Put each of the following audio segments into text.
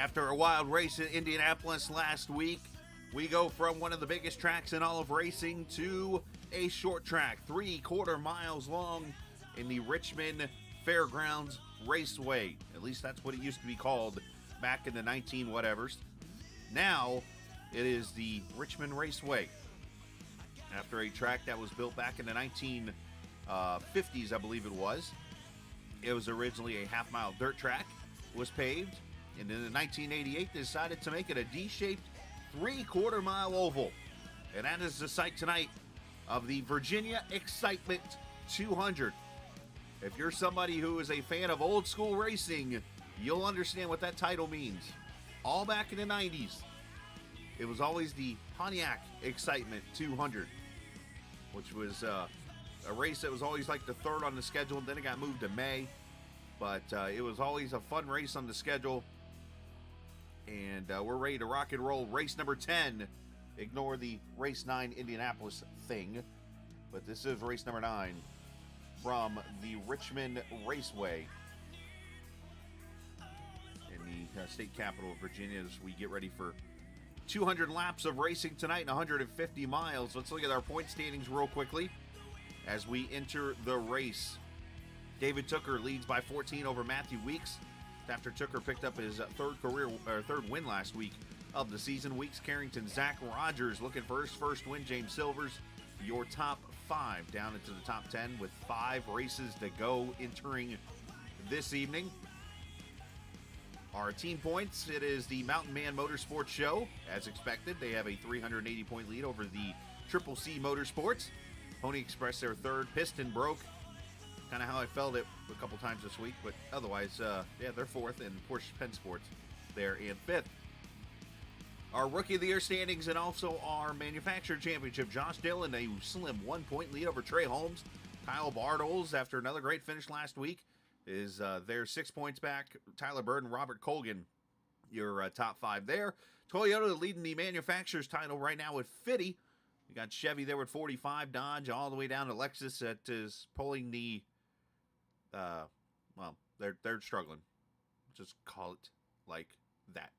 After a wild race in Indianapolis last week, we go from one of the biggest tracks in all of racing to a short track, 3/4 miles long, in the Richmond Fairgrounds Raceway. At least that's what it used to be called back in the 19-whatevers. Now, it is the Richmond Raceway. After a track that was built back in the 1950s, I believe it was. It was originally a half-mile dirt track, was paved, and in 1988 they decided to make it a D-shaped 3/4 mile oval. And that is the site tonight of the Virginia Excitement 200. If you're somebody who is a fan of old school racing, you'll understand what that title means. All back in the 90s, it was always the Pontiac Excitement 200, which was a race that was always like the third on the schedule. Then it got moved to May, but it was always a fun race on the schedule. And we're ready to rock and roll. Race number 10. Ignore the race 9 Indianapolis thing, but this is race number 9 from the Richmond Raceway in the state capital of Virginia as we get ready for 200 laps of racing tonight and 150 miles. Let's look at our point standings real quickly as we enter the race. David Tooker leads by 14 over Matthew Weeks after Tooker picked up his third win last week of the season. Weeks, Carrington, Zach Rogers looking for his first win. James Silvers, your top 5 down into the top 10 with 5 races to go entering this evening. Our team points, it is the Mountain Man Motorsports Show. As expected, they have a 380-point lead over the Triple C Motorsports. Pony Express, their third. Piston broke. Kind of how I felt it a couple times this week, but otherwise, they're fourth, and Porsche Penn Sports, they're in fifth. Our Rookie of the Year standings and also our Manufacturer Championship, Josh Dillon, a slim 1-point lead over Trey Holmes. Kyle Bartles, after another great finish last week, is there 6 points back. Tyler Bird and Robert Colgan, your top 5 there. Toyota leading the Manufacturer's title right now with 50. We got Chevy there with 45, Dodge all the way down to Lexus that is pulling the they're struggling. Just call it like that.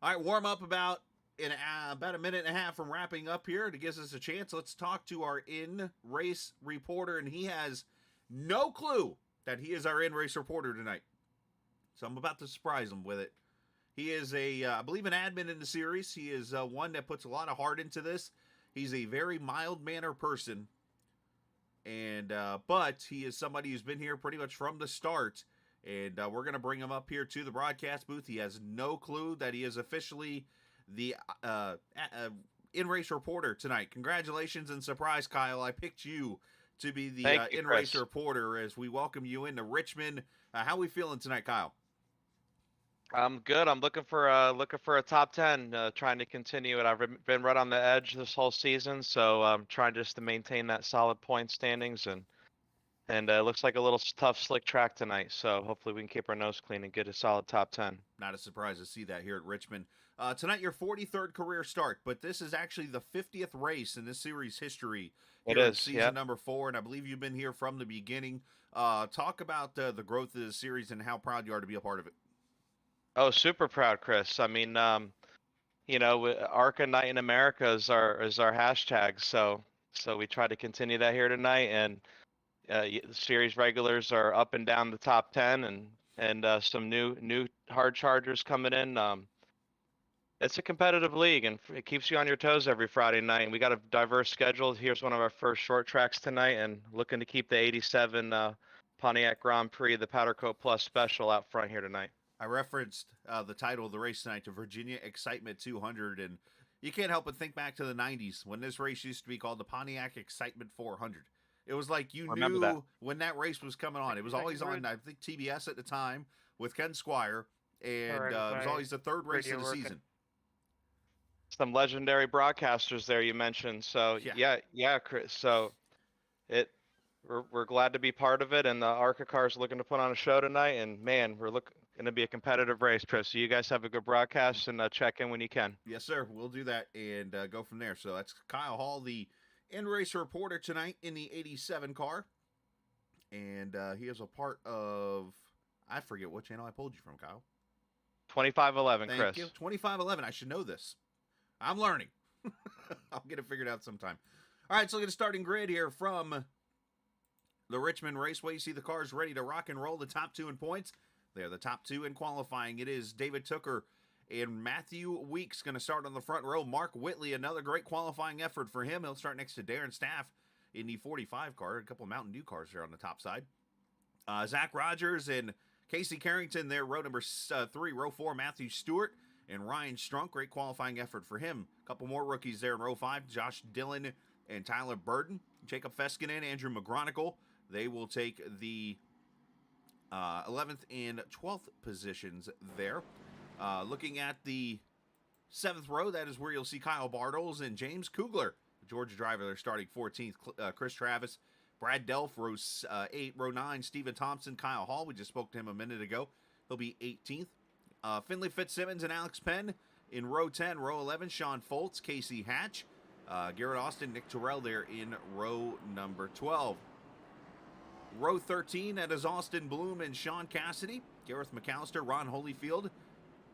All right, warm up about a minute and a half from wrapping up here to give us a chance. Let's talk to our in-race reporter, and he has no clue that he is our in-race reporter tonight. So I'm about to surprise him with it. He is I believe, an admin in the series. He is one that puts a lot of heart into this. He's a very mild-mannered person. And but he is somebody who's been here pretty much from the start, and we're going to bring him up here to the broadcast booth. He has no clue that he is officially the in-race reporter tonight. Congratulations and surprise, Kyle. I picked you to be the in-race reporter as we welcome you into Richmond. How are we feeling tonight, Kyle? I'm good. I'm looking for a top 10, trying to continue it. I've been right on the edge this whole season, so I'm trying just to maintain that solid point standings, and it looks like a little tough, slick track tonight. So hopefully we can keep our nose clean and get a solid top 10. Not a surprise to see that here at Richmond. Tonight, your 43rd career start, but this is actually the 50th race in this series history. It is season number 4, and I believe you've been here from the beginning. Talk about the growth of the series and how proud you are to be a part of it. Oh, super proud, Chris. I mean, ARCA Night in America is our hashtag. So we try to continue that here tonight, and the series regulars are up and down the top 10, and some new hard chargers coming in. It's a competitive league, and it keeps you on your toes every Friday night. And we got a diverse schedule. Here's one of our first short tracks tonight, and looking to keep the '87 Pontiac Grand Prix, the Powder Coat Plus Special, out front here tonight. I referenced the title of the race tonight to Virginia Excitement 200, and you can't help but think back to the 90s when this race used to be called the Pontiac Excitement 400. It was like you knew when that race was coming on. It was always on, I think, TBS at the time with Ken Squire, and it was always the third race of the season. Some legendary broadcasters there you mentioned. So yeah, Chris. So we're glad to be part of it, and the ARCA car is looking to put on a show tonight. And man, we're going to be a competitive race, Chris. So you guys have a good broadcast, and check in when you can. Yes, sir. We'll do that and go from there. So that's Kyle Hall, the in-race reporter tonight in the 87 car, and he is a part of, I forget what channel I pulled you from, Kyle. 2511, Thank Chris. you. 2511. I should know this. I'm learning. I'll get it figured out sometime. All right, so look at the starting grid here from the Richmond Raceway. You see the cars ready to rock and roll. The top 2 in points. They're the top 2 in qualifying. It is David Tooker and Matthew Weeks going to start on the front row. Mark Whitley, another great qualifying effort for him. He'll start next to Darren Staff in the 45 car. A couple of Mountain Dew cars there on the top side. Zach Rogers and Casey Carrington there, row number 3. Row 4, Matthew Stewart and Ryan Strunk. Great qualifying effort for him. A couple more rookies there in row 5. Josh Dillon and Tyler Burden. Jacob Feskinen, Andrew McGronicle. They will take the 11th and 12th positions there. Looking at the 7th row, that is where you'll see Kyle Bartles and James Kugler, the Georgia driver. They're starting 14th. Chris Travis, Brad Delph, row 8. Row 9, Stephen Thompson, Kyle Hall. We just spoke to him a minute ago. He'll be 18th. Finley Fitzsimmons and Alex Penn in row 10. Row 11, Sean Foltz, Casey Hatch, Garrett Austin, Nick Terrell there in row number 12. Row 13, that is Austin Bloom and Sean Cassidy. Gareth McAllister, Ron Holyfield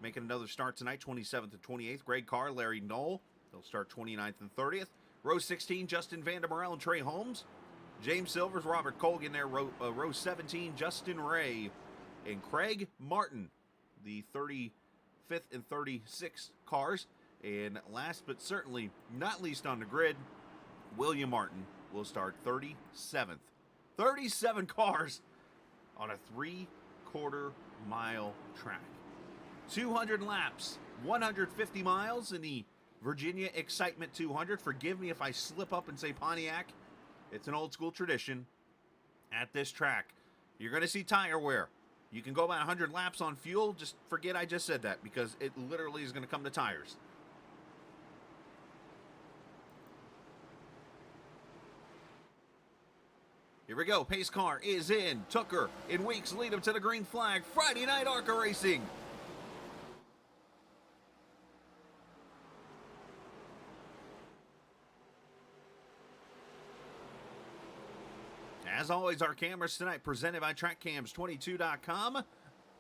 making another start tonight, 27th and 28th. Greg Carr, Larry Knoll, they'll start 29th and 30th. Row 16, Justin Vandermarel and Trey Holmes. James Silvers, Robert Colgan there. Row 17, Justin Ray and Craig Martin, the 35th and 36th cars. And last but certainly not least on the grid, William Martin will start 37th. 37 cars on a 3/4 mile track. 200 laps, 150 miles in the Virginia Excitement 200. Forgive me if I slip up and say Pontiac. It's an old school tradition at this track. You're going to see tire wear. You can go about 100 laps on fuel. Just forget I just said that because it literally is going to come to tires. Here we go. Pace car is in. Tooker and Weeks lead him to the green flag. Friday night ARCA Racing. As always, our cameras tonight presented by TrackCams22.com.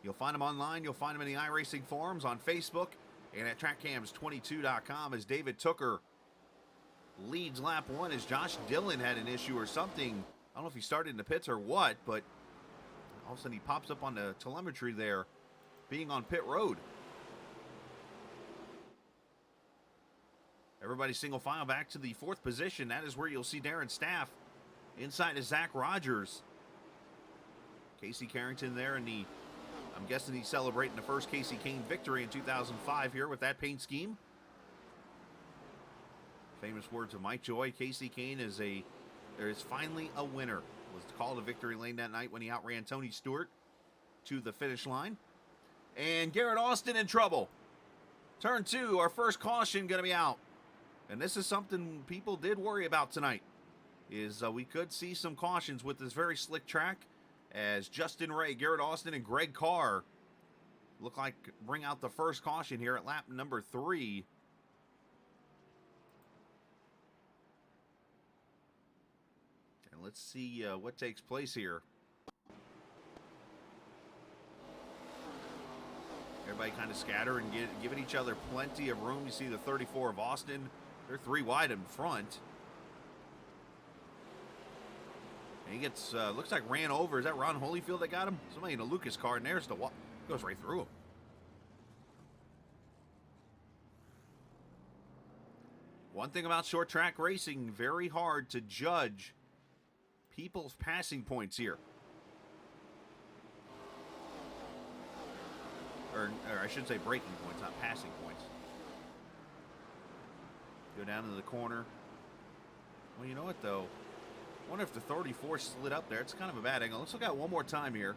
You'll find them online. You'll find them in the iRacing forums on Facebook and at TrackCams22.com as David Tooker leads lap 1 as Josh Dillon had an issue or something. I don't know if he started in the pits or what, but all of a sudden he pops up on the telemetry there, being on pit road. Everybody single file back to the 4th position. That is where you'll see Darren Staff. Inside is Zach Rogers. Casey Carrington there in the, I'm guessing he's celebrating the first Casey Kane victory in 2005 here with that paint scheme. Famous words of Mike Joy. Casey Kane is finally a winner. Was called a victory lane that night when he outran Tony Stewart to the finish line. And Garrett Austin in trouble. Turn 2, our first caution going to be out. And this is something people did worry about tonight. Is we could see some cautions with this very slick track as Justin Ray, Garrett Austin, and Greg Carr look like bring out the first caution here at lap number 3. And let's see what takes place here. Everybody kind of scatter and giving each other plenty of room. You see the 34 of Austin. They're 3 wide in front. And he gets, looks like ran over. Is that Ron Holyfield that got him? Somebody in a Lucas car, and there's the walk. Goes right through him. One thing about short track racing, very hard to judge people's passing points here. Or I should say braking points, not passing points. Go down to the corner. Well, you know what, though? I wonder if the 34 slid up there. It's kind of a bad angle. Let's look at it one more time here.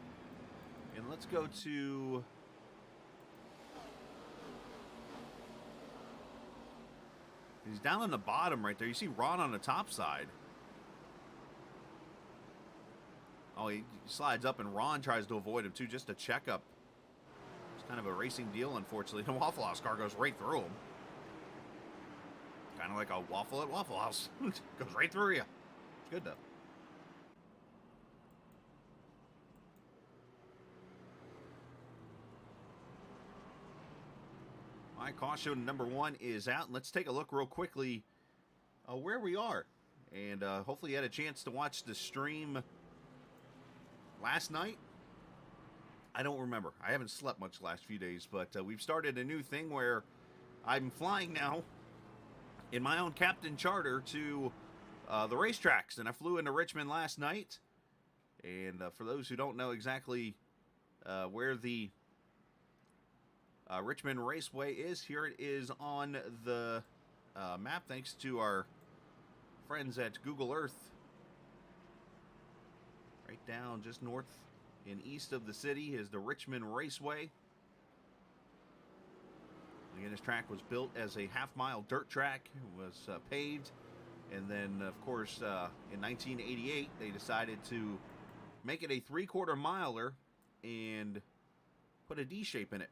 And let's go to... He's down on the bottom right there. You see Ron on the top side. Oh, he slides up and Ron tries to avoid him too, just a checkup. It's kind of a racing deal, unfortunately. The Waffle House car goes right through him. Kind of like a waffle at Waffle House. Goes right through you. Good though. All right, caution number 1 is out. Let's take a look real quickly where we are. And hopefully you had a chance to watch the stream last night. I don't remember. I haven't slept much last few days, but we've started a new thing where I'm flying now in my own captain charter to the racetracks. And I flew into Richmond last night. And for those who don't know exactly where the Richmond Raceway is, here it is on the map, thanks to our friends at Google Earth. Right down just north and east of the city is the Richmond Raceway. Again, this track was built as a half-mile dirt track. It was paved, and then, of course, in 1988, they decided to make it a 3/4 miler and put a D shape in it.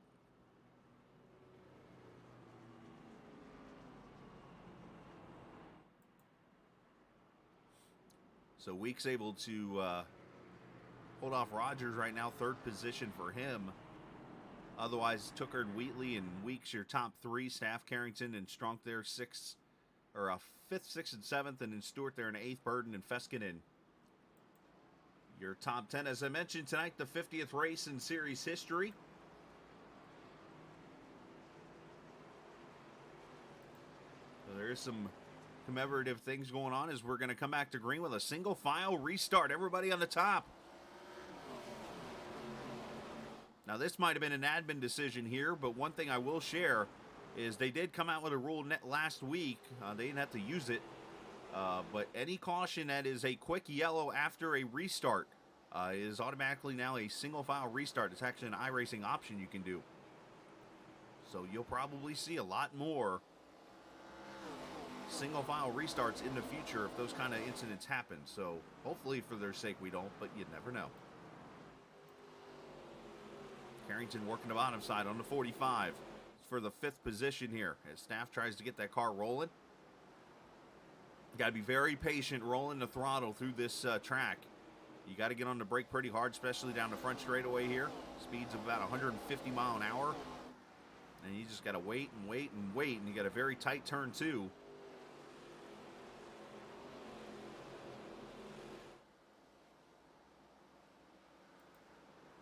So Weeks able to hold off Rogers right now, 3rd position for him. Otherwise, Tooker and Wheatley and Weeks, your top 3. Staff, Carrington, and Strunk there, 5th, 6th, and 7th, and then Stewart there in 8th, Burden and Feskinen. Your top 10. As I mentioned tonight, the 50th race in series history. So there is some commemorative things going on as we're going to come back to green with a single file restart. Everybody on the top. Now, this might have been an admin decision here, but one thing I will share is they did come out with a rule last week. They didn't have to use it, but any caution that is a quick yellow after a restart is automatically now a single file restart. It's actually an iRacing option you can do. So you'll probably see a lot more single file restarts in the future if those kind of incidents happen. So hopefully for their sake we don't, but you never know. Carrington working the bottom side on the 45 for the 5th position here as Staff tries to get that car rolling. Got to be very patient rolling the throttle through this track. You got to get on the brake pretty hard, especially down the front straightaway here. Speeds of about 150 mile an hour. And you just got to wait and wait and wait, and you got a very tight turn too.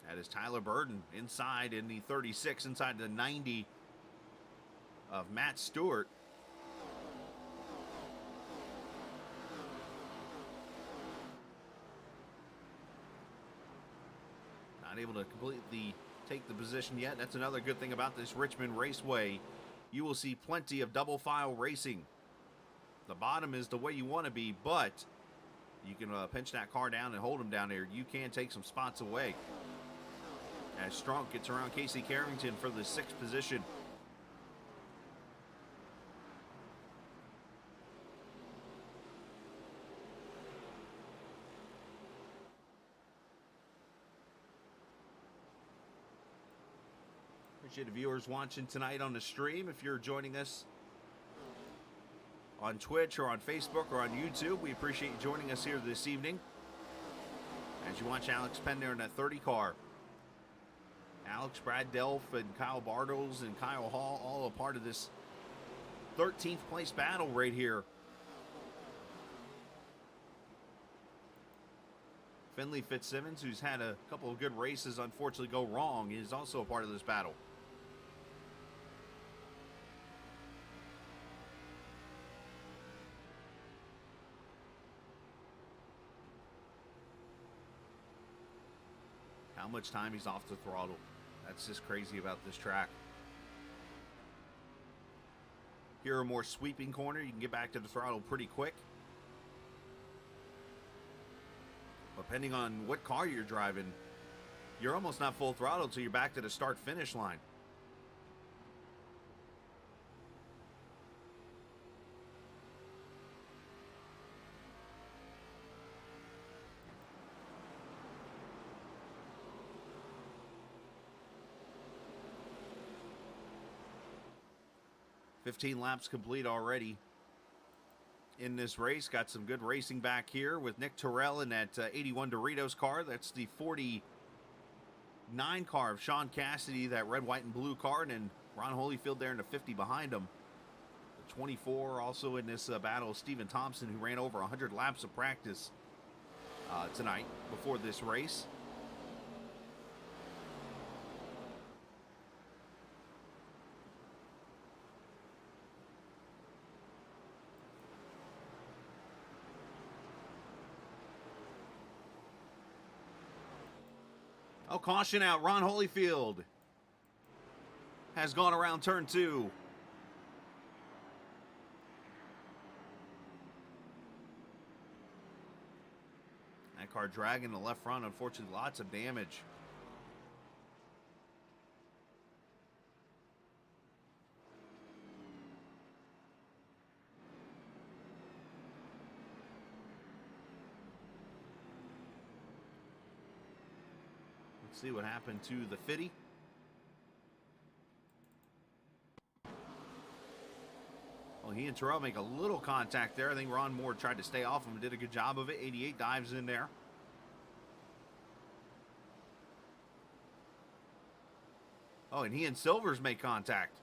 That is Tyler Burden inside in the 36, inside the 90 of Matt Stewart. Not able to completely take the position yet. That's another good thing about this Richmond Raceway. You will see plenty of double file racing. The bottom is the way you want to be, but you can pinch that car down and hold him down there. You can take some spots away. As Strunk gets around Casey Carrington for the 6th position. Appreciate the viewers watching tonight on the stream. If you're joining us on Twitch or on Facebook or on YouTube, we appreciate you joining us here this evening as you watch Alex Penn there in that 30 car. Alex, Brad Delph, and Kyle Bartles and Kyle Hall, all a part of this 13th place battle right here. Finley Fitzsimmons, who's had a couple of good races unfortunately go wrong, is also a part of this battle. How much time he's off the throttle. That's just crazy about this track. Here, a more sweeping corner. You can get back to the throttle pretty quick. Depending on what car you're driving, you're almost not full throttle until you're back to the start-finish line. $15 laps complete already in this race. Got some good racing back here with Nick Terrell in that 81 Doritos car. That's the 49 car of Sean Cassidy, that red, white, and blue car. And then Ron Holyfield there in the 50 behind him. The 24 also in this battle, Stephen Thompson, who ran over 100 laps of practice tonight before this race. Oh, caution out. Ron Holyfield has gone around turn 2. That car dragging the left front. Unfortunately, lots of damage. Let's see what happened to the 50. Well, he and Terrell make a little contact there. I think Ron Moore tried to stay off him and did a good job of it. 88 dives in there. Oh, and he and Silvers make contact.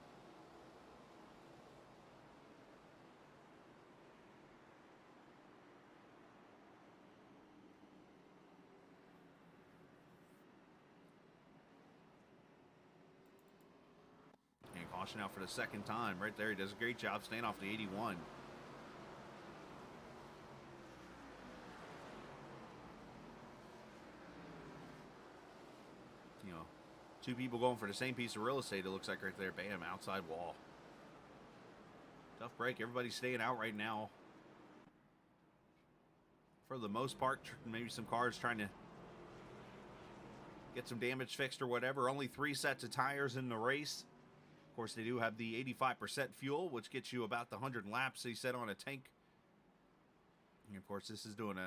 And caution out for the second time. Right there, he does a great job staying off the 81. You know, two people going for the same piece of real estate, it looks like right there. Bam, outside wall. Tough break. Everybody's staying out right now. For the most part, maybe some cars trying to get some damage fixed or whatever. Only 3 sets of tires in the race. Of course, they do have the 85% fuel, which gets you about the 100 laps they set on a tank. And of course, this is doing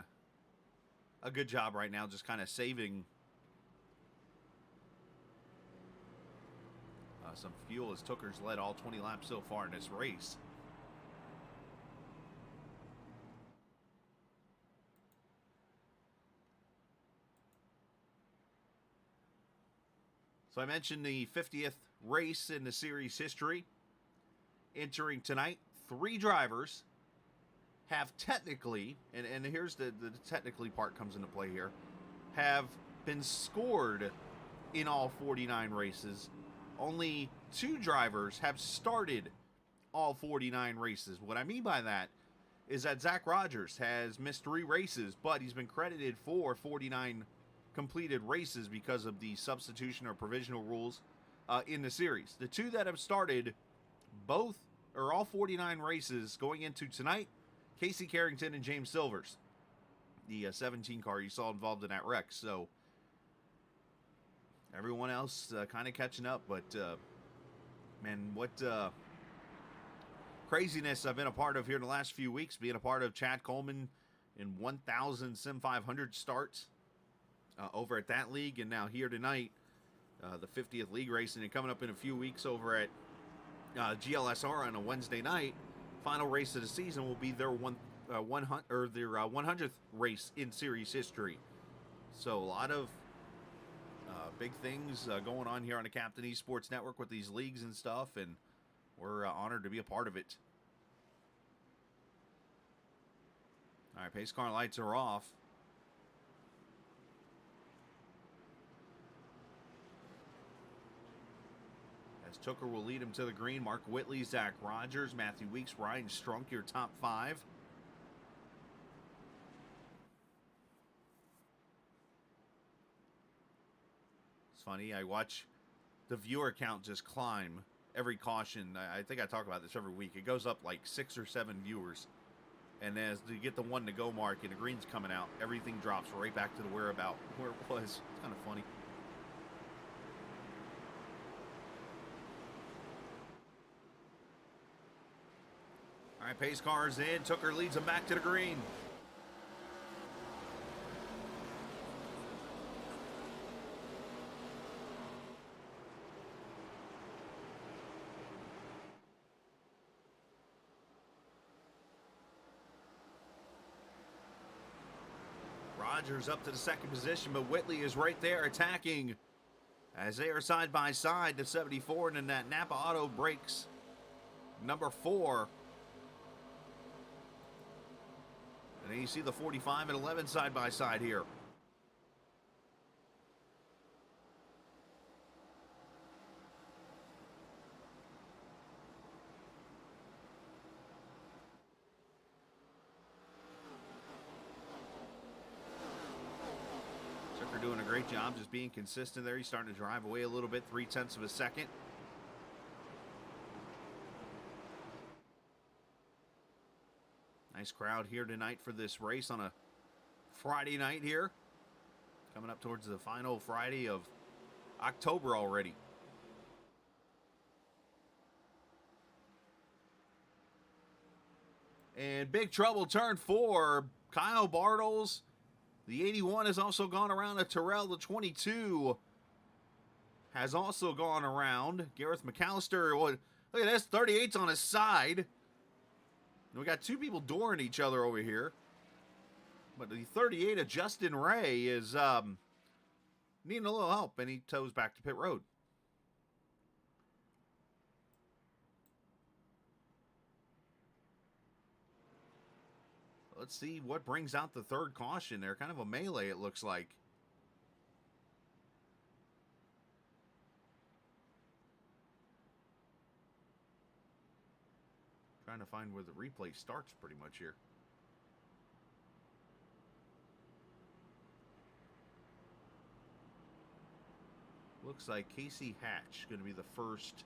a good job right now, just kind of saving some fuel as Tooker's led all 20 laps so far in this race. So I mentioned the 50th race in the series history. Entering tonight, 3 drivers have technically, and here's the technically part comes into play here, have been scored in all 49 races. Only 2 drivers have started all 49 races. What I mean by that is that Zach Rogers has missed 3 races, but he's been credited for 49 completed races because of the substitution or provisional rules in the series. The 2 that have started both or all 49 races going into tonight, Casey Carrington and James Silvers, the 17 car you saw involved in that wreck. So everyone else kind of catching up, but man, what craziness I've been a part of here in the last few weeks, being a part of Chad Coleman in 1,000 Sim 500 starts over at that league, and now here tonight, the 50th league racing, and coming up in a few weeks over at GLSR on a Wednesday night. Final race of the season will be their 100th race in series history. So a lot of big things going on here on the Captain Esports Network with these leagues and stuff, and we're honored to be a part of it. All right, pace car lights are off. As Tooker will lead him to the green. Mark Whitley, Zach Rogers, Matthew Weeks, Ryan Strunk, your top 5. It's funny, I watch the viewer count just climb every caution. I think I talk about this every week. It goes up like 6 or 7 viewers. And as you get the 1 to go mark and the green's coming out, everything drops right back to the where it was. It's kind of funny. All right, pace car's in. Tooker leads him back to the green. Rogers up to the 2nd position, but Whitley is right there attacking as they are side by side, the 74 and then that Napa Auto breaks number 4. And then you see the 45 and 11 side by side here. Zucker doing a great job just being consistent there. He's starting to drive away a little bit, 0.3 of a second. Nice crowd here tonight for this race on a Friday night here. Coming up towards the final Friday of October already. And big trouble, turn 4. Kyle Bartles. The 81 has also gone around. A Terrell, the 22, has also gone around. Gareth McAllister, look at this, 38's on his side. We got two people dooring each other over here. But the 38 of Justin Ray is needing a little help, and he toes back to pit road. Let's see what brings out the third caution there. Kind of a melee, it looks like. Trying to find where the replay starts pretty much here. Looks like Casey Hatch going to be the first.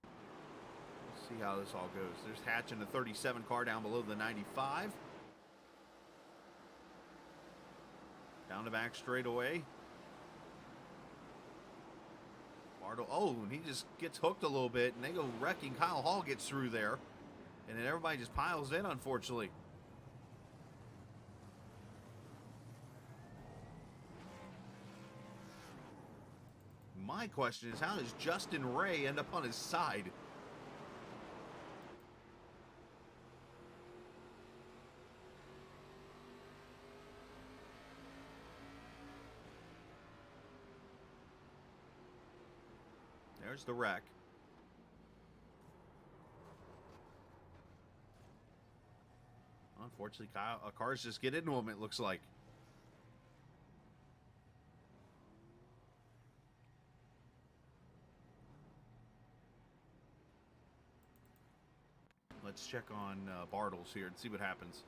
Let's see how this all goes. There's Hatch in the 37 car down below the 95. Down the back straightaway. Oh, and he just gets hooked a little bit, and they go wrecking. Kyle Hall gets through there, and then everybody just piles in, unfortunately. My question is, how does Justin Ray end up on his side? There's the wreck. Unfortunately, cars just get into him, it looks like. Let's check on Bartles here and see what happens.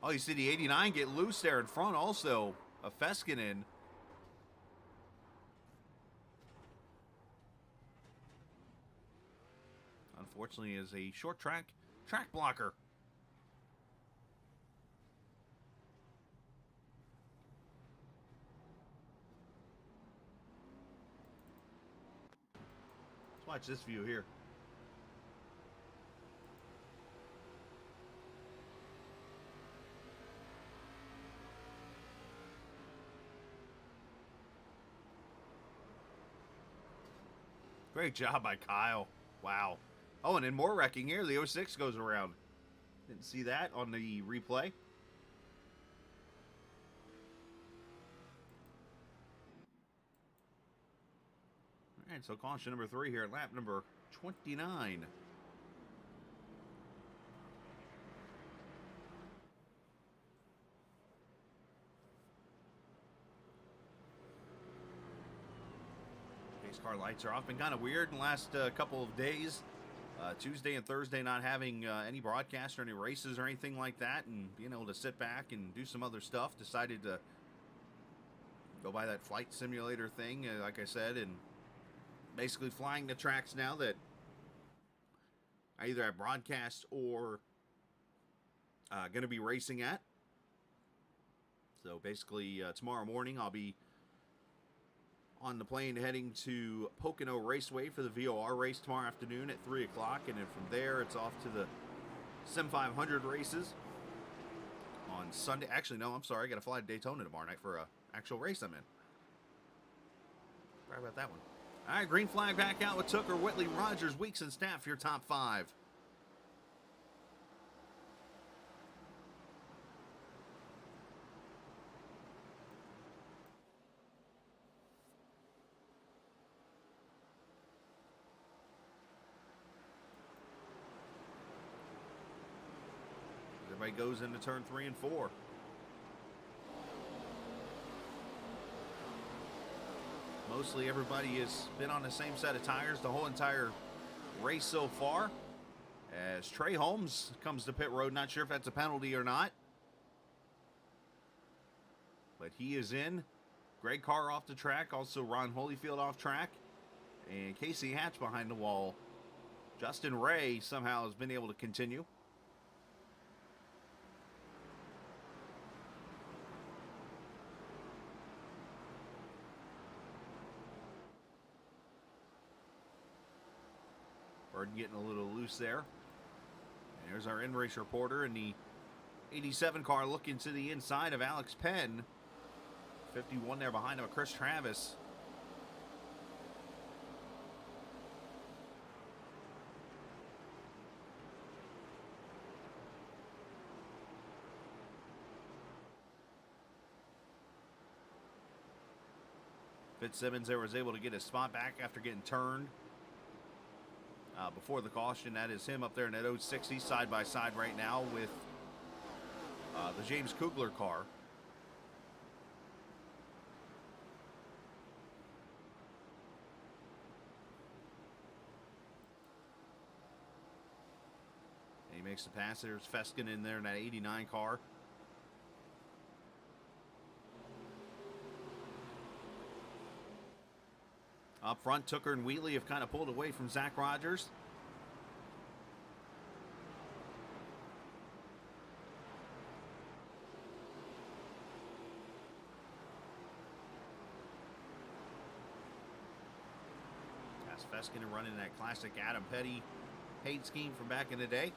Oh, you see the 89 get loose there in front also of Feskinen. Unfortunately, is a short track blocker. Let's watch this view here. Great job by Kyle. Wow. Oh, and then more wrecking here. The 06 goes around. Didn't see that on the replay. All right, so caution number 3 here at lap number 29. Pace car lights are off. Been kind of weird in the last couple of days. Tuesday and Thursday not having any broadcast or any races or anything like that, and being able to sit back and do some other stuff. Decided to go by that flight simulator thing, like I said, and basically flying the tracks now that I either have broadcast or going to be racing at. So basically tomorrow morning I'll be on the plane heading to Pocono Raceway for the VOR race tomorrow afternoon at 3 o'clock. And then from there, it's off to the Sim 500 races on Sunday. Actually, no, I'm sorry. I got to fly to Daytona tomorrow night for an actual race I'm in. Sorry about that one. All right, green flag back out with Tooker, Whitley, Rogers, Weeks, and Staff, your top 5. Everybody goes into turn 3 and 4. Mostly everybody has been on the same set of tires the whole entire race so far. As Trey Holmes comes to pit road, not sure if that's a penalty or not. But he is in. Greg Carr off the track, also Ron Holyfield off track. And Casey Hatch behind the wall. Justin Ray somehow has been able to continue. Bird getting a little loose there. And there's our in-race reporter in the 87 car looking to the inside of Alex Penn. 51 there behind him, Chris Travis. Fitzsimmons there was able to get his spot back after getting turned before the caution. That is him up there in that 060 side by side right now with the James Kugler car. And he makes the pass. There's Feskin in there in that 89 car. Up front, Tooker and Wheatley have kind of pulled away from Zach Rogers. That's Feskin running that classic Adam Petty paint scheme from back in the day.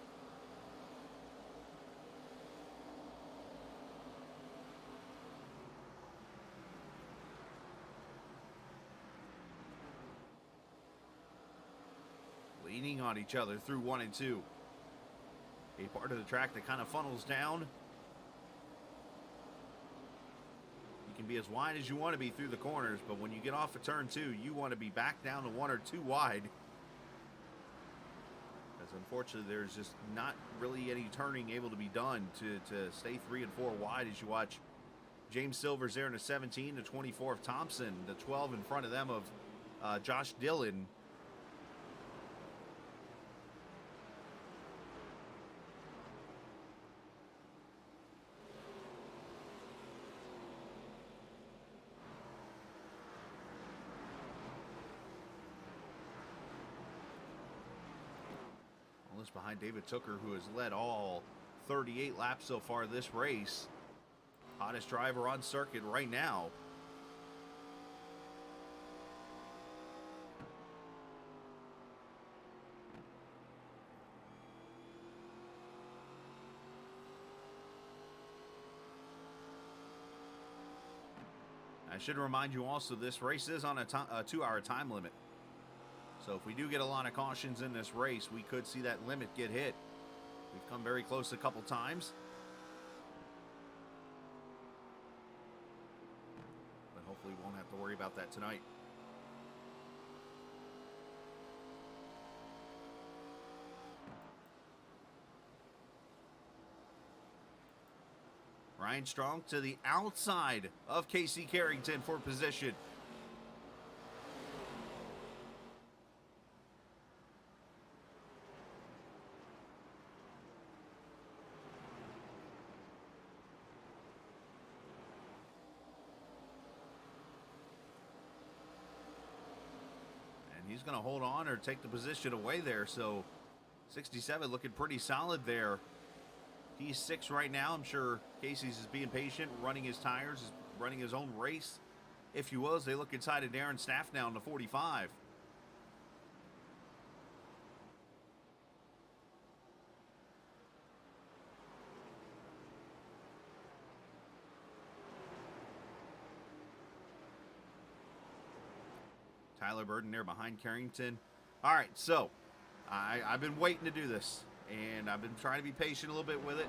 Leaning on each other through 1 and 2. A part of the track that kind of funnels down. You can be as wide as you want to be through the corners, but when you get off of turn 2, you want to be back down to 1 or 2 wide. Because unfortunately, there's just not really any turning able to be done to stay 3 and 4 wide as you watch James Silver's there in the 17, the 24 of Thompson, the 12 in front of them of Josh Dillon. Behind David Tooker, who has led all 38 laps so far this race. Hottest driver on circuit right now. I should remind you also, this race is on a 2-hour time limit. So if we do get a lot of cautions in this race, we could see that limit get hit. We've come very close a couple times. But hopefully we won't have to worry about that tonight. Ryan Strong to the outside of Casey Carrington for position. He's going to hold on or take the position away there. So 67 looking pretty solid there. He's 6 right now. I'm sure Casey's is being patient, running his tires, running his own race, if you will, as they look inside of Darren Staff now in the 45. Tyler Burden there behind Carrington. All right, so I've been waiting to do this, and I've been trying to be patient a little bit with it.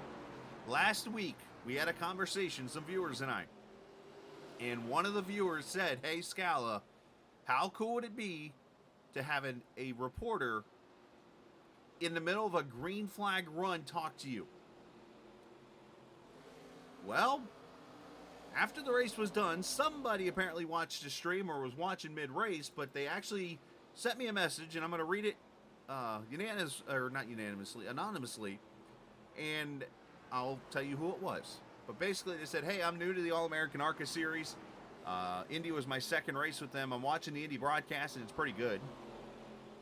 Last week, we had a conversation, some viewers and I, and one of the viewers said, hey, Scala, how cool would it be to have a reporter in the middle of a green flag run talk to you? Well, after the race was done, somebody apparently watched the stream or was watching mid-race, but they actually sent me a message, and I'm going to read it anonymously, and I'll tell you who it was. But basically, they said, hey, I'm new to the All American ARCA Series. Indy was my second race with them. I'm watching the Indy broadcast, and it's pretty good.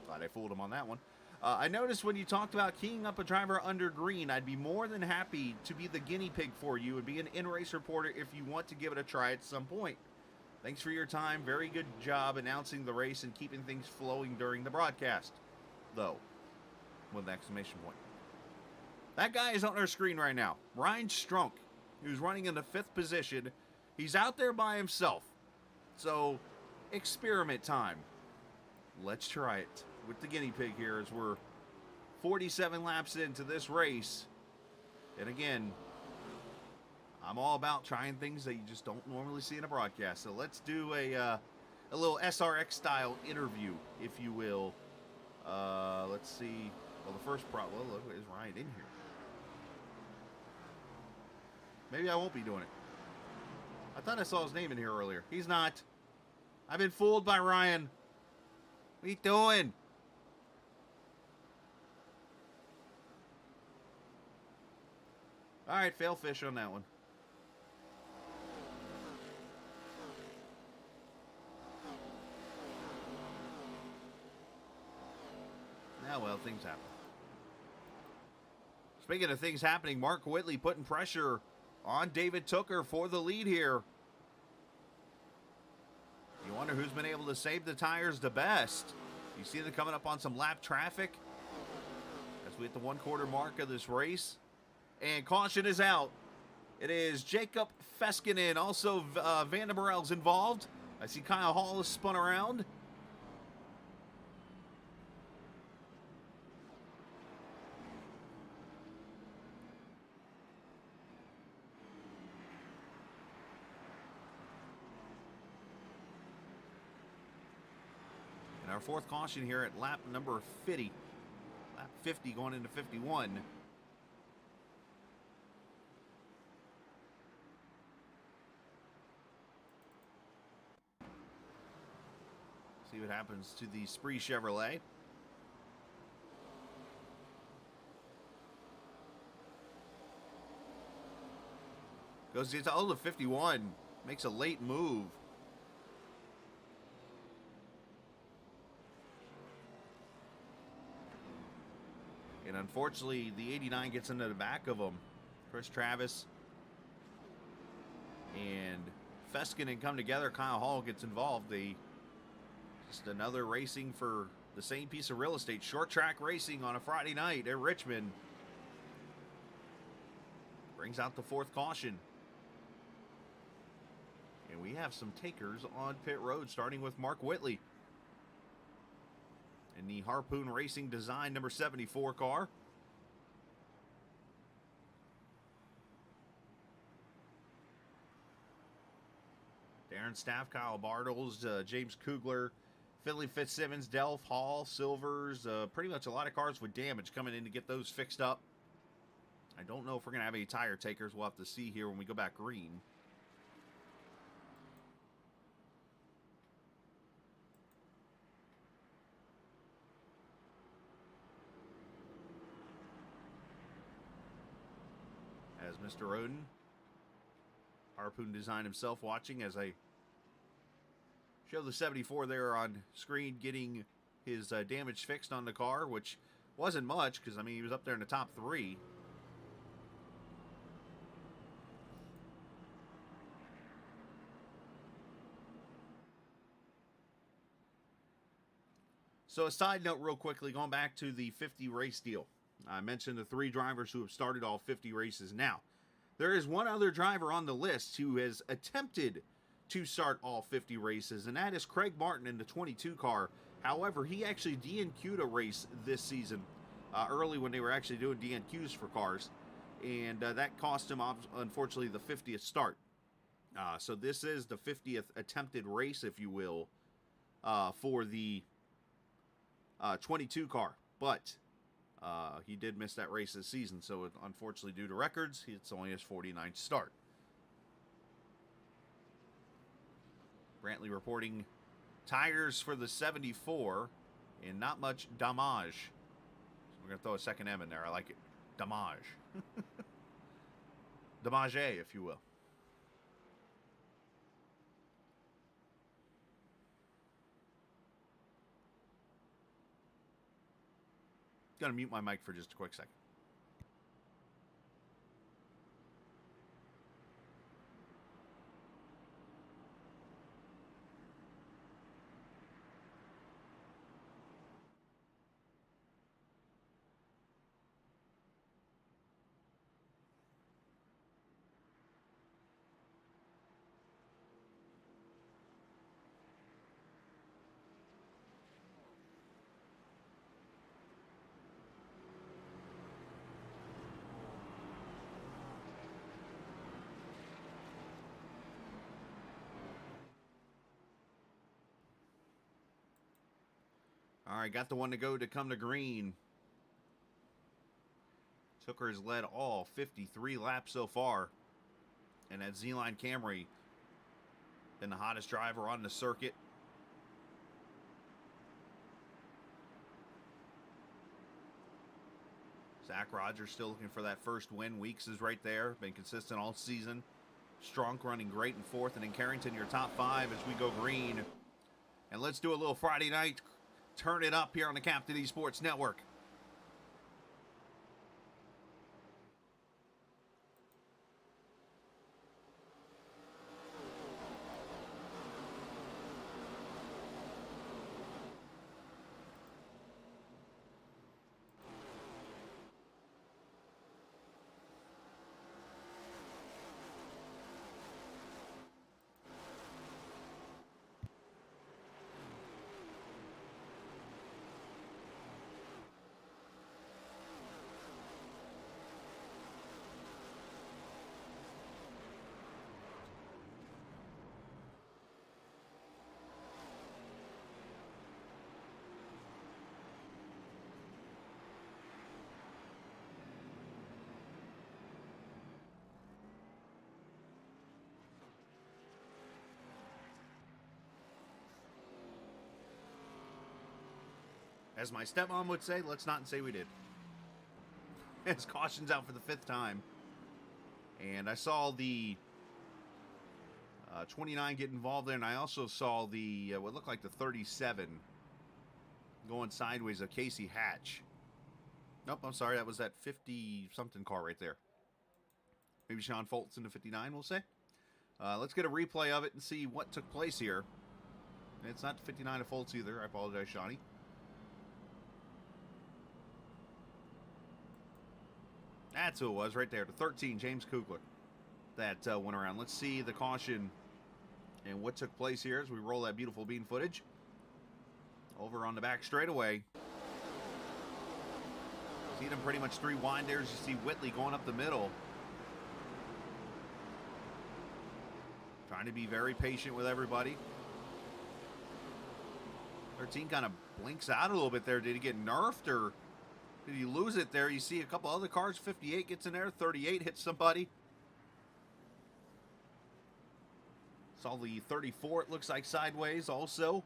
Glad I fooled them on that one. I noticed when you talked about keying up a driver under green, I'd be more than happy to be the guinea pig for you and be an in-race reporter if you want to give it a try at some point. Thanks for your time. Very good job announcing the race and keeping things flowing during the broadcast. Though, with an exclamation point. That guy is on our screen right now. Ryan Strunk, who's running in the 5th position. He's out there by himself. So, experiment time. Let's try it with the guinea pig here as we're 47 laps into this race. And again, I'm all about trying things that you just don't normally see in a broadcast. So let's do a little SRX style interview, if you will. Let's see. Well, the first problem. Well, look, is Ryan in here? Maybe I won't be doing it. I thought I saw his name in here earlier. He's not. I've been fooled by Ryan. What are you doing? All right, fail fish on that one. Well, things happen. Speaking of things happening, Mark Whitley putting pressure on David Tooker for the lead here. You wonder who's been able to save the tires the best. You see them coming up on some lap traffic as we hit the 1/4 mark of this race. And caution is out. It is Jacob Feskinen. Also, Van der Morel's involved. I see Kyle Hall has spun around. And our 4th caution here at lap number 50. Lap 50 going into 51. See what happens to the Spree Chevrolet. Goes into all of 51. Makes a late move. And unfortunately, the 89 gets into the back of him. Chris Travis and Feskinen come together. Kyle Hall gets involved. Just another racing for the same piece of real estate. Short track racing on a Friday night at Richmond. Brings out the 4th caution. And we have some takers on pit road, starting with Mark Whitley in the Harpoon Racing Design number 74 car. Darren Staff, Kyle Bartles, James Kugler, Finley Fitzsimmons, Delph, Hall, Silvers, pretty much a lot of cars with damage coming in to get those fixed up. I don't know if we're going to have any tire takers. We'll have to see here when we go back green. As Mr. Odin, Harpoon Design himself, watching as I show the 74 there on screen getting his damage fixed on the car, which wasn't much because, I mean, he was up there in the top 3. So a side note real quickly, going back to the 50 race deal. I mentioned the 3 drivers who have started all 50 races. Now, there is one other driver on the list who has attempted to start all 50 races, and that is Craig Martin in the 22 car. However, he actually DNQ'd a race this season early when they were actually doing DNQs for cars, and that cost him, unfortunately, the 50th start. So this is the 50th attempted race, if you will, for the 22 car. But he did miss that race this season, so unfortunately, due to records, it's only his 49th start. Brantley reporting tires for the 74 and not much damage. So we're going to throw a second M in there. I like it. Damage. Damage, if you will. Gonna mute my mic for just a quick second. All right, got the one to go to come to green. Tooker has led all 53 laps so far. And that Z-Line Camry been the hottest driver on the circuit. Zach Rogers still looking for that first win. Weeks is right there. Been consistent all season. Strunk running great in fourth. And in Carrington, your top five as we go green. And let's do a little Friday night. Turn it up here on the Captain Esports Network. As my stepmom would say, let's not say we did. As caution's out for the 5th time. And I saw the 29 get involved there, and I also saw the, what looked like the 37 going sideways of Casey Hatch. Nope, I'm sorry, that was that 50-something car right there. Maybe Sean Fultz in the 59, we'll say. Let's get a replay of it and see what took place here. And it's not the 59 of Fultz either. I apologize, Shawnee. That's who it was right there. The 13, James Kugler. That went around. Let's see the caution and what took place here as we roll that beautiful bean footage. Over on the back straightaway. See them pretty much 3 winders. You see Whitley going up the middle. Trying to be very patient with everybody. 13 kind of blinks out a little bit there. Did he get nerfed or did he lose it there? You see a couple other cars. 58 gets in there. 38 hits somebody. Saw the 34, it looks like, sideways also.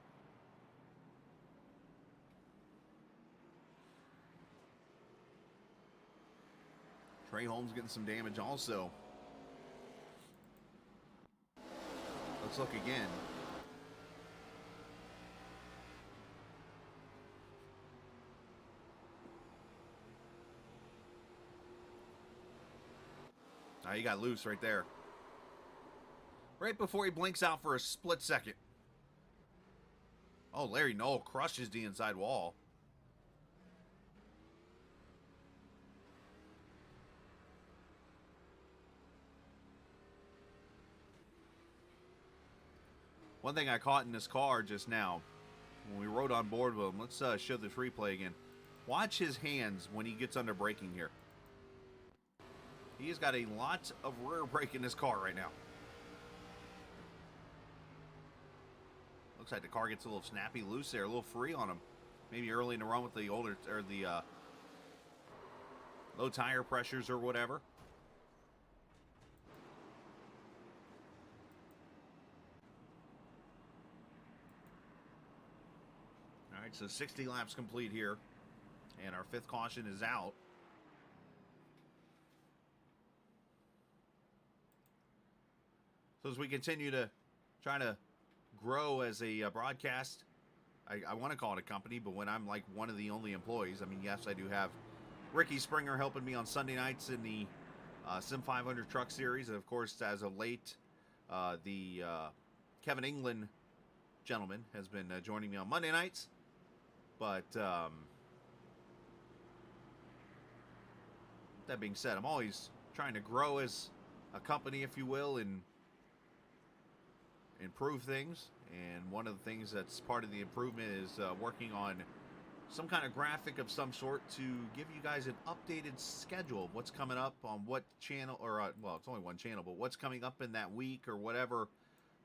Trey Holmes getting some damage also. Let's look again. He got loose right there. Right before he blinks out for a split second. Oh, Larry Knoll crushes the inside wall. One thing I caught in this car just now, when we rode on board with him, let's show this replay again. Watch his hands when he gets under braking here. He's got a lot of rear brake in this car right now. Looks like the car gets a little snappy loose there, a little free on him. Maybe early in the run with the older, or the low tire pressures or whatever. right, so 60 laps complete here, and our 5th caution is out. So as we continue to try to grow as a broadcast, I want to call it a company, but when I'm like one of the only employees, I mean, yes, I do have Ricky Springer helping me on Sunday nights in the Sim 500 Truck Series, and of course, as of late, the Kevin England gentleman has been joining me on Monday nights. But that being said, I'm always trying to grow as a company, if you will, and improve things. And one of the things that's part of the improvement is working on some kind of graphic of some sort to give you guys an updated schedule of what's coming up on what channel, or well, it's only one channel, but what's coming up in that week or whatever,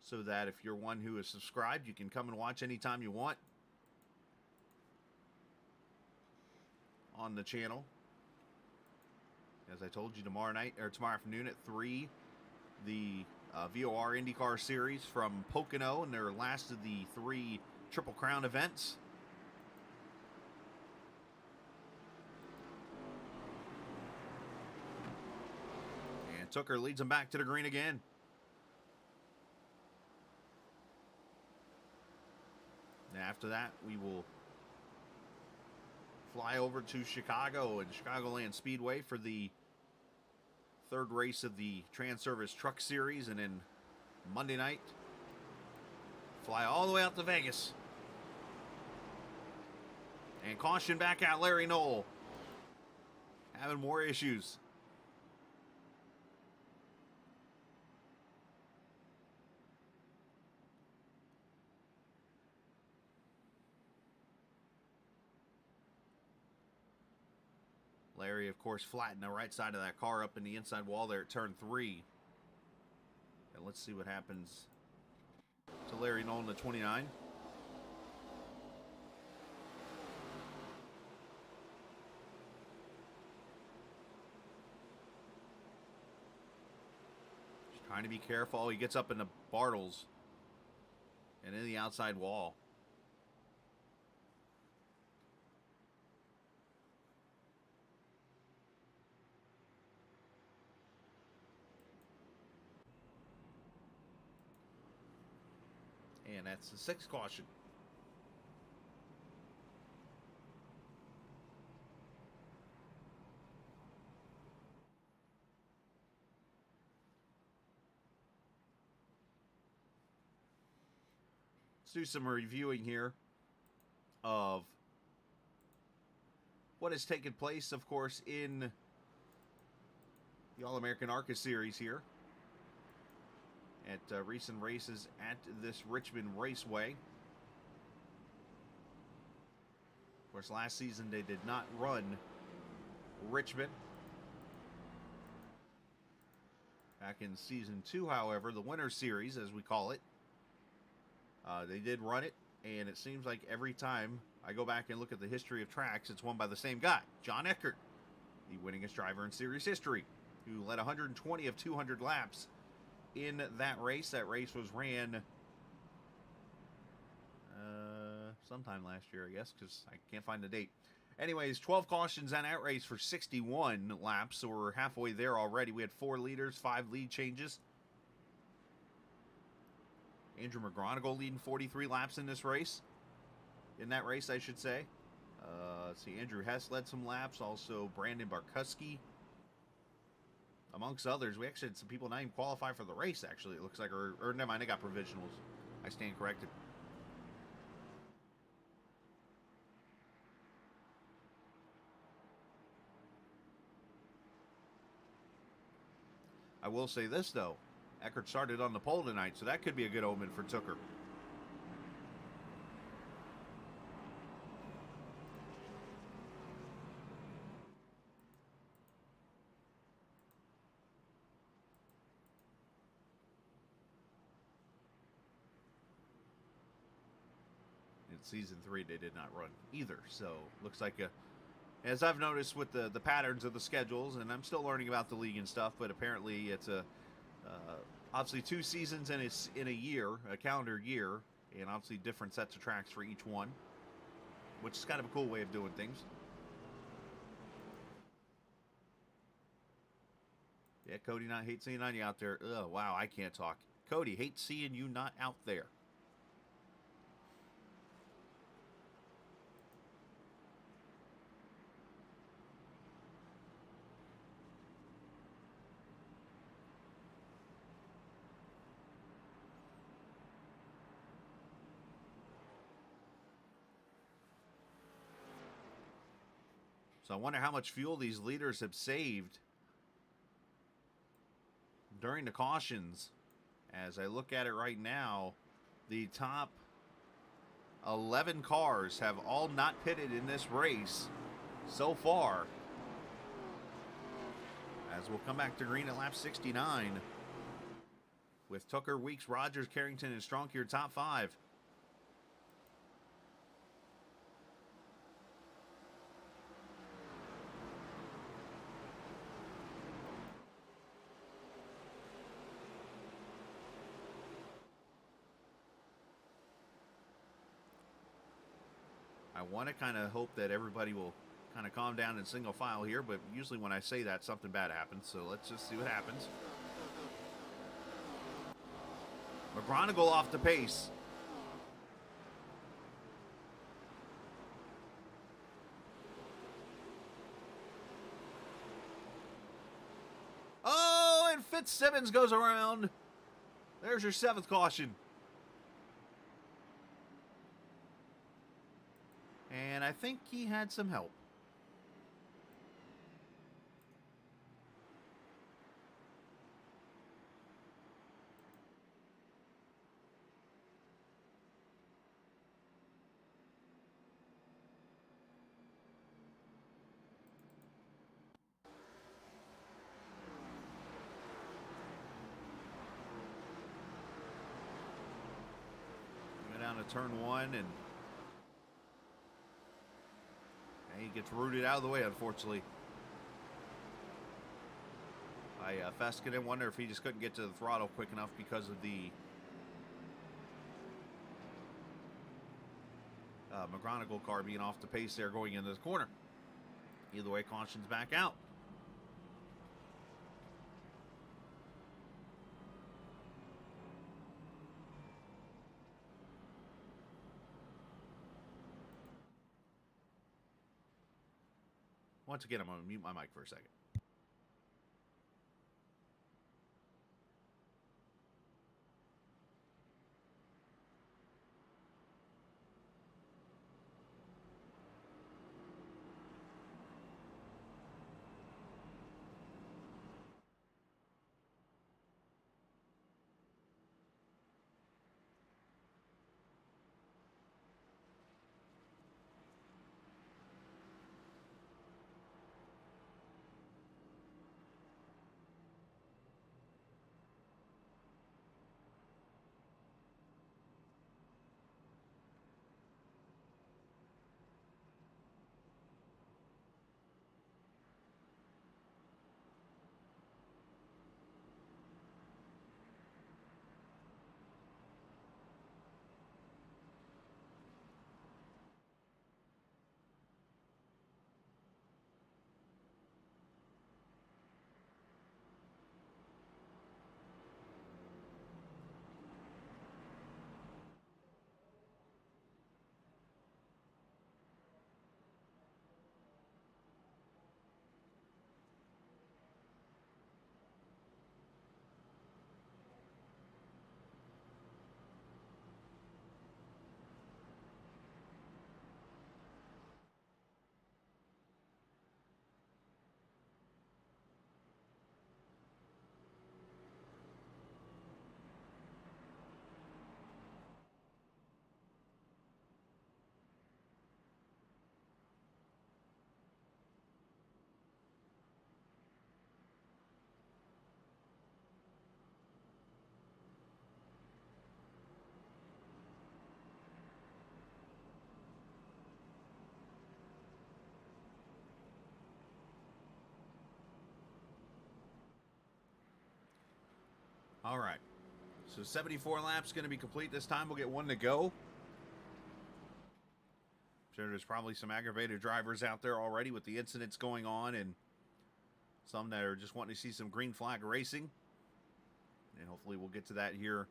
so that if you're one who is subscribed, you can come and watch anytime you want on the channel. As I told you, tomorrow afternoon at 3, the VOR IndyCar Series from Pocono, and their last of the 3 Triple Crown events. And Tucker leads them back to the green again. And after that, we will fly over to Chicago and Chicagoland Speedway for the 3rd race of the Trans-Service Truck Series, and then Monday night, fly all the way out to Vegas. And caution back out, Larry Knoll, having more issues. Larry, of course, flattened the right side of that car up in the inside wall there at turn 3. And let's see what happens to Larry Nolan, the 29. Just trying to be careful. He gets up in the Bartles and in the outside wall. And that's the 6th caution. Let's do some reviewing here of what has taken place, of course, in the All American ARCA Series here at recent races at this Richmond Raceway. Of course, last season they did not run Richmond. Back in season 2, however, the Winter Series, as we call it, they did run it, and it seems like every time I go back and look at the history of tracks, it's won by the same guy, John Eckert, the winningest driver in series history, who led 120 of 200 laps in that race. That race was ran sometime last year, I guess, because I can't find the date. Anyways, 12 cautions on that race for 61 laps, so we're halfway there already. We had 4 leaders, 5 lead changes. Andrew McGonigal leading 43 laps in this race. In that race, I should say. Let's see, Andrew Hess led some laps. Also, Brandon Barkuski, amongst others. We actually had some people not even qualify for the race, actually, it looks like. Or never mind, they got provisionals. I stand corrected. I will say this, though. Eckert started on the pole tonight, so that could be a good omen for Tucker. In season 3, they did not run either, so looks like as I've noticed with the patterns of the schedules, and I'm still learning about the league and stuff, but apparently it's obviously 2 seasons in a year, a calendar year, and obviously different sets of tracks for each one. which is kind of a cool way of doing things. Yeah, Cody, not hate seeing you out there. Ugh, wow, I can't talk. Cody, hate seeing you not out there. So I wonder how much fuel these leaders have saved during the cautions. As I look at it right now, the top 11 cars have all not pitted in this race so far. As we'll come back to green at lap 69 with Tucker, Weeks, Rogers, Carrington, and Stronk your top 5. I want to kind of hope that everybody will kind of calm down in single file here, but usually when I say that, something bad happens. So let's just see what happens. McGonigal off the pace. Oh, and Fitzsimmons goes around. There's your 7th caution. And I think he had some help. Go down to turn 1 and he gets rooted out of the way, unfortunately. Feskinen, wonder if he just couldn't get to the throttle quick enough because of the McGonigal car being off the pace there going into the corner. Either way, caution's back out. Once again, I'm going to mute my mic for a second. All right. So 74 laps going to be complete this time. We'll get 1 to go. Sure, there's probably some aggravated drivers out there already with the incidents going on, and some that are just wanting to see some green flag racing. And hopefully we'll get to that here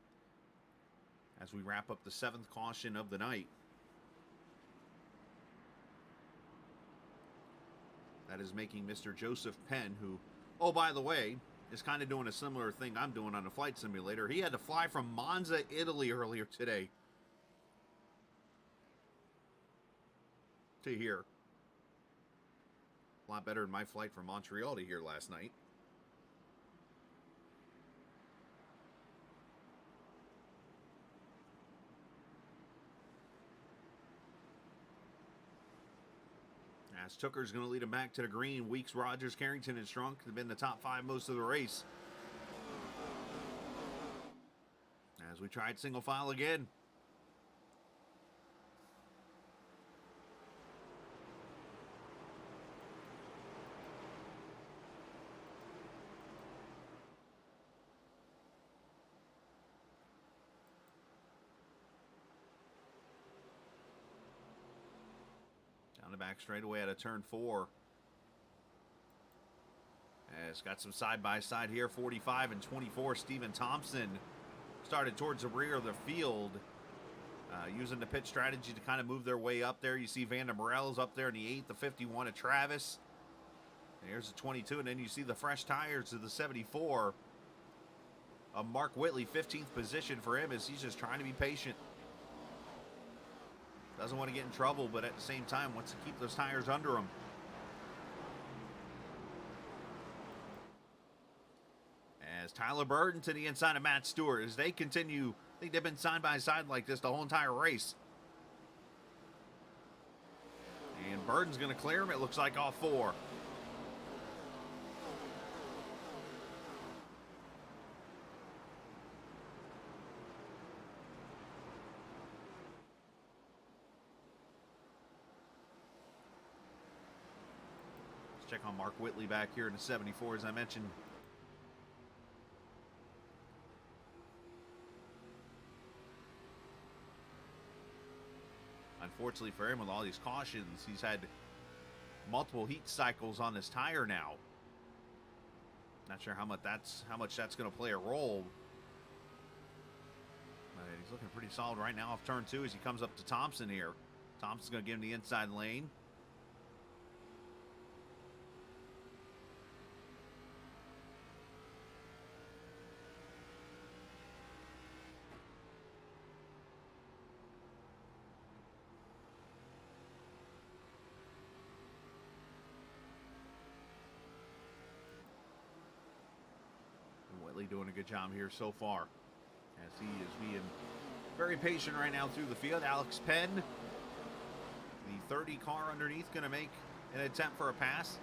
as we wrap up the 7th caution of the night. That is making Mr. Joseph Penn, who, oh, by the way, is kind of doing a similar thing I'm doing on a flight simulator. He had to fly from Monza, Italy earlier today to here. A lot better than my flight from Montreal to here last night. As Tooker's going to lead him back to the green. Weeks, Rogers, Carrington, and Strunk have been the top 5 most of the race. As we tried single file again. Down the back straightaway out of turn 4. It's got some side-by-side here. 45 and 24. Stephen Thompson started towards the rear of the field, using the pit strategy to kind of move their way up there. You see Vander Morel's up there in the 8th, the 51 of Travis. And here's the 22, and then you see the fresh tires of the 74 of Mark Whitley. 15th position for him as he's just trying to be patient. Doesn't want to get in trouble, but at the same time wants to keep those tires under him. As Tyler Burton to the inside of Matt Stewart as they continue. I think they've been side by side like this the whole entire race. And Burton's going to clear him. It looks like all 4. Check on Mark Whitley back here in the 74, as I mentioned. Unfortunately for him, with all these cautions, he's had multiple heat cycles on his tire now. Not sure how much that's going to play a role. But he's looking pretty solid right now off turn 2 as he comes up to Thompson here. Thompson's going to give him the inside lane. Doing a good job here so far as he is being very patient right now through the field. Alex Penn, the 30 car underneath, going to make an attempt for a pass.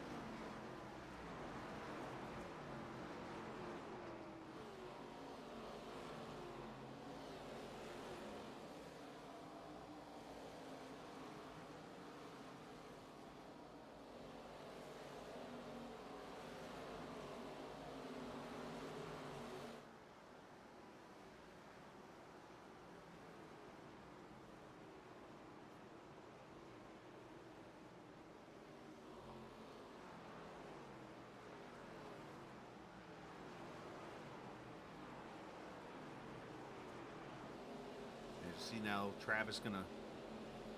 See now Travis gonna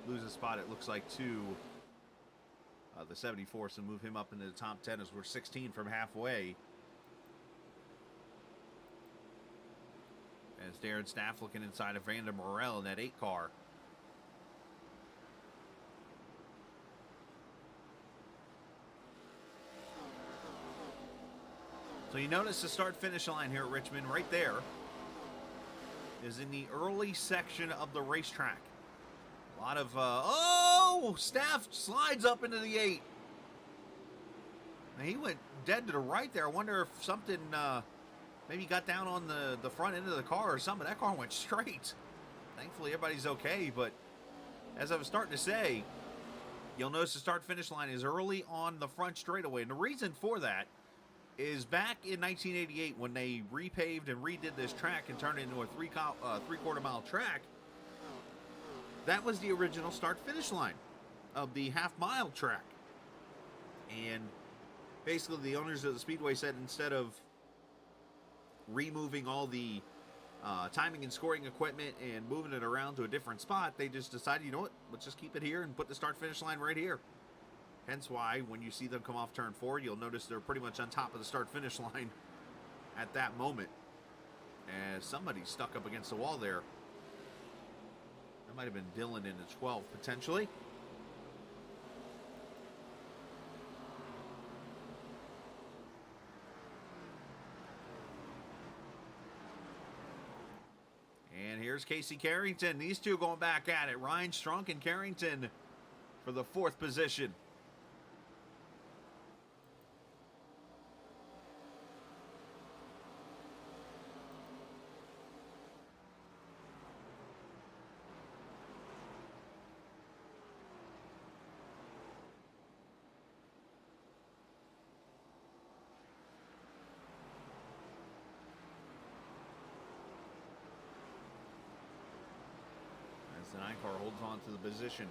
lose a spot, it looks like, to the 74, so move him up into the top 10 as we're 16 from halfway. As Darren Staff looking inside of Vander Morel in that 8 car. So you notice the start-finish line here at Richmond right there is in the early section of the racetrack. A lot of, Staff slides up into the 8. Now, he went dead to the right there. I wonder if something, maybe got down on the front end of the car or something. That car went straight. Thankfully, everybody's okay, but as I was starting to say, you'll notice the start-finish line is early on the front straightaway. And the reason for that is back in 1988 when they repaved and redid this track and turned it into a three-quarter mile track. That was the original start-finish line. of the half-mile track. And basically the owners of the Speedway said instead of removing all the timing and scoring equipment and moving it around to a different spot, they just decided, you know what, let's just keep it here and put the start-finish line right here. Hence why when you see them come off turn 4, you'll notice they're pretty much on top of the start-finish line at that moment. As somebody's stuck up against the wall there. That might have been Dylan in the 12th, potentially. And here's Casey Carrington. These two going back at it. Ryan Strunk and Carrington for the 4th position. The 9 car holds on to the position.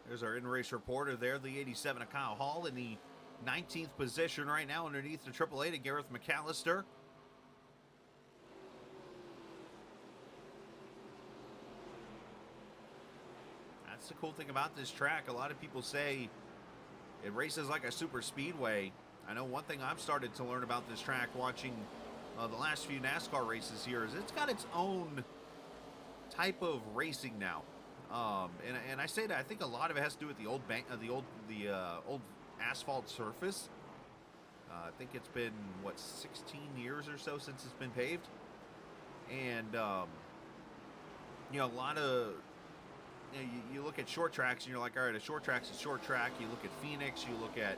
There's our in-race reporter there, the 87 of Kyle Hall in the 19th position right now underneath the AAA to Gareth McAllister. That's the cool thing about this track. A lot of people say it races like a super speedway. I know one thing I've started to learn about this track watching the last few NASCAR races here is it's got its own type of racing now, and I say that I think a lot of it has to do with the old old asphalt surface. I think it's been what 16 years or so since it's been paved, and you know, a lot of you look at short tracks and you're like, all right, a short track's a short track. You look at Phoenix, you look at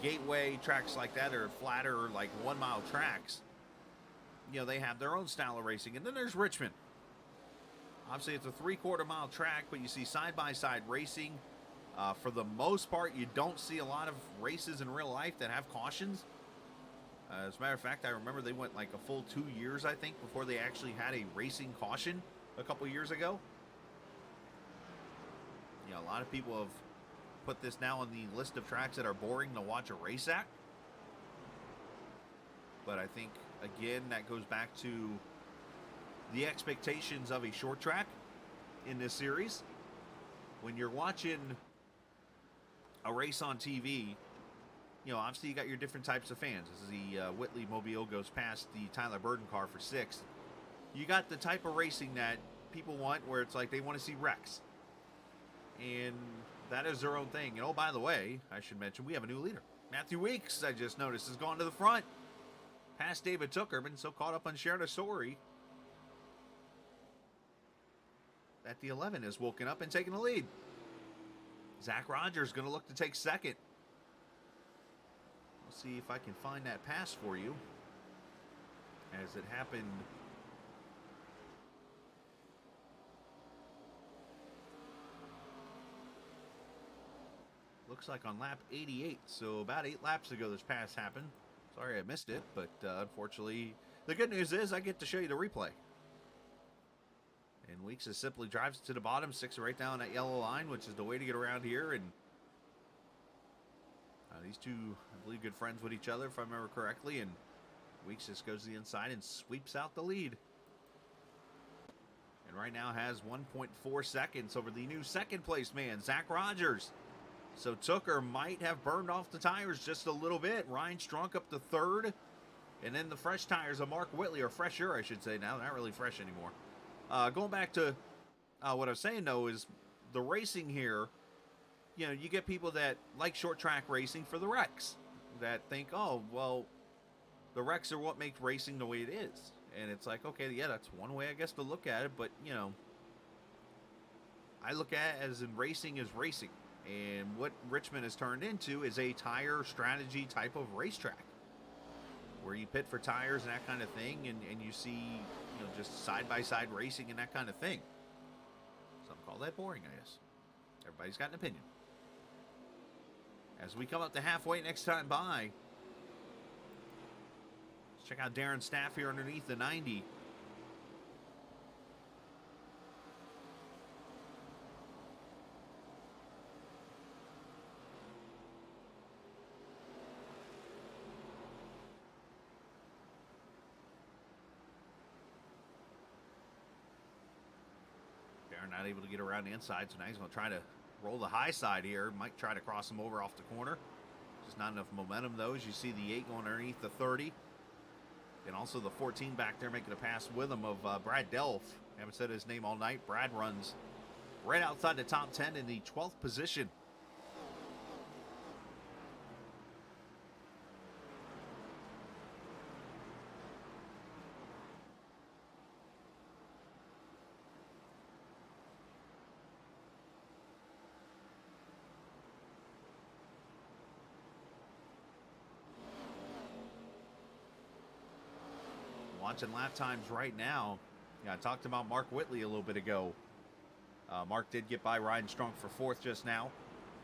Gateway, tracks like that are flatter, like 1 mile tracks. You know, they have their own style of racing. And then there's Richmond. Obviously, it's a 3/4 mile track, but you see side-by-side racing. For the most part, you don't see a lot of races in real life that have cautions. As a matter of fact, I remember they went like a full 2 years, I think, before they actually had a racing caution a couple years ago. You know, a lot of people have put this now on the list of tracks that are boring to watch a race at. But I think, again, that goes back to the expectations of a short track in this series. When you're watching a race on TV, you know, obviously you got your different types of fans. As the Whitley Mobile goes past the Tyler Burden car for 6th, you got the type of racing that people want where it's like they want to see wrecks. And that is their own thing. And oh, by the way, I should mention we have a new leader. Matthew Weeks, I just noticed, has gone to the front. Past David Tooker, been so caught up on sharing a story that the 11 has woken up and taken the lead. Zach Rogers going to look to take 2nd. We'll see if I can find that pass for you. As it happened looks like on lap 88, so about 8 laps ago this pass happened. Sorry I missed it, but unfortunately, the good news is I get to show you the replay. And Weeks just simply drives it to the bottom, sticks it right down that yellow line, which is the way to get around here. And these two, I believe, good friends with each other, if I remember correctly. And Weeks just goes to the inside and sweeps out the lead. And right now has 1.4 seconds over the new 2nd place man, Zach Rogers. So Tooker might have burned off the tires just a little bit. Ryan Strunk up to 3rd. And then the fresh tires of Mark Whitley, or fresher, I should say now. Not really fresh anymore. Going back to what I was saying, though, is the racing here, you know, you get people that like short track racing for the wrecks. That think, oh, well, the wrecks are what makes racing the way it is. And it's like, okay, yeah, that's one way, I guess, to look at it. But, you know, I look at it as in racing is racing. And what Richmond has turned into is a tire strategy type of racetrack, where you pit for tires and that kind of thing, and you see, you know, just side-by-side racing and that kind of thing. Some call that boring, I guess. Everybody's got an opinion. As we come up to halfway next time by, let's check out Darren Staff here underneath the 90. not able to get around the inside, so now he's going to try to roll the high side here. Might try to cross him over off the corner. Just not enough momentum, though, as you see the 8 going underneath the 30. And also the 14 back there making a pass with him of Brad Delph. Haven't said his name all night. Brad runs right outside the top 10 in the 12th position. Watching lap times right now. Yeah, I talked about Mark Whitley a little bit ago. Mark did get by Ryan Strunk for 4th just now.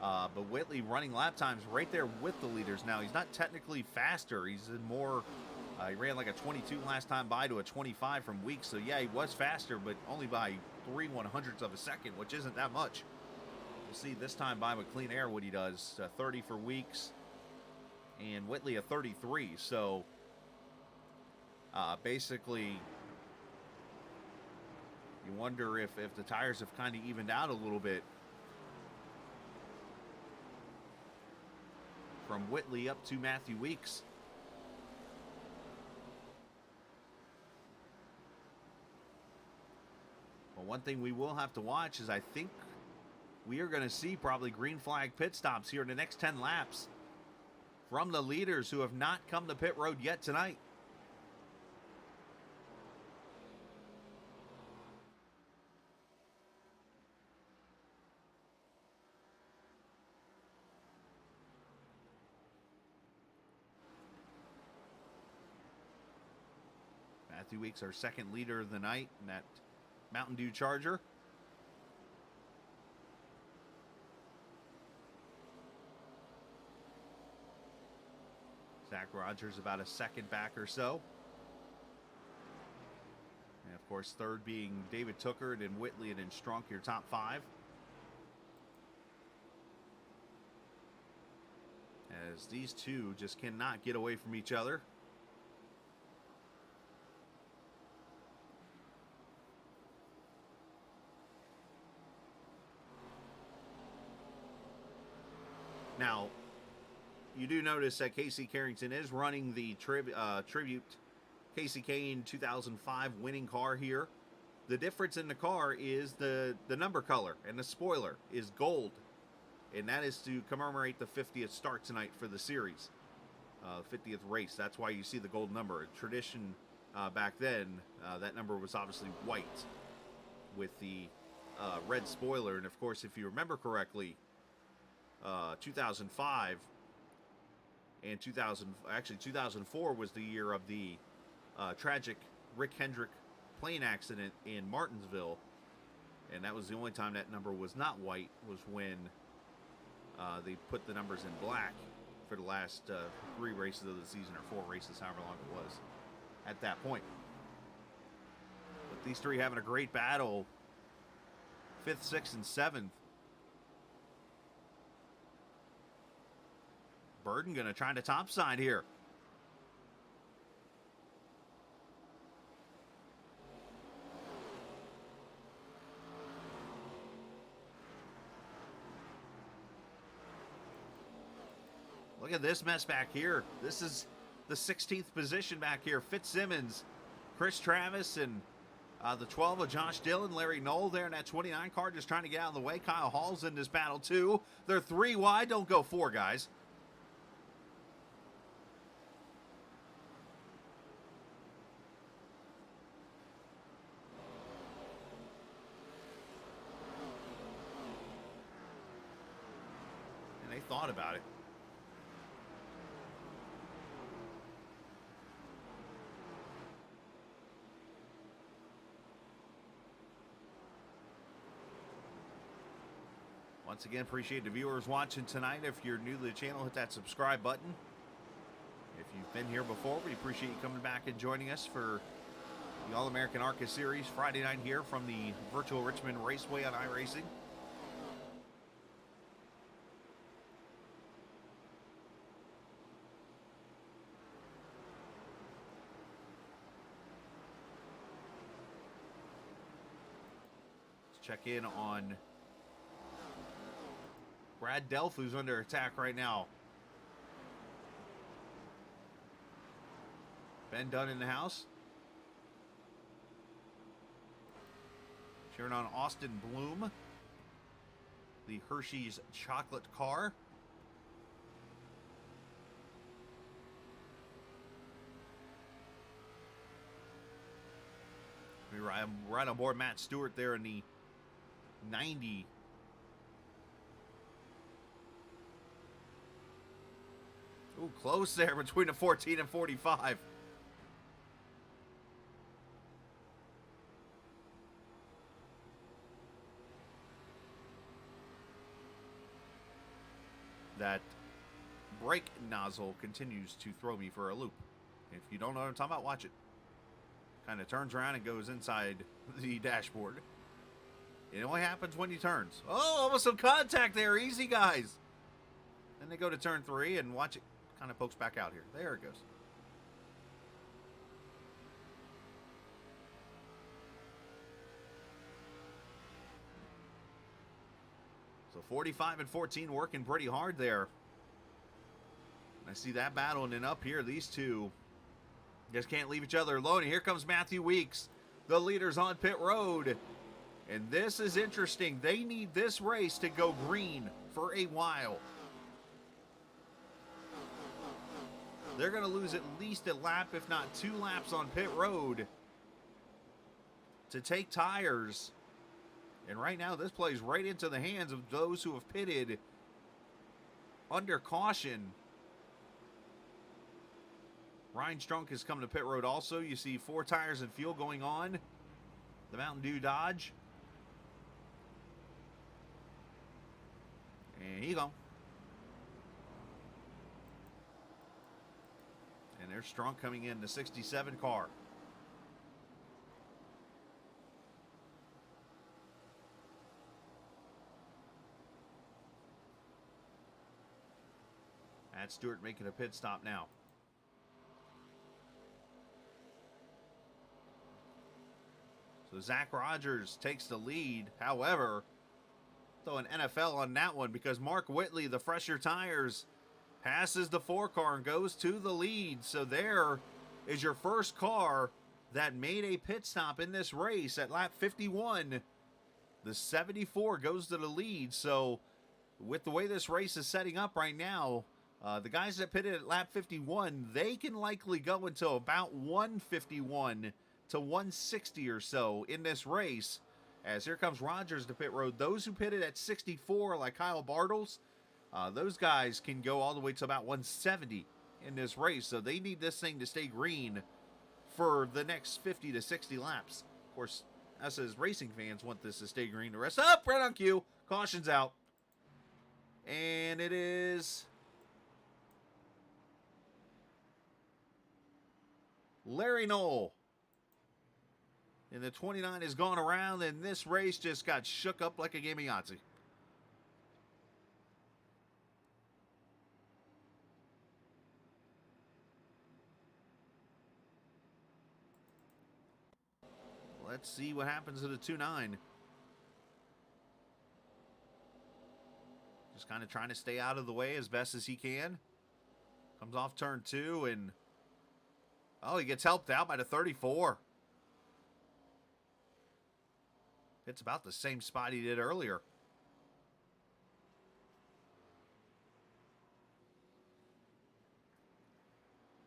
But Whitley running lap times right there with the leaders now. He's not technically faster. He's in more, he ran like a 22 last time by to a 25 from Weeks. So yeah, he was faster, but only by 3/100ths of a second, which isn't that much. We'll see this time by with Clean Air what he does. 30 for Weeks and Whitley a 33. So basically, you wonder if the tires have kind of evened out a little bit. From Whitley up to Matthew Weeks. Well, one thing we will have to watch is I think we are going to see probably green flag pit stops here in the next 10 laps from the leaders who have not come to pit road yet tonight. Matthew Weeks, our second leader of the night in that Mountain Dew Charger. Zach Rogers about a second back or so. And of course, third being David Tuckert and Whitley and then Strunk, your top 5. As these two just cannot get away from each other. Now, you do notice that Casey Carrington is running the Tribute Casey Kane 2005 winning car here. The difference in the car is the number color, and the spoiler is gold. And that is to commemorate the 50th start tonight for the series. 50th race. That's why you see the gold number. Tradition back then, that number was obviously white with the red spoiler. And of course, if you remember correctly, 2005 and 2004 was the year of the tragic Rick Hendrick plane accident in Martinsville, and that was the only time that number was not white, was when they put the numbers in black for the last 3 races of the season, or 4 races, however long it was at that point. But these three having a great battle, 5th, 6th, and 7th. Burden going to try to topside here. Look at this mess back here. This is the 16th position back here. Fitzsimmons, Chris Travis, and the 12 of Josh Dillon, Larry Knoll there in that 29 car just trying to get out of the way. Kyle Hall's in this battle too. They're 3 wide. Don't go 4, guys. They thought about it. Once again, appreciate the viewers watching tonight. If you're new to the channel, hit that subscribe button. If you've been here before, we appreciate you coming back and joining us for the All American ARCA Series Friday night here from the Virtual Richmond Raceway on iRacing. Check in on Brad Delph, who's under attack right now. Ben Dunn in the house. Cheering on Austin Bloom, the Hershey's chocolate car. I'm right on board Matt Stewart there in the 90. Ooh, close there between the 14 and 45. That brake nozzle continues to throw me for a loop. If you don't know what I'm talking about, watch it. Kind of turns around and goes inside the dashboard. It only happens when he turns. Oh, almost some contact there. Easy, guys. Then they go to turn 3 and watch it kind of pokes back out here. There it goes. So 45 and 14 working pretty hard there. I see that battling, and up here, these two just can't leave each other alone. And here comes Matthew Weeks, the leaders on pit road. And this is interesting. They need this race to go green for a while. They're going to lose at least a lap, if not 2 laps on pit road to take tires. And right now, this plays right into the hands of those who have pitted under caution. Ryan Strunk has come to pit road also. You see 4 tires and fuel going on. The Mountain Dew Dodge. And here you go. And there's Strunk coming in the 67 car. Matt Stewart making a pit stop now. So Zach Rogers takes the lead. However, throw an NFL on that one because Mark Whitley, the fresher tires, passes the 4 car and goes to the lead. So there is your first car that made a pit stop in this race at lap 51. The 74 goes to the lead. So with the way this race is setting up right now, the guys that pitted at lap 51, they can likely go until about 151 to 160 or so in this race. As here comes Rogers to pit road. Those who pitted at 64, like Kyle Bartles, those guys can go all the way to about 170 in this race. So they need this thing to stay green for the next 50 to 60 laps. Of course, us as racing fans want this to stay green. The rest up, right on cue. Caution's out. And it is Larry Knoll. And the 29 has gone around, and this race just got shook up like a game of Yahtzee. Let's see what happens to the 2-9. Just kind of trying to stay out of the way as best as he can. Comes off turn 2, and oh, he gets helped out by the 34. It's about the same spot he did earlier.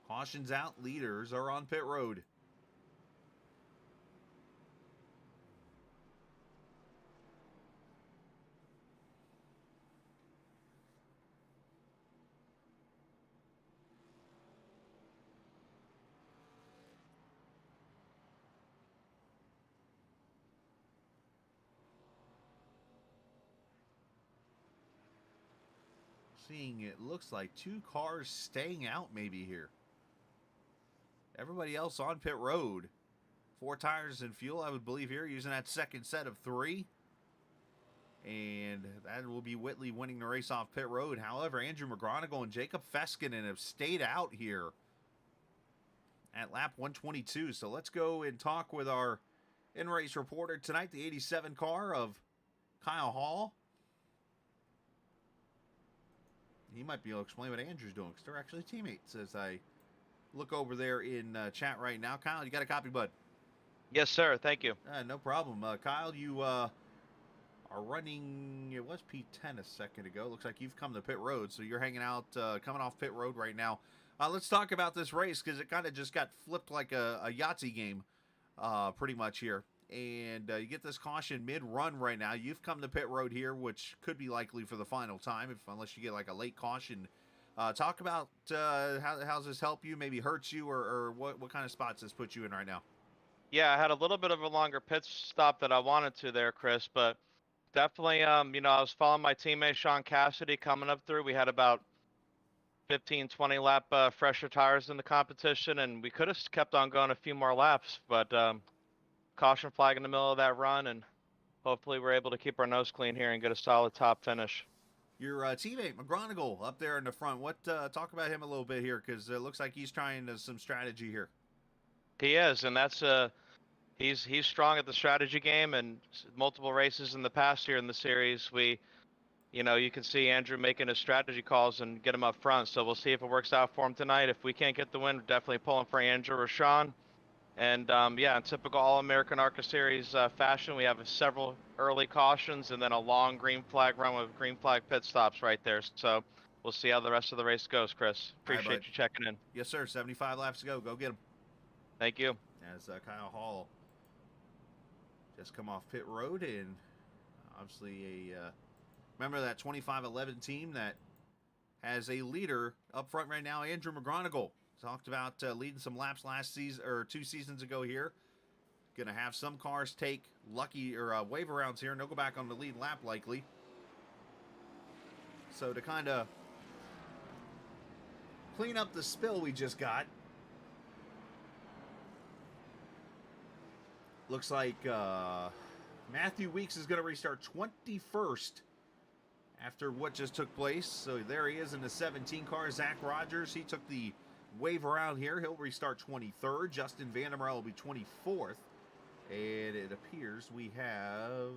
Caution's out. Leaders are on pit road. Seeing it looks like 2 cars staying out maybe here. Everybody else on pit road. 4 tires and fuel, I would believe, here, using that second set of 3. And that will be Whitley winning the race off pit road. However, Andrew McGronigal and Jacob Feskinen have stayed out here at lap 122. So let's go and talk with our in-race reporter tonight, the 87 car of Kyle Hall. He might be able to explain what Andrew's doing because they're actually teammates as I look over there in chat right now. Kyle, you got a copy, bud? Yes, sir. Thank you. No problem. Kyle, you are running, it was P10 a second ago. Looks like you've come to pit road, so you're hanging out, coming off pit road right now. Let's talk about this race because it kind of just got flipped like a Yahtzee game pretty much here. And you get this caution mid-run right now. You've come to pit road here, which could be likely for the final time, unless you get like a late caution. Talk about how's this help you, maybe hurts you, or what kind of spots this puts you in right now? Yeah, I had a little bit of a longer pit stop that I wanted to there, Chris, but definitely, you know, I was following my teammate Sean Cassidy coming up through. We had about 15, 20 lap fresher tires in the competition, and we could have kept on going a few more laps, but caution flag in the middle of that run, and hopefully we're able to keep our nose clean here and get a solid top finish. Your teammate McGronigal up there in the front. What talk about him a little bit here because it looks like he's trying some strategy here. He is, and that's he's strong at the strategy game, and multiple races in the past here in the series. You know, you can see Andrew making his strategy calls and get him up front. So we'll see if it works out for him tonight. If we can't get the win, we're definitely pulling for Andrew or Sean. And yeah, in typical All American ARCA Series fashion, we have several early cautions and then a long green flag run with green flag pit stops right there. So we'll see how the rest of the race goes, Chris. Appreciate you checking in. Yes, sir. 75 laps to go. Go get him. Thank you. As Kyle Hall just come off pit road, and obviously a member of that 2511 team that has a leader up front right now, Andrew McGronigal. Talked about leading some laps last season or 2 seasons ago here. Going to have some cars take lucky or wave arounds here, and they'll go back on the lead lap likely. So to kind of clean up the spill we just got, looks like Matthew Weeks is going to restart 21st after what just took place. So there he is in the 17 car. Zach Rogers, he took the wave around here. He'll restart 23rd. Justin Vandermeer will be 24th. And it appears we have...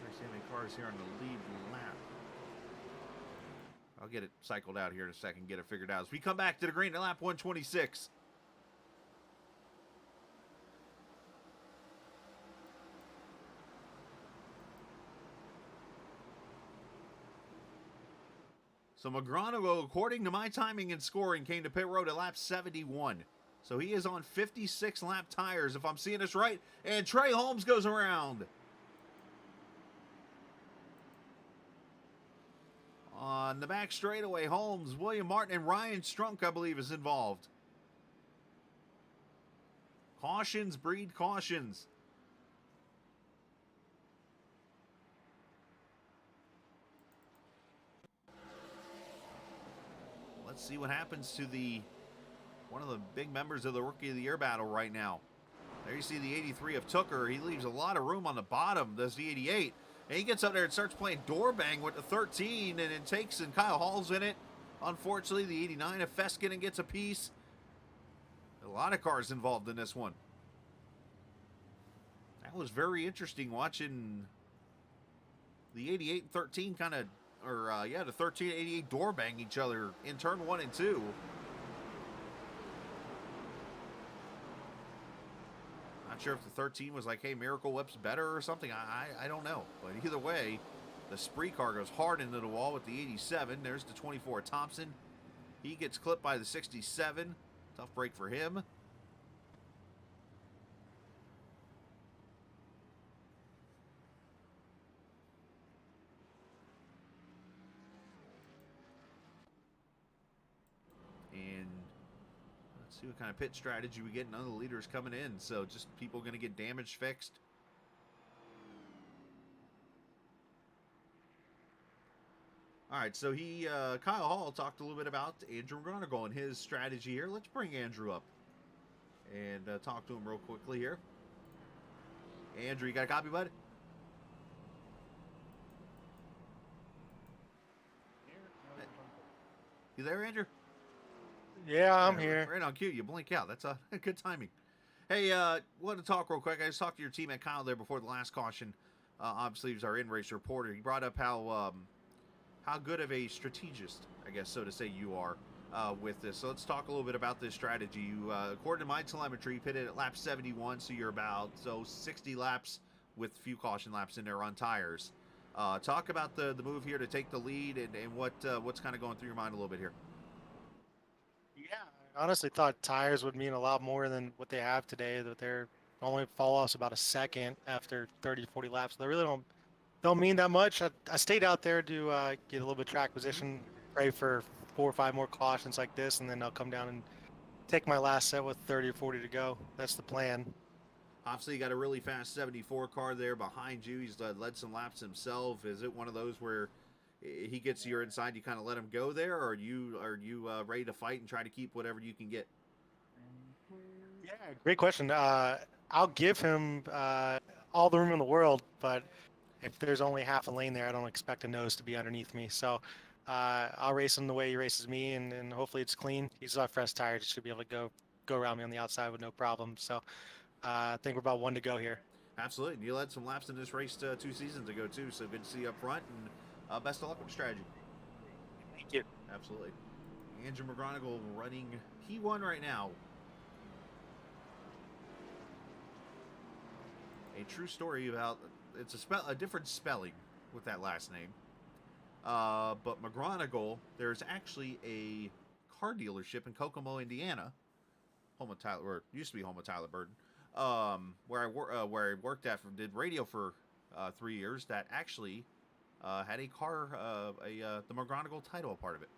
Let's see how many cars here on the lead lap. I'll get it cycled out here in a second, get it figured out. As we come back to the green at lap 126. So McGronigal, according to my timing and scoring, came to pit road at lap 71. So he is on 56 lap tires, if I'm seeing this right. And Trey Holmes goes around. On the back straightaway, Holmes, William Martin, and Ryan Strunk, I believe, is involved. Cautions breed cautions. Let's see what happens to one of the big members of the Rookie of the Year battle right now. There you see the 83 of Tooker. He leaves a lot of room on the bottom, does the 88. And he gets up there and starts playing door bang with the 13, and it takes, and Kyle Hall's in it. Unfortunately, the 89 of Feskinen gets a piece. A lot of cars involved in this one. That was very interesting watching the 88 and 13 kind of, the 13 and 88 door bang each other in turn 1 and 2. Not sure if the 13 was like, hey, Miracle Whip's better or something. I don't know. But either way, the Spree car goes hard into the wall with the 87. There's the 24 Thompson. He gets clipped by the 67. Tough break for him. And let's see what kind of pit strategy we get. None of the leaders coming in, so just people going to get damage fixed. All right, so Kyle Hall talked a little bit about Andrew McGronigal and his strategy here. Let's bring Andrew up and talk to him real quickly here. Andrew, you got a copy, bud? You there, Andrew? Yeah, I'm here. Right on cue. You blink out. That's good timing. Hey, want to talk real quick. I just talked to your teammate Kyle there before the last caution. Obviously, he was our in-race reporter. He brought up how good of a strategist, I guess, so to say, you are with this. So let's talk a little bit about this strategy. You, according to my telemetry, pitted at lap 71, so you're about 60 laps with few caution laps in there on tires. Talk about the move here to take the lead and what's kind of going through your mind a little bit here. Yeah, I honestly thought tires would mean a lot more than what they have today. That they're only fall offs about a second after 30 to 40 laps. They really don't mean that much. I stayed out there to get a little bit of track position, pray for 4 or 5 more cautions like this, and then I'll come down and take my last set with 30 or 40 to go. That's the plan. Obviously, you got a really fast 74 car there behind you. He's led some laps himself. Is it one of those where he gets to your inside, you kind of let him go there, or are you ready to fight and try to keep whatever you can get? Yeah, great question. I'll give him all the room in the world, but if there's only half a lane there, I don't expect a nose to be underneath me. So I'll race him the way he races me, and hopefully it's clean. He's got fresh tires. He should be able to go around me on the outside with no problem. So I think we're about 1 to go here. Absolutely. And you led some laps in this race 2 seasons ago, too, so good to see you up front, and best of luck with the strategy. Thank you. Absolutely. Andrew McGonigal running P1 right now. A true story about, it's a different spelling with that last name. But McGonigal, there's actually a car dealership in Kokomo, Indiana, home of Tyler, or used to be home of Tyler Burton, where I worked at, did radio for 3 years, that actually had a car, the McGonigal title a part of it.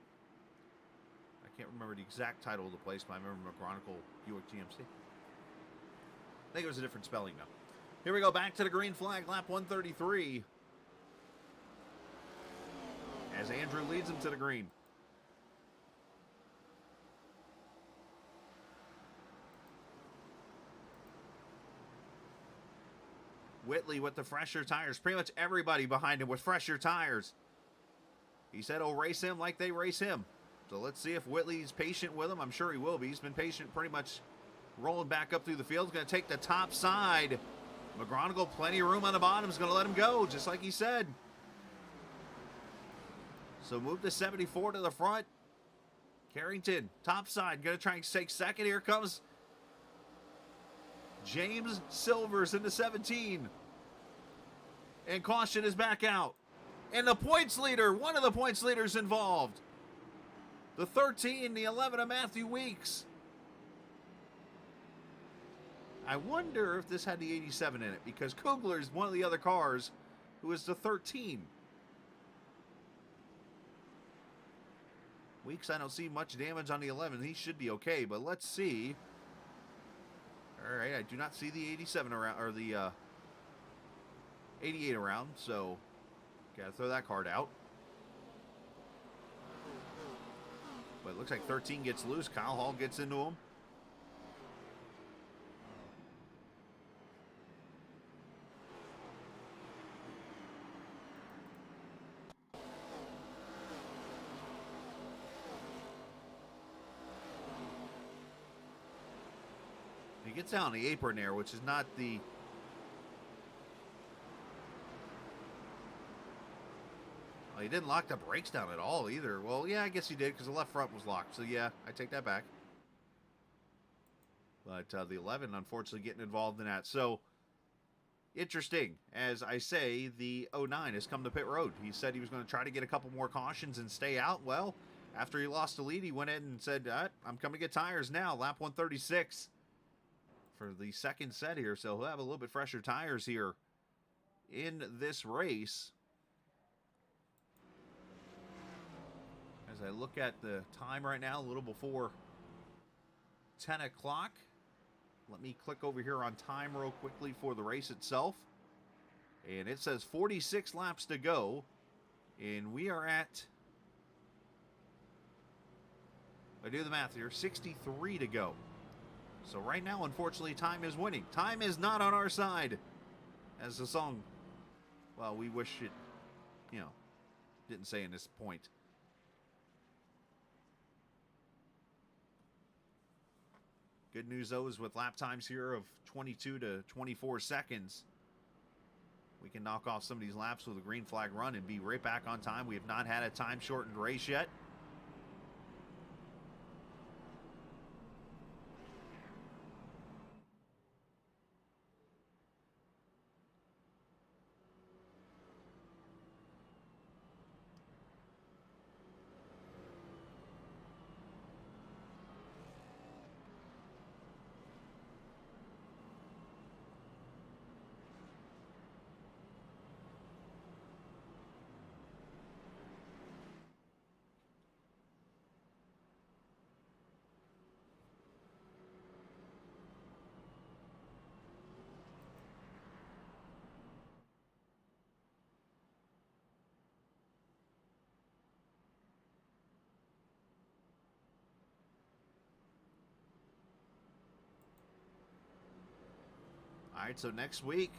I can't remember the exact title of the place, but I remember McGonigal Buick GMC. I think it was a different spelling though. Here we go, back to the green flag, lap 133. As Andrew leads him to the green. Whitley with the fresher tires. Pretty much everybody behind him with fresher tires. He said he'll race him like they race him. So let's see if Whitley's patient with him. I'm sure he will be. He's been patient pretty much rolling back up through the field. He's going to take the top side. McGonigal, plenty of room on the bottom. Is going to let him go, just like he said. So move the 74 to the front. Carrington, top side, going to try and take second. Here comes James Silvers in the 17. And caution is back out. And the points leader, one of the points leaders involved. The 13, the 11 of Matthew Weeks. I wonder if this had the 87 in it, because Kugler is one of the other cars who is the 13. Weeks, I don't see much damage on the 11. He should be okay, but let's see. All right, I do not see the 87 around, or the 88 around, so gotta throw that card out. But it looks like 13 gets loose. Kyle Hall gets into him. He gets out on the apron there, which is not the... Well, he didn't lock the brakes down at all either. Well, yeah, I guess he did because the left front was locked. So, yeah, I take that back. But the 11, unfortunately, getting involved in that. So, interesting. As I say, the 09 has come to pit road. He said he was going to try to get a couple more cautions and stay out. Well, after he lost the lead, he went in and said, I'm coming to get tires now. Lap 136 for the second set here. So, he'll have a little bit fresher tires here in this race. As I look at the time right now, a little before 10 o'clock. Let me click over here on time real quickly for the race itself. And it says 46 laps to go. And we are at, I do the math here, 63 to go. So right now, unfortunately, time is winning. Time is not on our side. As the song, well, we wish it, didn't say in this point. Good news, though, is with lap times here of 22 to 24 seconds, we can knock off some of these laps with a green flag run and be right back on time. We have not had a time-shortened race yet. All right, so next week,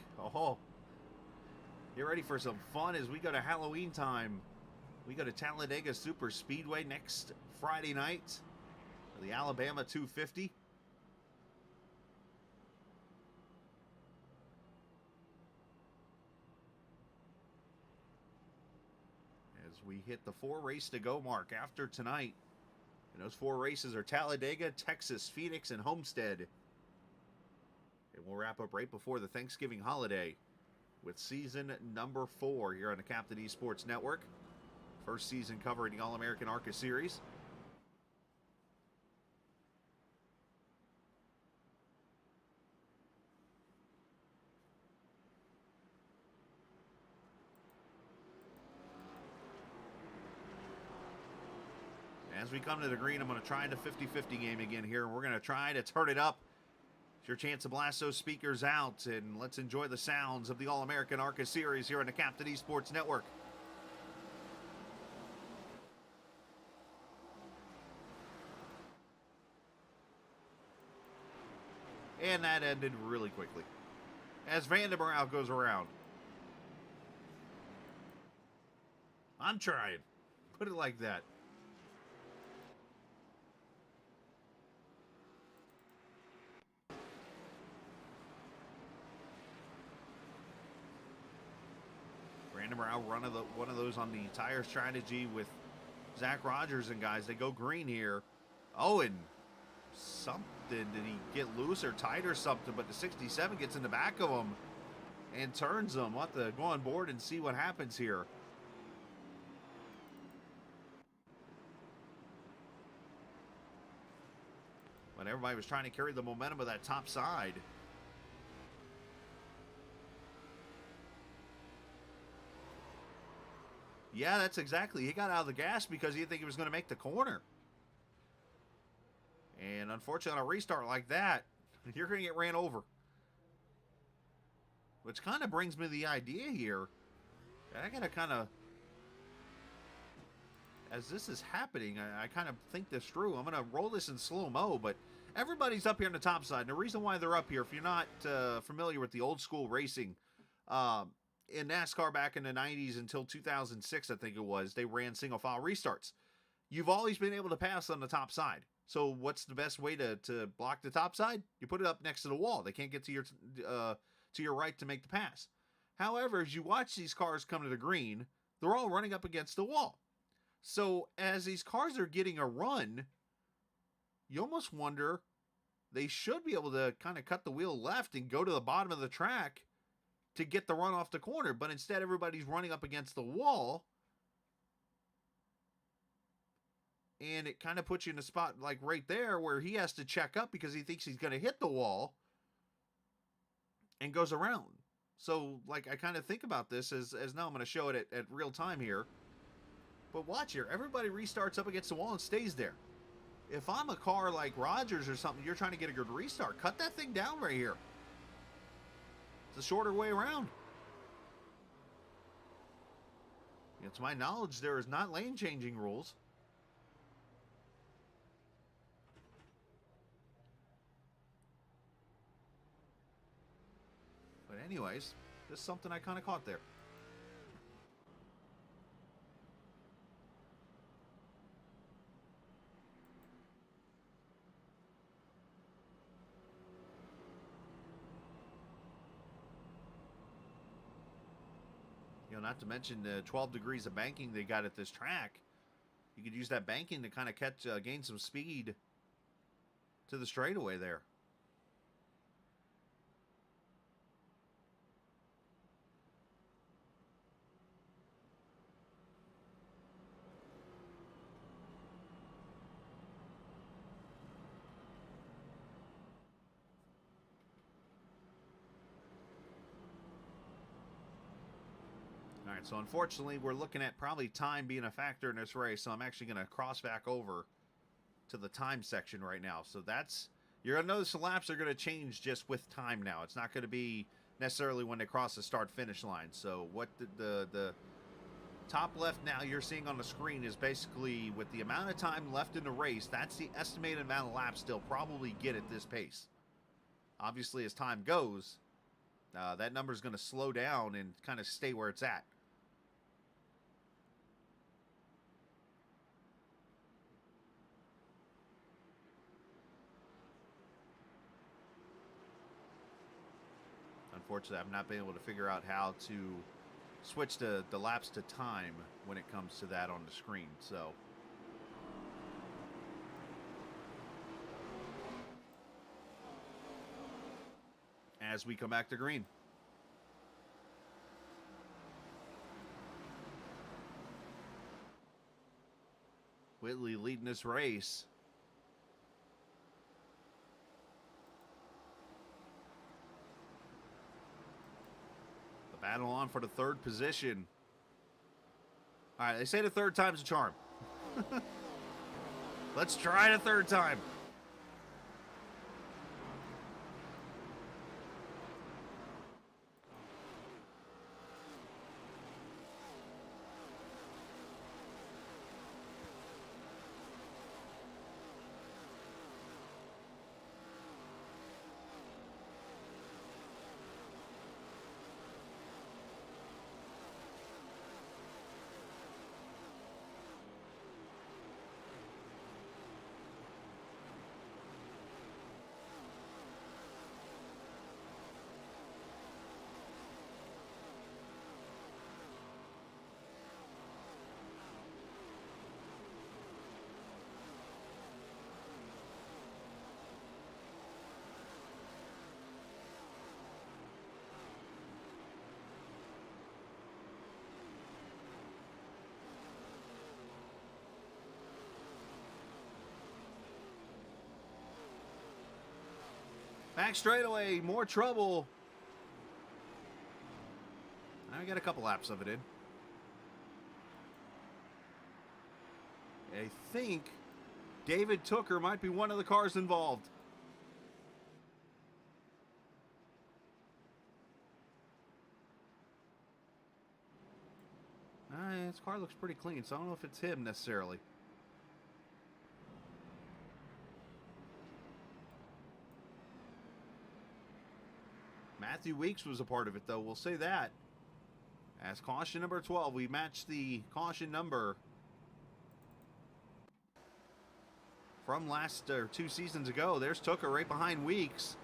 get ready for some fun as we go to Halloween time. We go to Talladega Super Speedway next Friday night, the Alabama 250. As we hit the 4 race to go mark after tonight. And those 4 races are Talladega, Texas, Phoenix, and Homestead. And we'll wrap up right before the Thanksgiving holiday with season number 4 here on the Captain Esports Network. First season covering the All American ARCA Series. As we come to the green, I'm going to try the 50-50 game again here. We're going to try to turn it up. It's your chance to blast those speakers out, and let's enjoy the sounds of the All American ARCA Series here on the Captain Esports Network. And that ended really quickly as Vandermeer goes around. I'm trying. Put it like that. Brandon Morale, one of those on the tire strategy with Zach Rogers and guys. They go green here. Oh, and something. Did he get loose or tight or something? But the 67 gets in the back of him and turns him. We'll have to go on board and see what happens here. But everybody was trying to carry the momentum of that top side. Yeah, that's exactly. He got out of the gas because he didn't think he was going to make the corner. And unfortunately, on a restart like that, you're going to get ran over. Which kind of brings me to the idea here. I got to kind of, as this is happening, I kind of think this through. I'm going to roll this in slow-mo, but everybody's up here on the top side. And the reason why they're up here, if you're not familiar with the old school racing, in NASCAR back in the 90s until 2006, I think it was, they ran single file restarts. You've always been able to pass on the top side. So what's the best way to block the top side? You put it up next to the wall. They can't get to your right to make the pass. However, as you watch these cars come to the green, they're all running up against the wall. So as these cars are getting a run, you almost wonder they should be able to kind of cut the wheel left and go to the bottom of the track to get the run off the corner, but instead everybody's running up against the wall, and it kind of puts you in a spot like right there where he has to check up because he thinks he's going to hit the wall and goes around. So, like, I kind of think about this as now I'm going to show it at real time here. But watch here. Everybody restarts up against the wall and stays there. If I'm a car like Rogers or something, you're trying to get a good restart, cut that thing down right here. It's a shorter way around. To my knowledge, there is not lane changing rules. But anyways, just something I kind of caught there. not to mention the 12 degrees of banking they got at this track. You could use that banking to kind of gain some speed to the straightaway there. All right, so unfortunately, we're looking at probably time being a factor in this race, so I'm actually going to cross back over to the time section right now. So you're going to notice the laps are going to change just with time now. It's not going to be necessarily when they cross the start-finish line. So what the top left now you're seeing on the screen is basically with the amount of time left in the race, that's the estimated amount of laps they'll probably get at this pace. Obviously, as time goes, that number is going to slow down and kind of stay where it's at. Unfortunately, I've not been able to figure out how to switch the laps to time when it comes to that on the screen. So as we come back to green. Whitley leading this race. The battle on for the third position. All right, they say the third time's a charm. Let's try the third time. Back straightaway, more trouble. Now we got a couple laps of it in. I think David Tooker might be one of the cars involved. His car looks pretty clean, so I don't know if it's him necessarily. Matthew Weeks was a part of it, though. We'll say that. As caution number 12, we matched the caution number from last 2 seasons ago. There's Tooker right behind Weeks.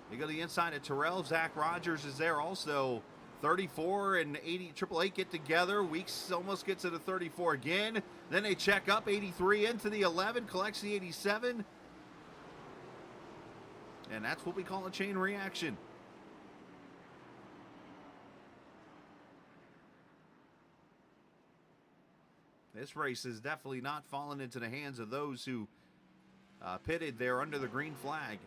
They go to the inside of Terrell. Zach Rogers is there also. 34 and 888 get together. Weeks almost gets to the 34 again. Then they check up. 83 into the 11, collects the 87. And that's what we call a chain reaction. This race is definitely not fallen into the hands of those who pitted there under the green flag.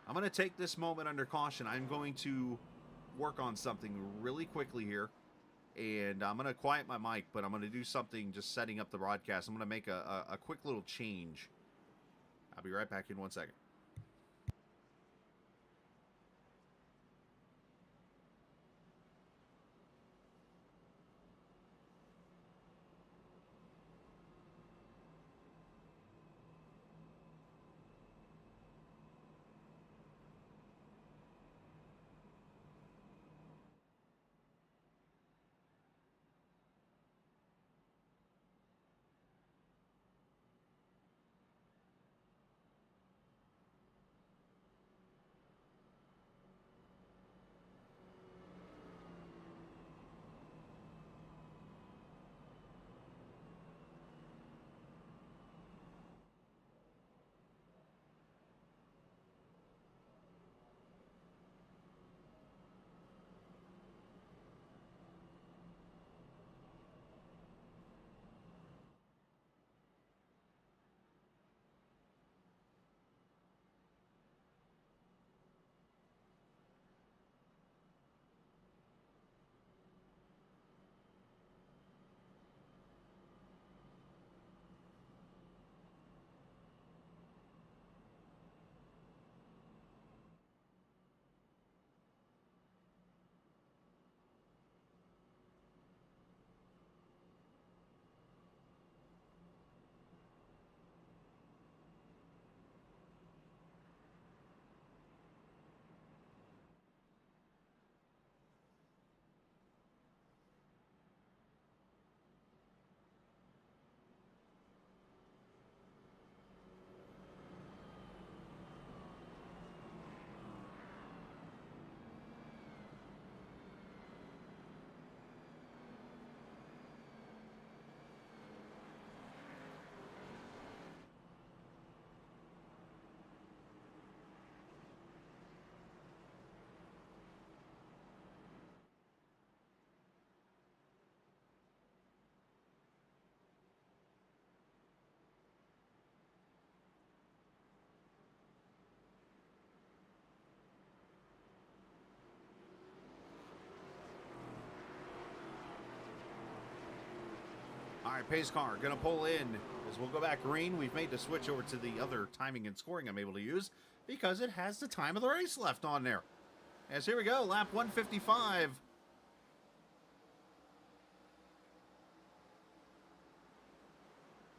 I'm going to take this moment under caution. I'm going to work on something really quickly here. And I'm going to quiet my mic, but I'm going to do something just setting up the broadcast. I'm going to make a quick little change. I'll be right back in 1 second. right, pace car going to pull in as we'll go back green. We've made the switch over to the other timing and scoring I'm able to use because it has the time of the race left on there. As here we go, lap 155.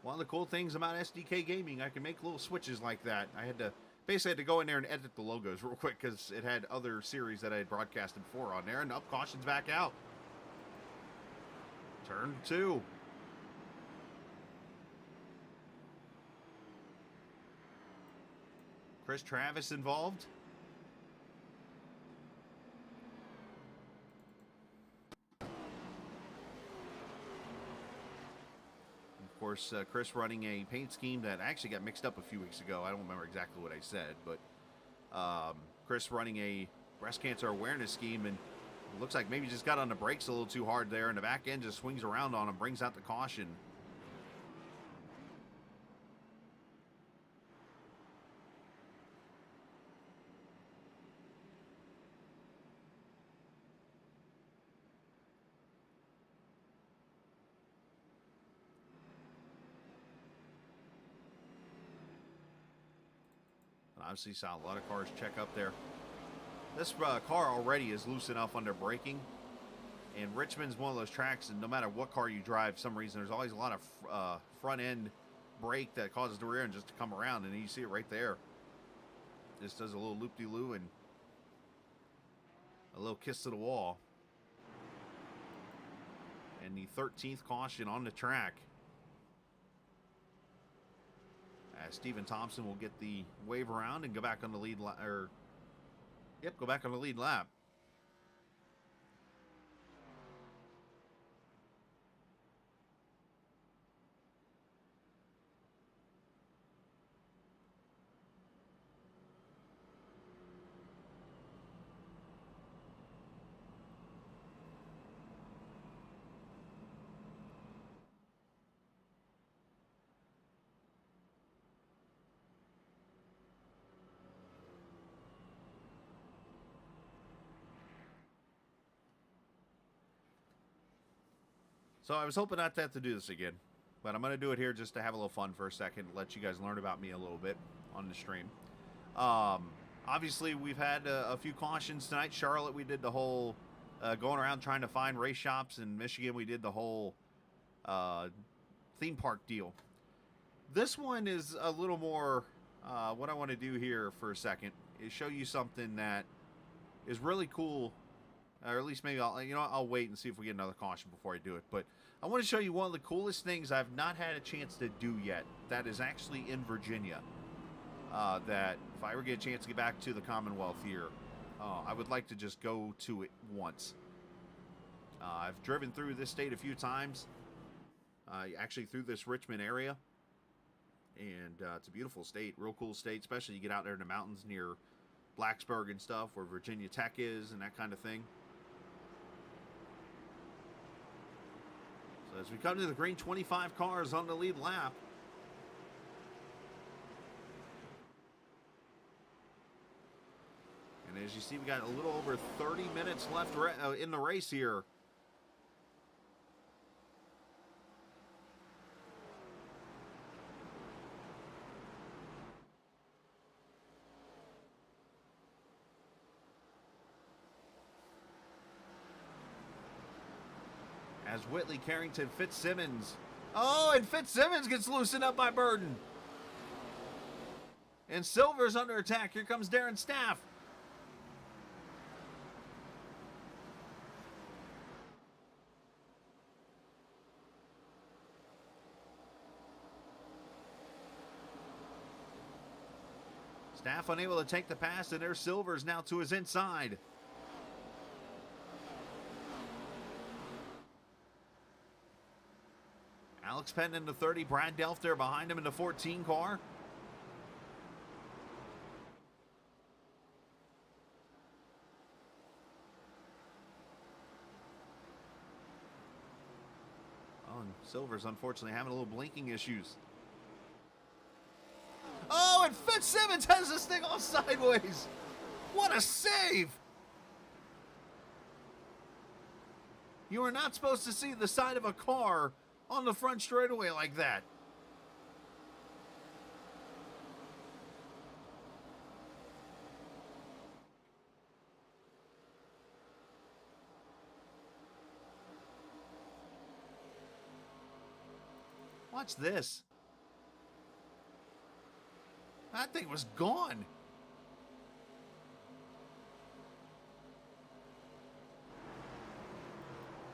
One of the cool things about SDK Gaming, I can make little switches like that. I had to basically go in there and edit the logos real quick because it had other series that I had broadcasted before on there. And up, caution's back out. Turn 2. Chris Travis involved. Of course, Chris running a paint scheme that actually got mixed up a few weeks ago. I don't remember exactly what I said, but Chris running a breast cancer awareness scheme, and it looks like maybe just got on the brakes a little too hard there, and the back end just swings around on him, brings out the caution. Obviously saw a lot of cars check up there. This car already is loose enough under braking. And Richmond's one of those tracks, and no matter what car you drive, for some reason, there's always a lot of front end brake that causes the rear end just to come around. And you see it right there. Just does a little loop-de-loo and a little kiss to the wall. And the 13th caution on the track. As Stephen Thompson will get the wave around and go back on the lead lap. Go back on the lead lap. So I was hoping not to have to do this again, but I'm going to do it here just to have a little fun for a second, let you guys learn about me a little bit on the stream. Obviously, we've had a few cautions tonight. Charlotte, we did the whole going around trying to find race shops. In Michigan, we did the whole theme park deal. This one is a little more, what I want to do here for a second is show you something that is really cool. Or at least maybe I'll wait and see if we get another caution before I do it. But I want to show you one of the coolest things I've not had a chance to do yet. That is actually in Virginia. That if I ever get a chance to get back to the Commonwealth here, I would like to just go to it once. I've driven through this state a few times. Actually through this Richmond area. And it's a beautiful state, real cool state. Especially you get out there in the mountains near Blacksburg and stuff, where Virginia Tech is and that kind of thing. So as we come to the green, 25 cars on the lead lap. And as you see, we got a little over 30 minutes left in the race here. As Whitley, Carrington, Fitzsimmons. Oh, and Fitzsimmons gets loosened up by Burden. And Silver's under attack. Here comes Darren Staff. Staff unable to take the pass, and there's Silver's now to his inside. Alex Penn in the 30, Brad Delft there behind him in the 14 car. Oh, and Silver's unfortunately having a little blinking issues. Oh, and Fitzsimmons has this thing all sideways. What a save! You are not supposed to see the side of a car on the front straightaway like that. Watch this. That thing was gone.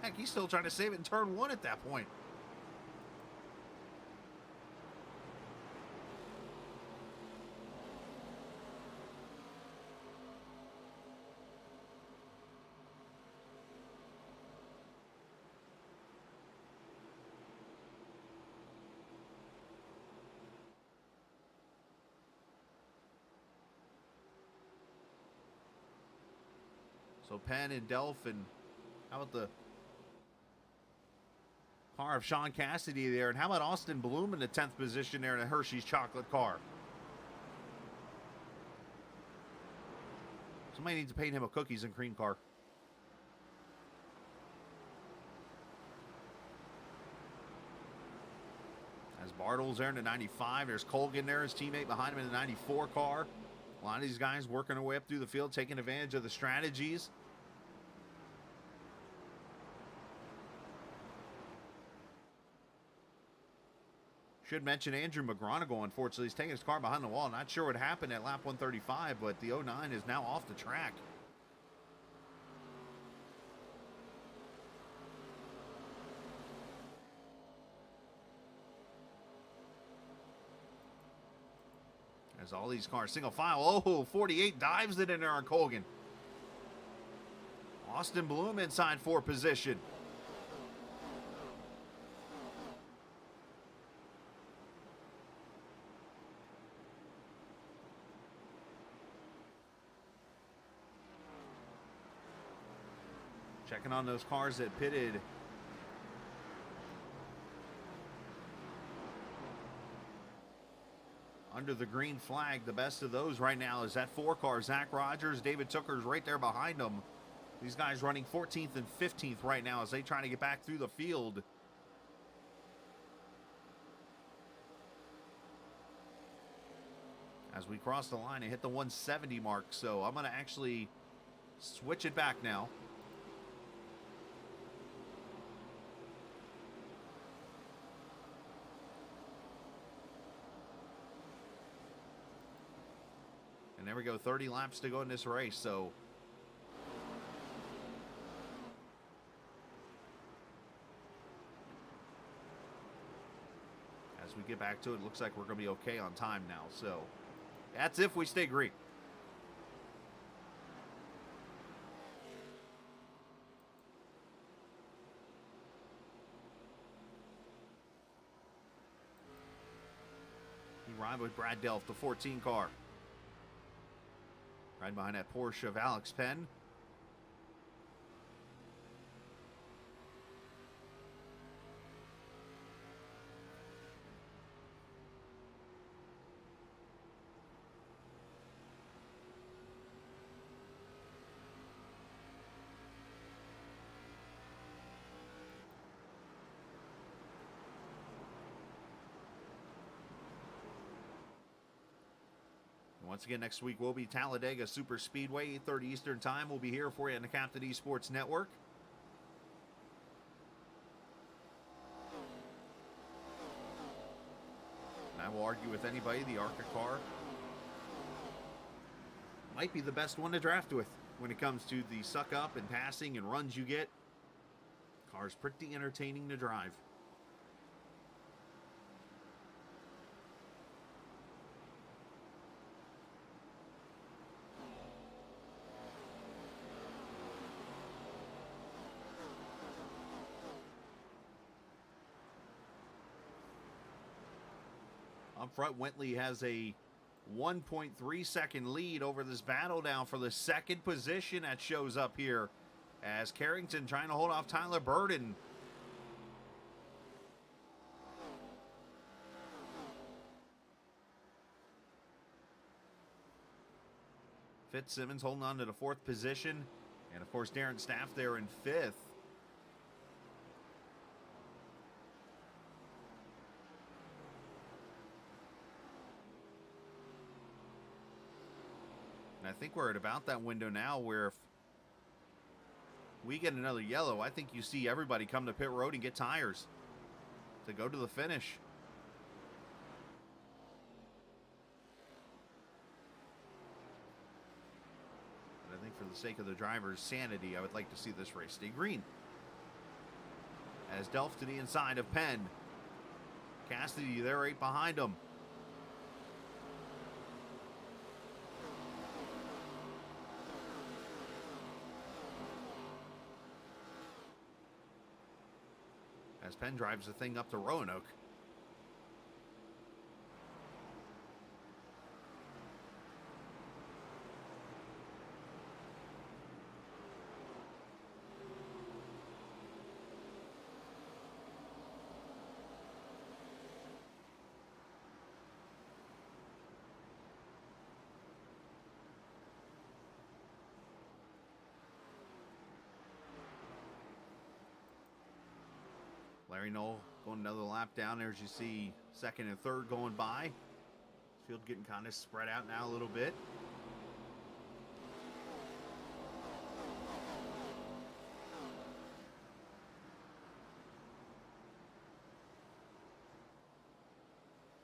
Heck, he's still trying to save it in turn one at that point. So Penn and Delphin, how about the car of Sean Cassidy there? And how about Austin Bloom in the 10th position there in a Hershey's chocolate car? Somebody needs to paint him a cookies and cream car. As Bartles there in the 95. There's Colgan there, his teammate behind him in the 94 car. A lot of these guys working their way up through the field, taking advantage of the strategies. Should mention Andrew McGronigal, unfortunately. He's taking his car behind the wall. Not sure what happened at lap 135, but the 09 is now off the track. As all these cars, single file. Oh, 48 dives it in there on Colgan. Austin Bloom inside 4th position. Checking on those cars that pitted. Under the green flag, the best of those right now is that 4 car. Zach Rogers, David Tooker's right there behind them. These guys running 14th and 15th right now as they try to get back through the field. As we cross the line and hit the 170 mark, so I'm going to actually switch it back now. And there we go, 30 laps to go in this race, so as we get back to it, looks like we're going to be okay on time now, so that's if we stay green. He ride with Brad Delph, the 14 car. Right behind that Porsche of Alex Penn. Once again, next week will be Talladega Super Speedway, 8:30 Eastern Time. We'll be here for you on the Captain Esports Network. And I will argue with anybody, the ARCA car might be the best one to draft with when it comes to the suck up and passing and runs you get. Car's pretty entertaining to drive. Up front, Wentley has a 1.3 second lead over this battle now for the second position that shows up here as Carrington trying to hold off Tyler Burden. Fitzsimmons holding on to the 4th position. And of course, Darren Staff there in 5th. I think we're at about that window now where if we get another yellow, I think you see everybody come to pit road and get tires to go to the finish. But I think for the sake of the driver's sanity, I would like to see this race stay green. As Delph to the inside of Penn. Cassidy there right behind him. As Penn drives the thing up to Roanoke. Larry Knoll going another lap down there as you see second and third going by. Field getting kind of spread out now a little bit.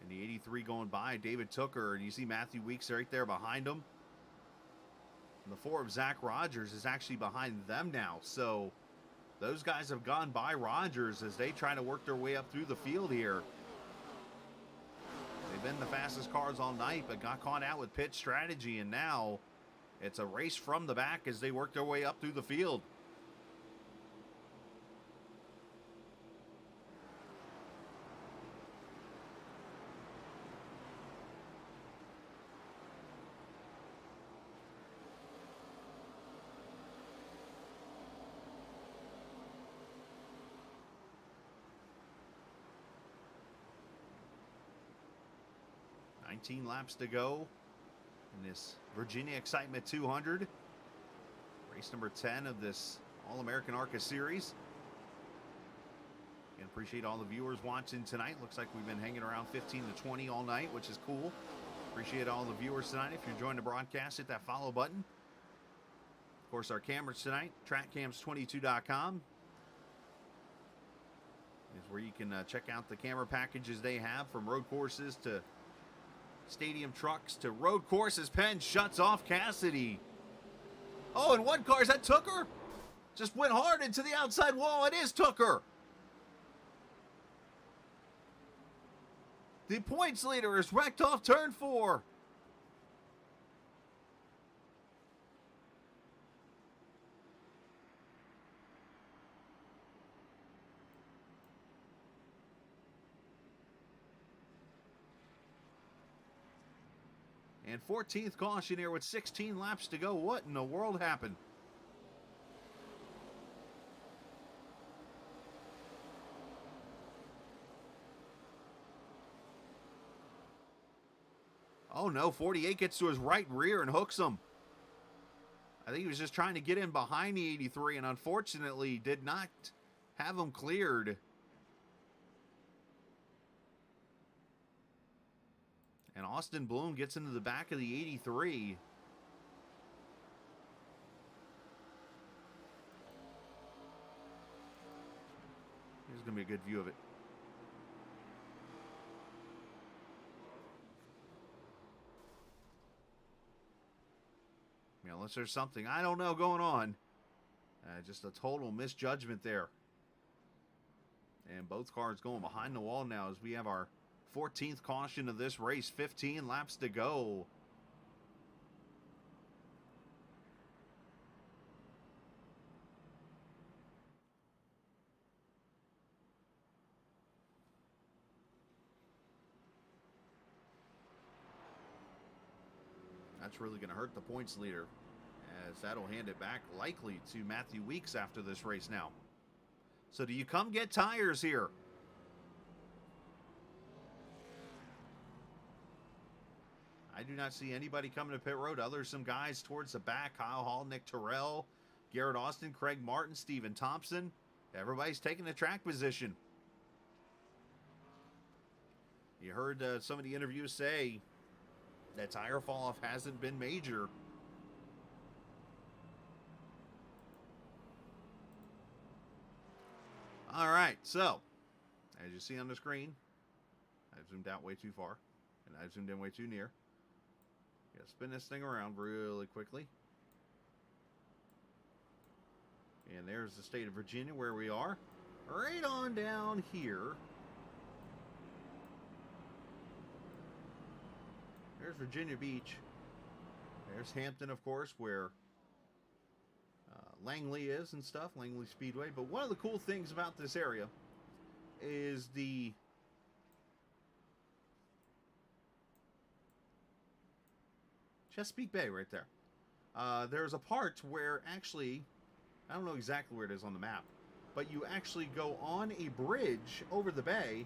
And the 83 going by, David Tooker, and you see Matthew Weeks right there behind him. And the 4 of Zach Rogers is actually behind them now, so those guys have gone by Rogers as they try to work their way up through the field here. They've been the fastest cars all night, but got caught out with pit strategy, and now it's a race from the back as they work their way up through the field. Laps to go in this Virginia Excitement 200. Race number 10 of this All American ARCA Series. And appreciate all the viewers watching tonight. Looks like we've been hanging around 15 to 20 all night, which is cool. Appreciate all the viewers tonight. If you're enjoying the broadcast, hit that follow button. Of course, our cameras tonight, trackcams22.com is where you can check out the camera packages they have, from road courses to stadium trucks to road courses. Penn shuts off Cassidy. Oh, and one car, is that Tooker? Just went hard into the outside wall. It is Tooker. The points leader is wrecked off turn 4. And 14th caution here with 16 laps to go. What in the world happened? Oh no, 48 gets to his right rear and hooks him. I think he was just trying to get in behind the 83 and unfortunately did not have him cleared. And Austin Bloom gets into the back of the 83. Here's going to be a good view of it. I mean, unless there's something, I don't know, going on. Just a total misjudgment there. And both cars going behind the wall now as we have our 14th caution of this race. 15 laps to go. That's really going to hurt the points leader, as that'll hand it back likely to Matthew Weeks after this race now. So do you come get tires here? I do not see anybody coming to pit road. Others, some guys towards the back. Kyle Hall, Nick Terrell, Garrett Austin, Craig Martin, Stephen Thompson. Everybody's taking the track position. You heard some of the interviews say that tire fall off hasn't been major All right, so as you see on the screen, I've zoomed out way too far, and I've zoomed in way too near. Gotta spin this thing around really quickly. And there's the state of Virginia where we are. Right on down here. There's Virginia Beach. There's Hampton, of course, where Langley is and stuff, Langley Speedway. But one of the cool things about this area is the Chesapeake Bay right there. There's a part where actually, I don't know exactly where it is on the map, but you actually go on a bridge over the bay,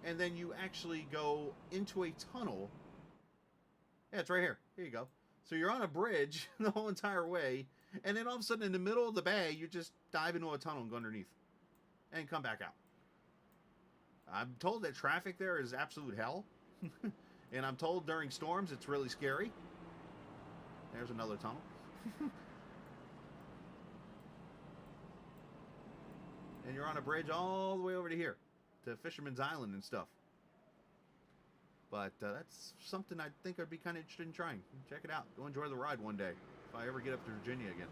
and then you actually go into a tunnel. Yeah, it's right here. Here you go. So you're on a bridge the whole entire way, and then all of a sudden in the middle of the bay, you just dive into a tunnel and go underneath and come back out. I'm told that traffic there is absolute hell. And I'm told during storms it's really scary. There's another tunnel. And you're on a bridge all the way over to here, to Fisherman's Island and stuff. But that's something I think I'd be kind of interested in trying. Check it out. Go enjoy the ride one day, if I ever get up to Virginia again.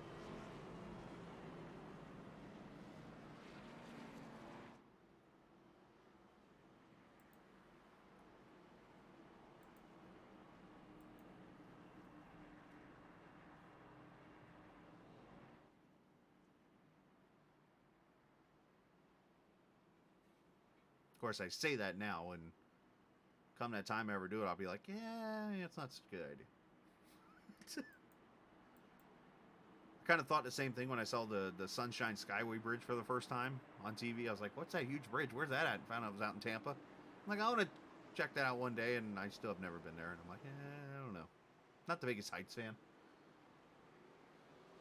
Of course, I say that now, and come that time I ever do it, I'll be like, yeah, it's not such a good idea. I kind of thought the same thing when I saw the Sunshine Skyway Bridge for the first time on TV. I was like, what's that huge bridge? Where's that at? And found out it was out in Tampa. I'm like, I want to check that out one day, and I still have never been there. And I'm like, I don't know. Not the biggest Heights fan.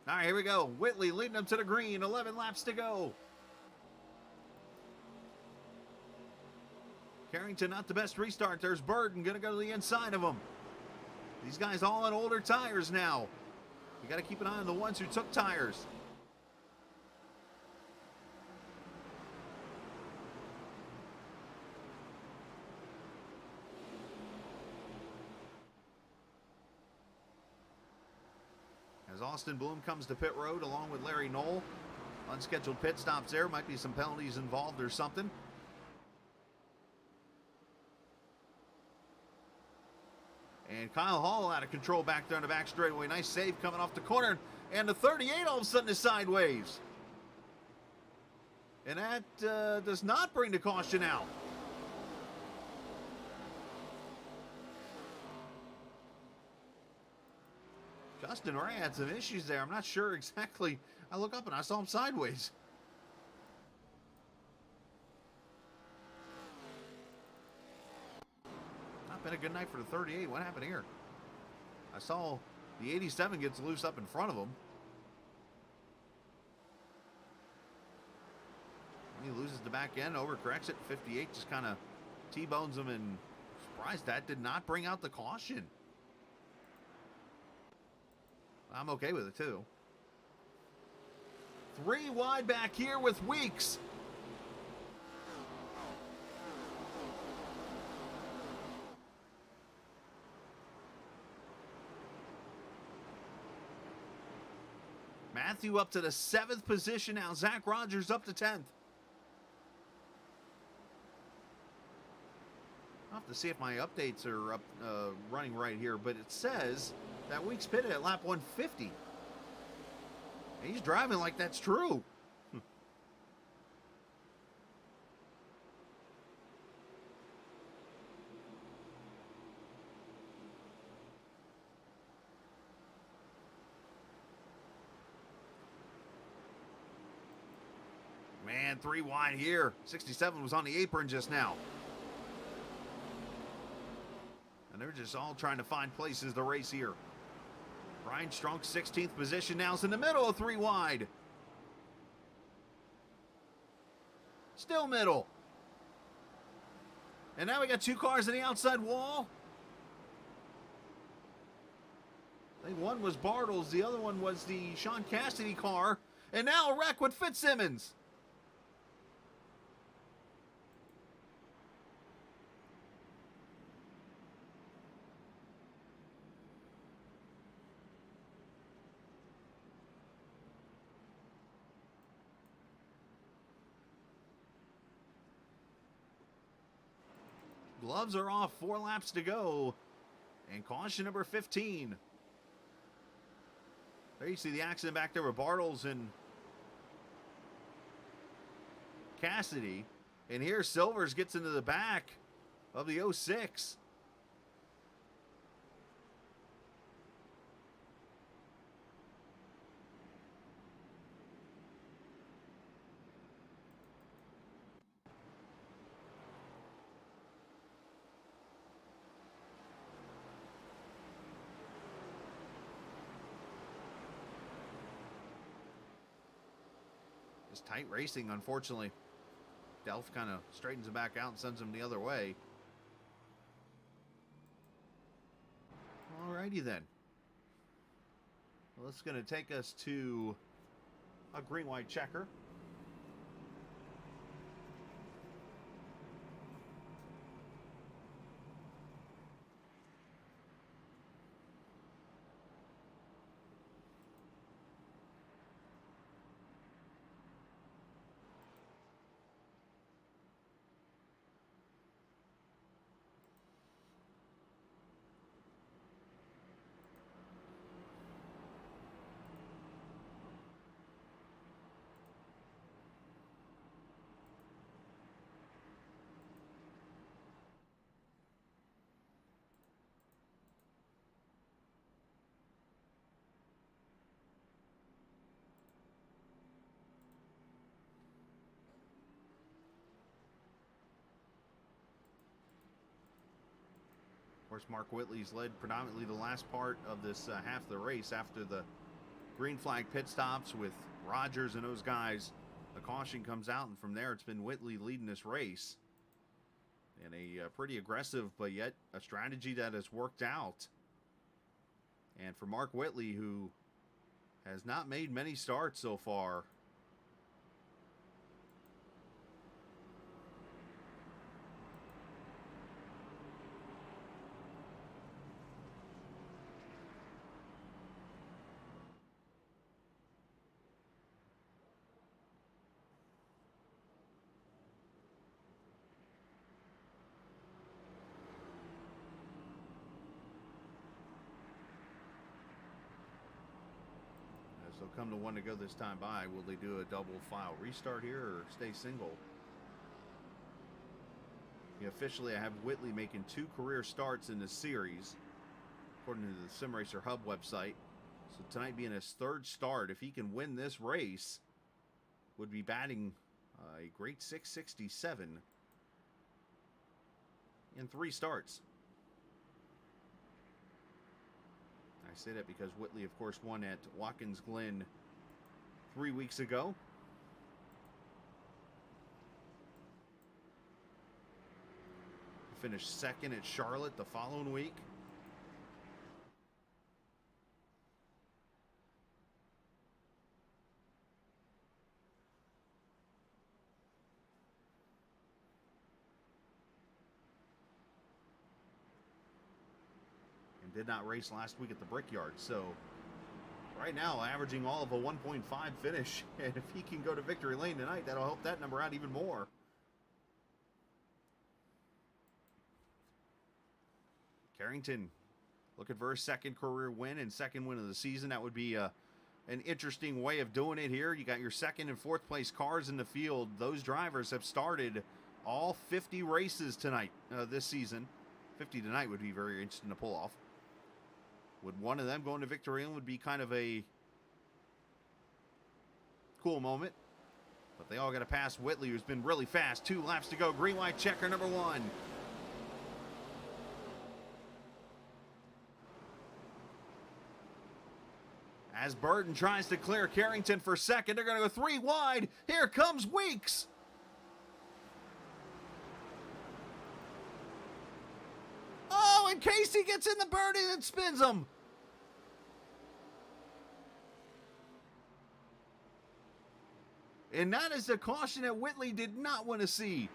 All right, here we go. Whitley leading them to the green. 11 laps to go. Carrington, not the best restart. There's Burden, going to go to the inside of him. These guys all on older tires now. You got to keep an eye on the ones who took tires. As Austin Bloom comes to pit road along with Larry Knoll. Unscheduled pit stops there. Might be some penalties involved or something. And Kyle Hall out of control back there on the back straightaway. Nice save coming off the corner. And the 38 all of a sudden is sideways. And that does not bring the caution out. Justin Ray had some issues there. I'm not sure exactly. I look up and I saw him sideways. Not been a good night for the 38. What happened here? I saw the 87 gets loose up in front of him. He loses the back end, overcorrects it. 58 just kind of T-bones him, and surprised that did not bring out the caution. I'm okay with it too. 3 wide back here with Weeks. Matthew up to the 7th position now. Zach Rogers up to 10th. I'll have to see if my updates are up running right here, but it says that Weeks pitted at lap 150. He's driving like that's true. Man, 3 wide here. 67 was on the apron just now. And they're just all trying to find places to race here. Brian Strunk, 16th position now, is in the middle of 3 wide. Still middle. And now we got 2 cars on the outside wall. I think one was Bartles, the other one was the Sean Cassidy car. And now a wreck with Fitzsimmons. Gloves are off, 4 laps to go. And caution number 15. There you see the accident back there with Bartles and Cassidy. And here Silvers gets into the back of the 06. Just tight racing, unfortunately. Delph kind of straightens him back out and sends him the other way. Alrighty then. Well, this is going to take us to a green-white checker. Of course, Mark Whitley's led predominantly the last part of this half of the race after the green flag pit stops with Rogers and those guys. The caution comes out, and from there it's been Whitley leading this race. And a pretty aggressive, but yet a strategy that has worked out. And for Mark Whitley, who has not made many starts so far, they'll come to one to go this time by. Will they do a double file restart here or stay single? Yeah, officially, I have Whitley making 2 career starts in this series, according to the Sim Racer Hub website. So tonight being his 3rd start, if he can win this race, would be batting a great 667 in 3 starts. I say that because Whitley, of course, won at Watkins Glen 3 weeks ago. Finished 2nd at Charlotte the following week. Did not race last week at the Brickyard. So right now averaging all of a 1.5 finish, and if he can go to victory lane tonight, that'll help that number out even more. Carrington looking for his 2nd career win and 2nd win of the season. That would be an interesting way of doing it here. You got your 2nd and 4th place cars in the field. Those drivers have started all 50 races tonight this season. 50 tonight would be very interesting to pull off. Would one of them go into victory lane would be kind of a cool moment. But they all got to pass Whitley, who's been really fast. 2 laps to go. Green-white checker number 1. As Burton tries to clear Carrington for 2nd, they're going to go 3 wide. Here comes Weeks. Oh, and Casey gets in the birdie and spins him. And that is a caution that Whitley did not want to see.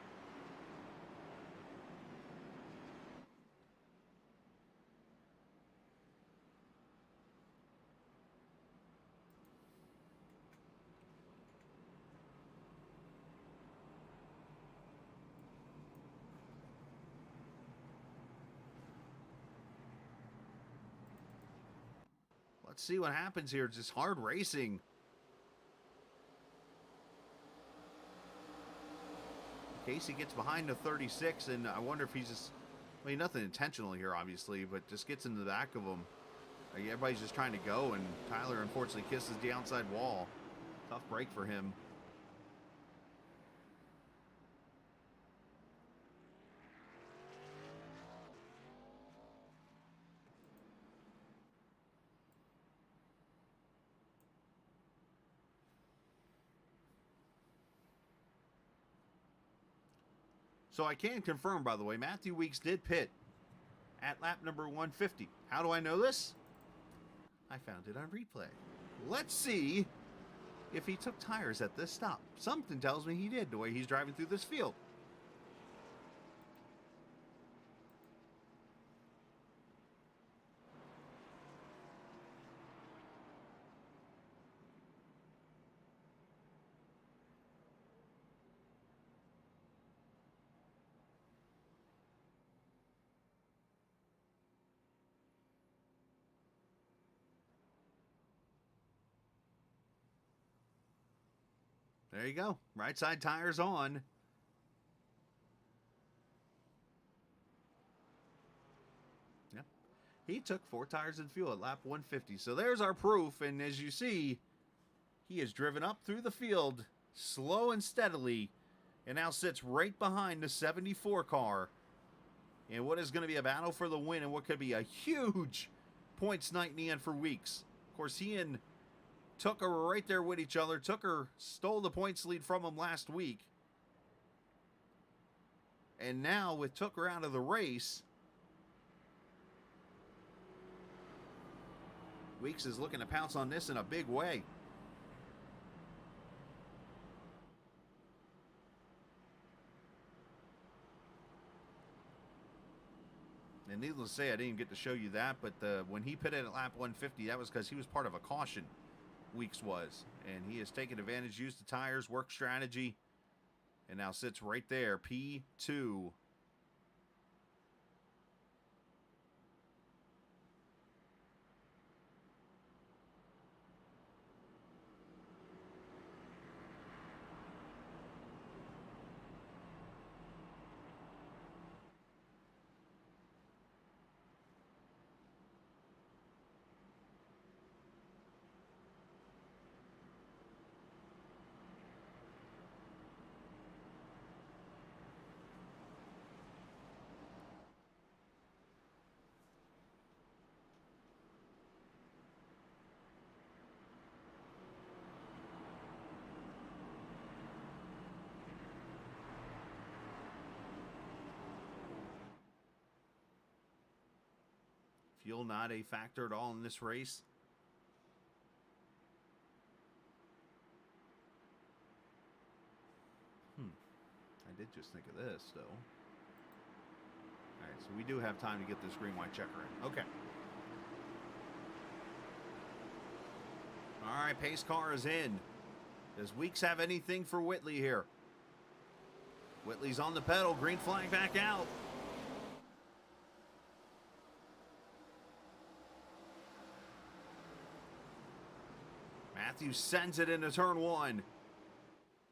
Let's see what happens here. Just hard racing. Casey gets behind the 36, and I wonder if he's just, I mean, nothing intentional here, obviously, but just gets into the back of him. Like, everybody's just trying to go, and Tyler unfortunately kisses the outside wall. Tough break for him. So I can confirm, by the way, Matthew Weeks did pit at lap number 150. How do I know this? I found it on replay. Let's see if he took tires at this stop. Something tells me he did, the way he's driving through this field. There you go. Right side tires on. Yep. He took 4 tires of fuel at lap 150. So there's our proof. And as you see, he has driven up through the field slow and steadily and now sits right behind the 74 car in what is going to be a battle for the win and what could be a huge points night in the end for Weeks. Of course, he and Tucker were right there with each other. Tucker stole the points lead from him last week. And now with Tucker out of the race, Weeks is looking to pounce on this in a big way. And needless to say, I didn't get to show you that, but when he pitted at lap 150, that was because he was part of a caution. Weeks was, and he has taken advantage, used the tires, work strategy, and now sits right there, P2. Fuel not a factor at all in this race. I did just think of this, though. All right, so we do have time to get this green-white checker in. Okay. All right, pace car is in. Does Weeks have anything for Whitley here? Whitley's on the pedal. Green flag back out. Matthews sends it into turn 1.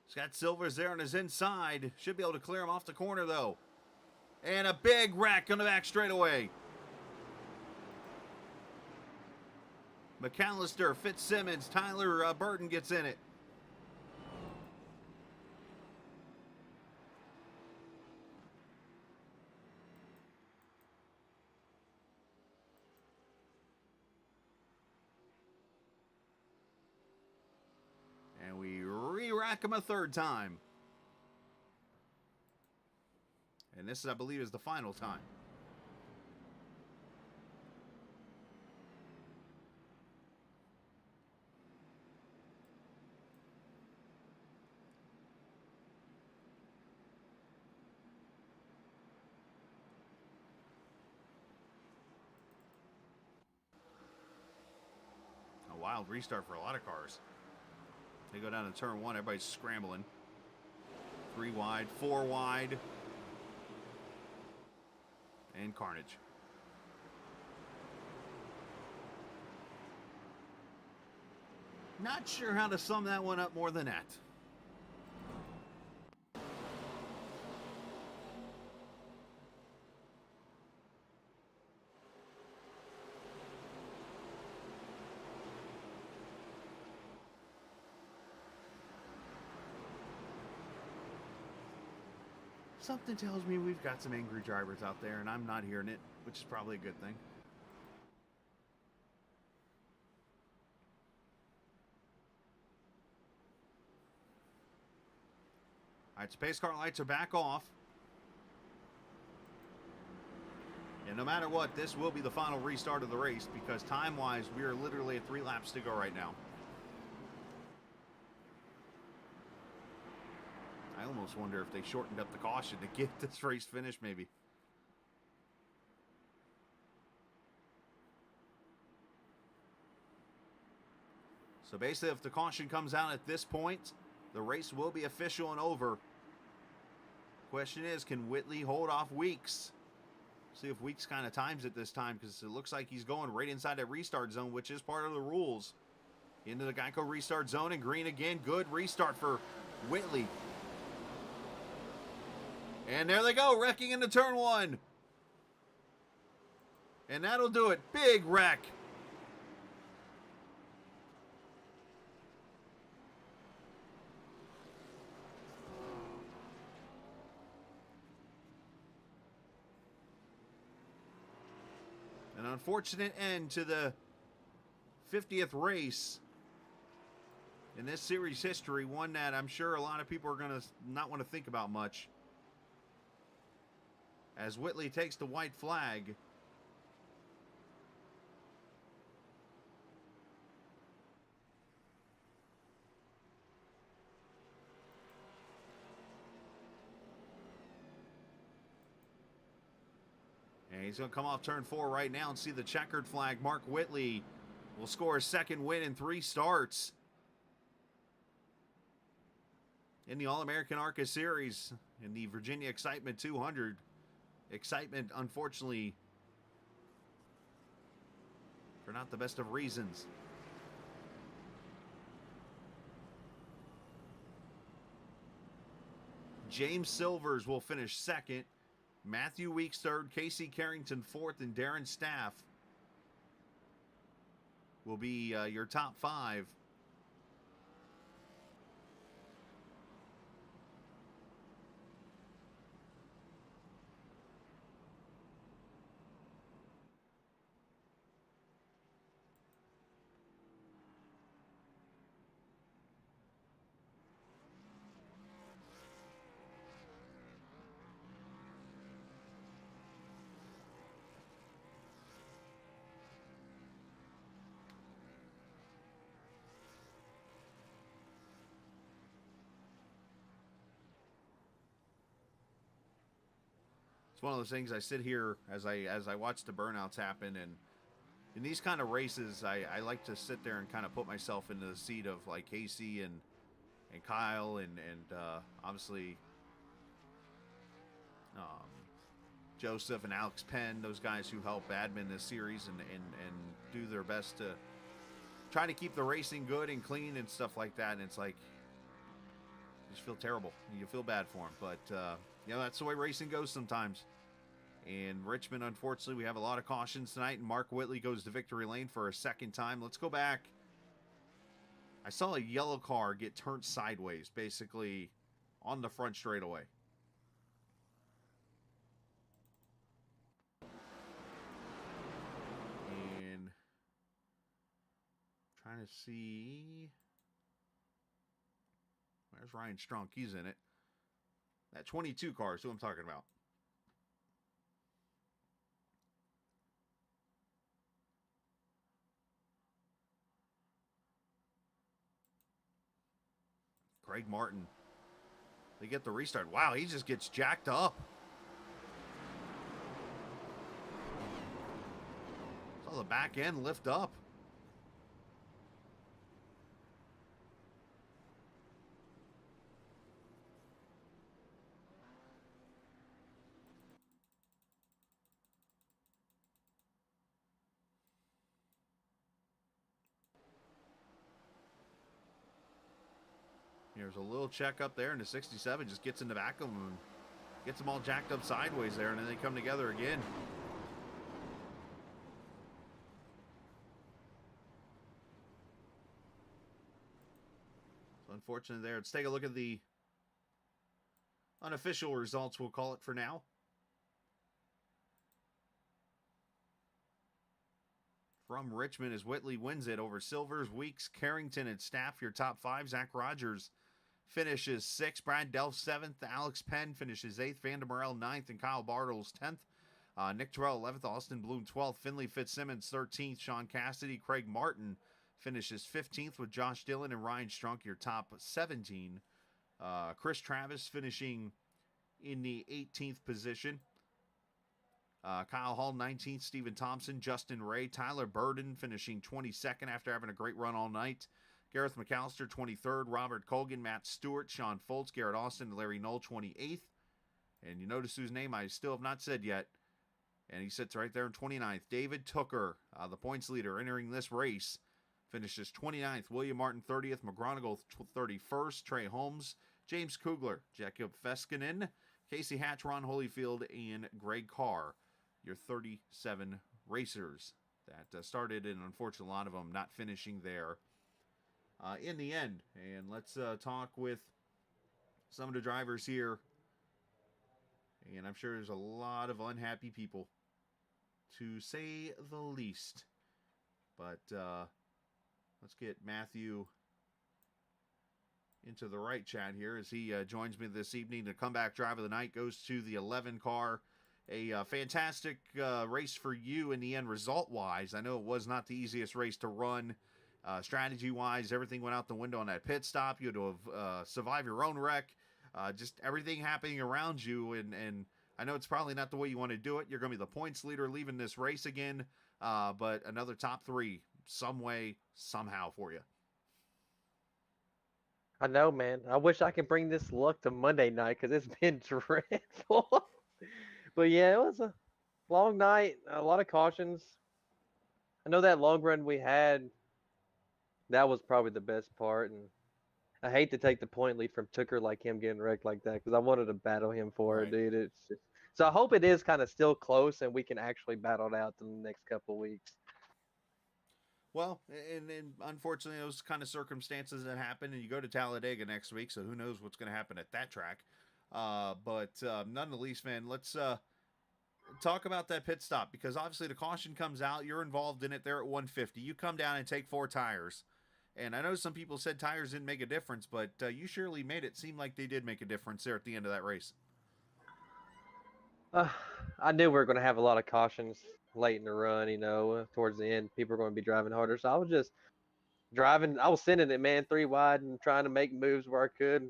Scott Silver's there on his inside. Should be able to clear him off the corner, though. And a big wreck on the back straightaway. McAllister, Fitzsimmons, Tyler Burton gets in it. And we re-rack him a third time. And this, I believe, is the final time. A wild restart for a lot of cars. They go down to turn 1. Everybody's scrambling. 3 wide, 4 wide. And carnage. Not sure how to sum that one up more than that. Something tells me we've got some angry drivers out there, and I'm not hearing it, which is probably a good thing. All right, so pace car lights are back off. And no matter what, this will be the final restart of the race because time-wise, we are literally at 3 laps to go right now. I almost wonder if they shortened up the caution to get this race finished, maybe. So basically, if the caution comes out at this point, the race will be official and over. Question is, can Whitley hold off Weeks? See if Weeks kind of times it this time because it looks like he's going right inside that restart zone, which is part of the rules. Into the Geico restart zone and green again. Good restart for Whitley. And there they go, wrecking into turn 1. And that'll do it. Big wreck. An unfortunate end to the 50th race in this series history. One that I'm sure a lot of people are going to not want to think about much. As Whitley takes the white flag. And he's going to come off turn 4 right now and see the checkered flag. Mark Whitley will score his 2nd win in 3 starts in the All American ARCA Series in the Virginia Excitement 200. Excitement, unfortunately, for not the best of reasons. James Silvers will finish 2nd. Matthew Weeks 3rd. Casey Carrington 4th. And Darren Staff will be your top 5. It's one of those things I sit here as I watch the burnouts happen, and in these kind of races, I like to sit there and kind of put myself into the seat of like Casey and Kyle and obviously Joseph and Alex Penn, those guys who help admin this series and do their best to try to keep the racing good and clean and stuff like that. And it's like, you just feel terrible. You feel bad for them. But, you know, that's the way racing goes sometimes. And Richmond, unfortunately, we have a lot of cautions tonight. And Mark Whitley goes to victory lane for a 2nd time. Let's go back. I saw a yellow car get turned sideways, basically on the front straightaway. And trying to see. Where's Ryan Strunk? He's in it. That 22 car is who I'm talking about. Craig Martin. They get the restart. Wow, he just gets jacked up. Saw the back end lift up. Here's a little check up there, and the 67 just gets in the back of them and gets them all jacked up sideways there, and then they come together again. So unfortunately there. Let's take a look at the unofficial results, we'll call it for now. From Richmond as Whitley wins it over Silvers, Weeks, Carrington, and Staff. Your top five. Zach Rogers finishes 6th. Brad Delph 7th. Alex Penn finishes 8th. Vander Morel 9th. And Kyle Bartles 10th. Nick Terrell 11th. Austin Bloom 12th. Finley Fitzsimmons 13th. Sean Cassidy. Craig Martin finishes 15th with Josh Dillon and Ryan Strunk, your top 17. Chris Travis finishing in the 18th position. Kyle Hall 19th, Stephen Thompson, Justin Ray, Tyler Burden finishing 22nd after having a great run all night. Gareth McAllister 23rd, Robert Colgan, Matt Stewart, Sean Foltz, Garrett Austin, Larry Knoll 28th. And you notice whose name I still have not said yet. And he sits right there in 29th. David Tooker, the points leader entering this race, finishes 29th. William Martin 30th, McGronigal 31st, Trey Holmes, James Kugler, Jacob Feskinen, Casey Hatch, Ron Holyfield, and Greg Carr. Your 37 racers that started, and unfortunately a lot of them not finishing there in the end. And let's talk with some of the drivers here. And I'm sure there's a lot of unhappy people, to say the least. But let's get Matthew into the right chat here as he joins me this evening. The comeback driver of the night goes to the 11 car. A fantastic race for you in the end result-wise. I know it was not the easiest race to run. Strategy-wise, everything went out the window on that pit stop. You had to survive your own wreck. Just everything happening around you. And I know it's probably not the way you want to do it. You're going to be the points leader leaving this race again. But another top 3 some way, somehow for you. I know, man. I wish I could bring this luck to Monday night because it's been dreadful. But yeah, it was a long night, a lot of cautions. I know that long run we had, that was probably the best part. And I hate to take the point lead from Tooker like him getting wrecked like that because I wanted to battle him for it, dude. It's just, so I hope it is kind of still close and we can actually battle it out in the next couple of weeks. Well, and unfortunately, those kind of circumstances that happen, and you go to Talladega next week, so who knows what's going to happen at that track. But none the least, man, let's talk about that pit stop, because obviously the caution comes out. You're involved in it there at 150. You come down and take 4 tires. And I know some people said tires didn't make a difference, but you surely made it seem like they did make a difference there at the end of that race. I knew we were going to have a lot of cautions late in the run, towards the end. People are going to be driving harder. So I was just driving. I was sending it, man, 3 wide and trying to make moves where I could.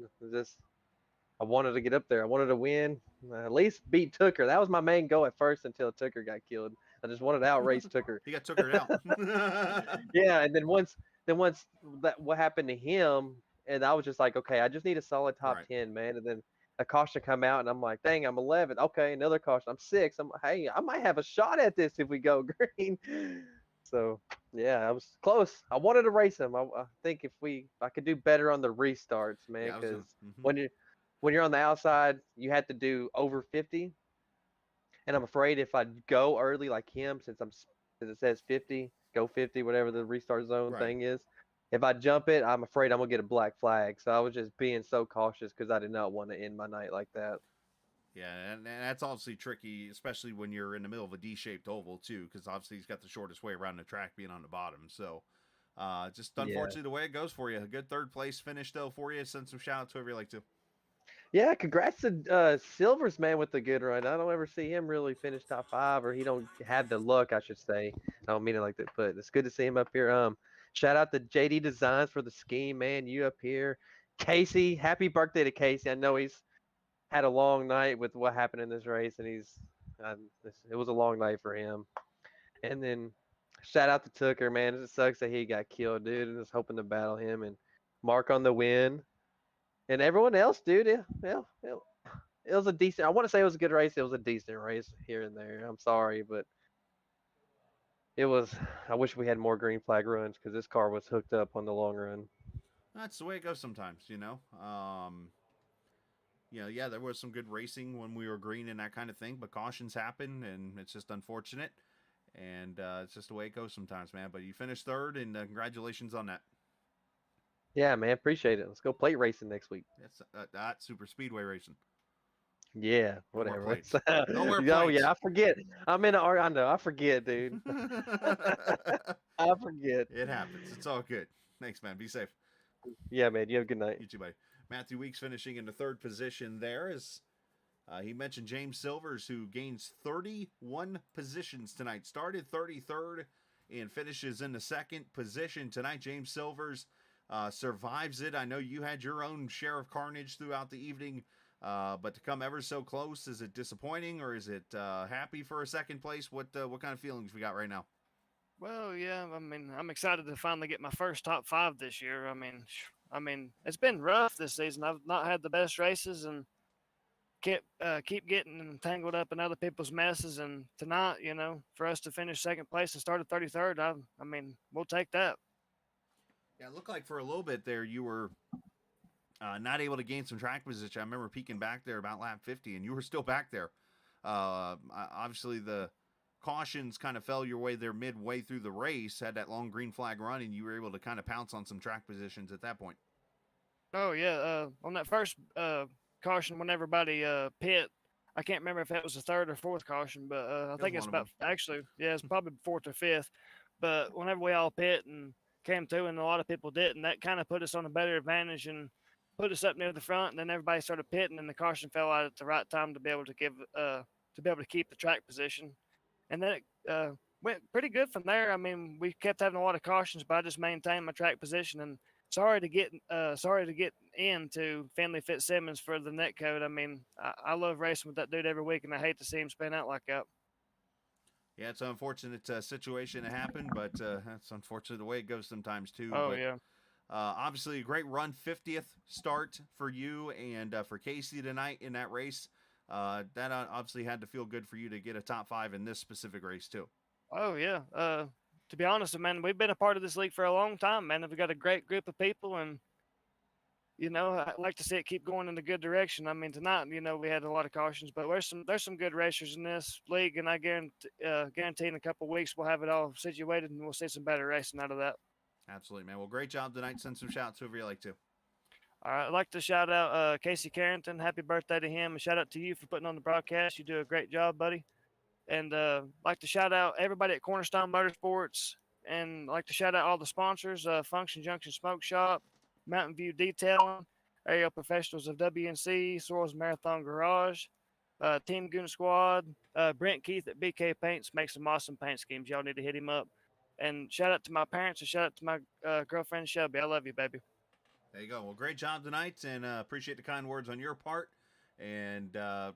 I wanted to get up there. I wanted to win, at least beat Tooker. That was my main goal at first until Tooker got killed. I just wanted to outrace Tooker. He got Tookered out. Yeah, and then once that what happened to him, and I was just like, okay, I just need a solid top 10, man. And then a caution come out, and I'm like, dang, I'm 11. Okay, another caution. I'm 6. Hey, I might have a shot at this if we go green. So yeah, I was close. I wanted to race him. I think if I could do better on the restarts, man, because when you're on the outside, you have to do over 50. And I'm afraid if I go early like him, since it says 50, go 50, whatever the restart zone thing is. If I jump it, I'm afraid I'm going to get a black flag. So I was just being so cautious because I did not want to end my night like that. Yeah, and that's obviously tricky, especially when you're in the middle of a D-shaped oval, too, because obviously he's got the shortest way around the track being on the bottom. So just unfortunately the way it goes for you. A good third place finish, though, for you. Send some shout-outs to whoever you like to. Yeah, congrats to Silvers, man, with the good run. I don't ever see him really finish top 5, or he don't have the luck, I should say. I don't mean it like that, but it's good to see him up here. Shout out to JD Designs for the scheme, man. You up here. Casey, happy birthday to Casey. I know he's had a long night with what happened in this race, and it was a long night for him. And then shout out to Tooker, man. It sucks that he got killed, dude. And just hoping to battle him and Mark on the win. And everyone else, dude, it was a decent. I want to say it was a good race. It was a decent race here and there. I'm sorry, but it was. I wish we had more green flag runs because this car was hooked up on the long run. That's the way it goes sometimes, you know. Yeah, there was some good racing when we were green and that kind of thing, but cautions happen, and it's just unfortunate. And it's just the way it goes sometimes, man. But you finished third, and congratulations on that. Yeah, man, appreciate it. Let's go plate racing next week. That's that super speedway racing. Yeah, No more whatever. plates. No more Oh plates. yeah, I forget. I'm in I know. I forget, dude. I forget. It happens. It's all good. Thanks, man. Be safe. Yeah, man. You have a good night. You too, buddy. Matthew Weeks finishing in the third position there as he mentioned James Silvers, who gains 31 positions tonight. Started 33rd and finishes in the second position tonight. James Silvers survives it. I know you had your own share of carnage throughout the evening, but to come ever so close, is it disappointing or is it happy for a second place? What kind of feelings we got right now? Well, yeah, I mean, I'm excited to finally get my first top 5 this year. I mean, it's been rough this season. I've not had the best races and keep getting entangled up in other people's messes. And tonight, you know, for us to finish second place and start at 33rd, I mean, we'll take that. Yeah, it looked like for a little bit there you were not able to gain some track position. I remember peeking back there about lap 50, and you were still back there. Obviously, the cautions kind of fell your way there midway through the race, had that long green flag run, and you were able to kind of pounce on some track positions at that point. Oh, yeah. On that first caution, when everybody pit, I can't remember if that was the third or fourth caution, but I think it's about, actually, yeah, it's probably fourth or fifth. But whenever we all pit and came through and a lot of people didn't, that kind of put us on a better advantage and put us up near the front. And then everybody started pitting, and the caution fell out at the right time to be able to keep the track position. And then it went pretty good from there. I mean, we kept having a lot of cautions, but I just maintained my track position. And sorry to get into Finley Fitzsimmons for the net code. I mean, I love racing with that dude every week, and I hate to see him spin out like that. Yeah, it's an unfortunate situation to happen, but that's unfortunately the way it goes sometimes too. Oh, but, yeah. Obviously, a great run, 50th start for you and for Casey tonight in that race. That obviously had to feel good for you to get a top 5 in this specific race too. Oh, yeah. To be honest, man, we've been a part of this league for a long time, man. We've got a great group of people, and you know, I'd like to see it keep going in a good direction. I mean, tonight, you know, we had a lot of cautions, but there's some good racers in this league, and I guarantee in a couple of weeks we'll have it all situated, and we'll see some better racing out of that. Absolutely, man. Well, great job tonight. Send some shouts whoever you like to. All right, I'd like to shout out Casey Carrington. Happy birthday to him, and shout out to you for putting on the broadcast. You do a great job, buddy. And like to shout out everybody at Cornerstone Motorsports, and like to shout out all the sponsors: Function Junction Smoke Shop, Mountain View Detailing, Aerial Professionals of WNC, Sorrells Marathon Garage, Team Goon Squad, Brent Keith at BK Paints makes some awesome paint schemes. Y'all need to hit him up. And shout out to my parents and shout out to my girlfriend Shelby. I love you, baby. There you go. Well, great job tonight, and appreciate the kind words on your part. And I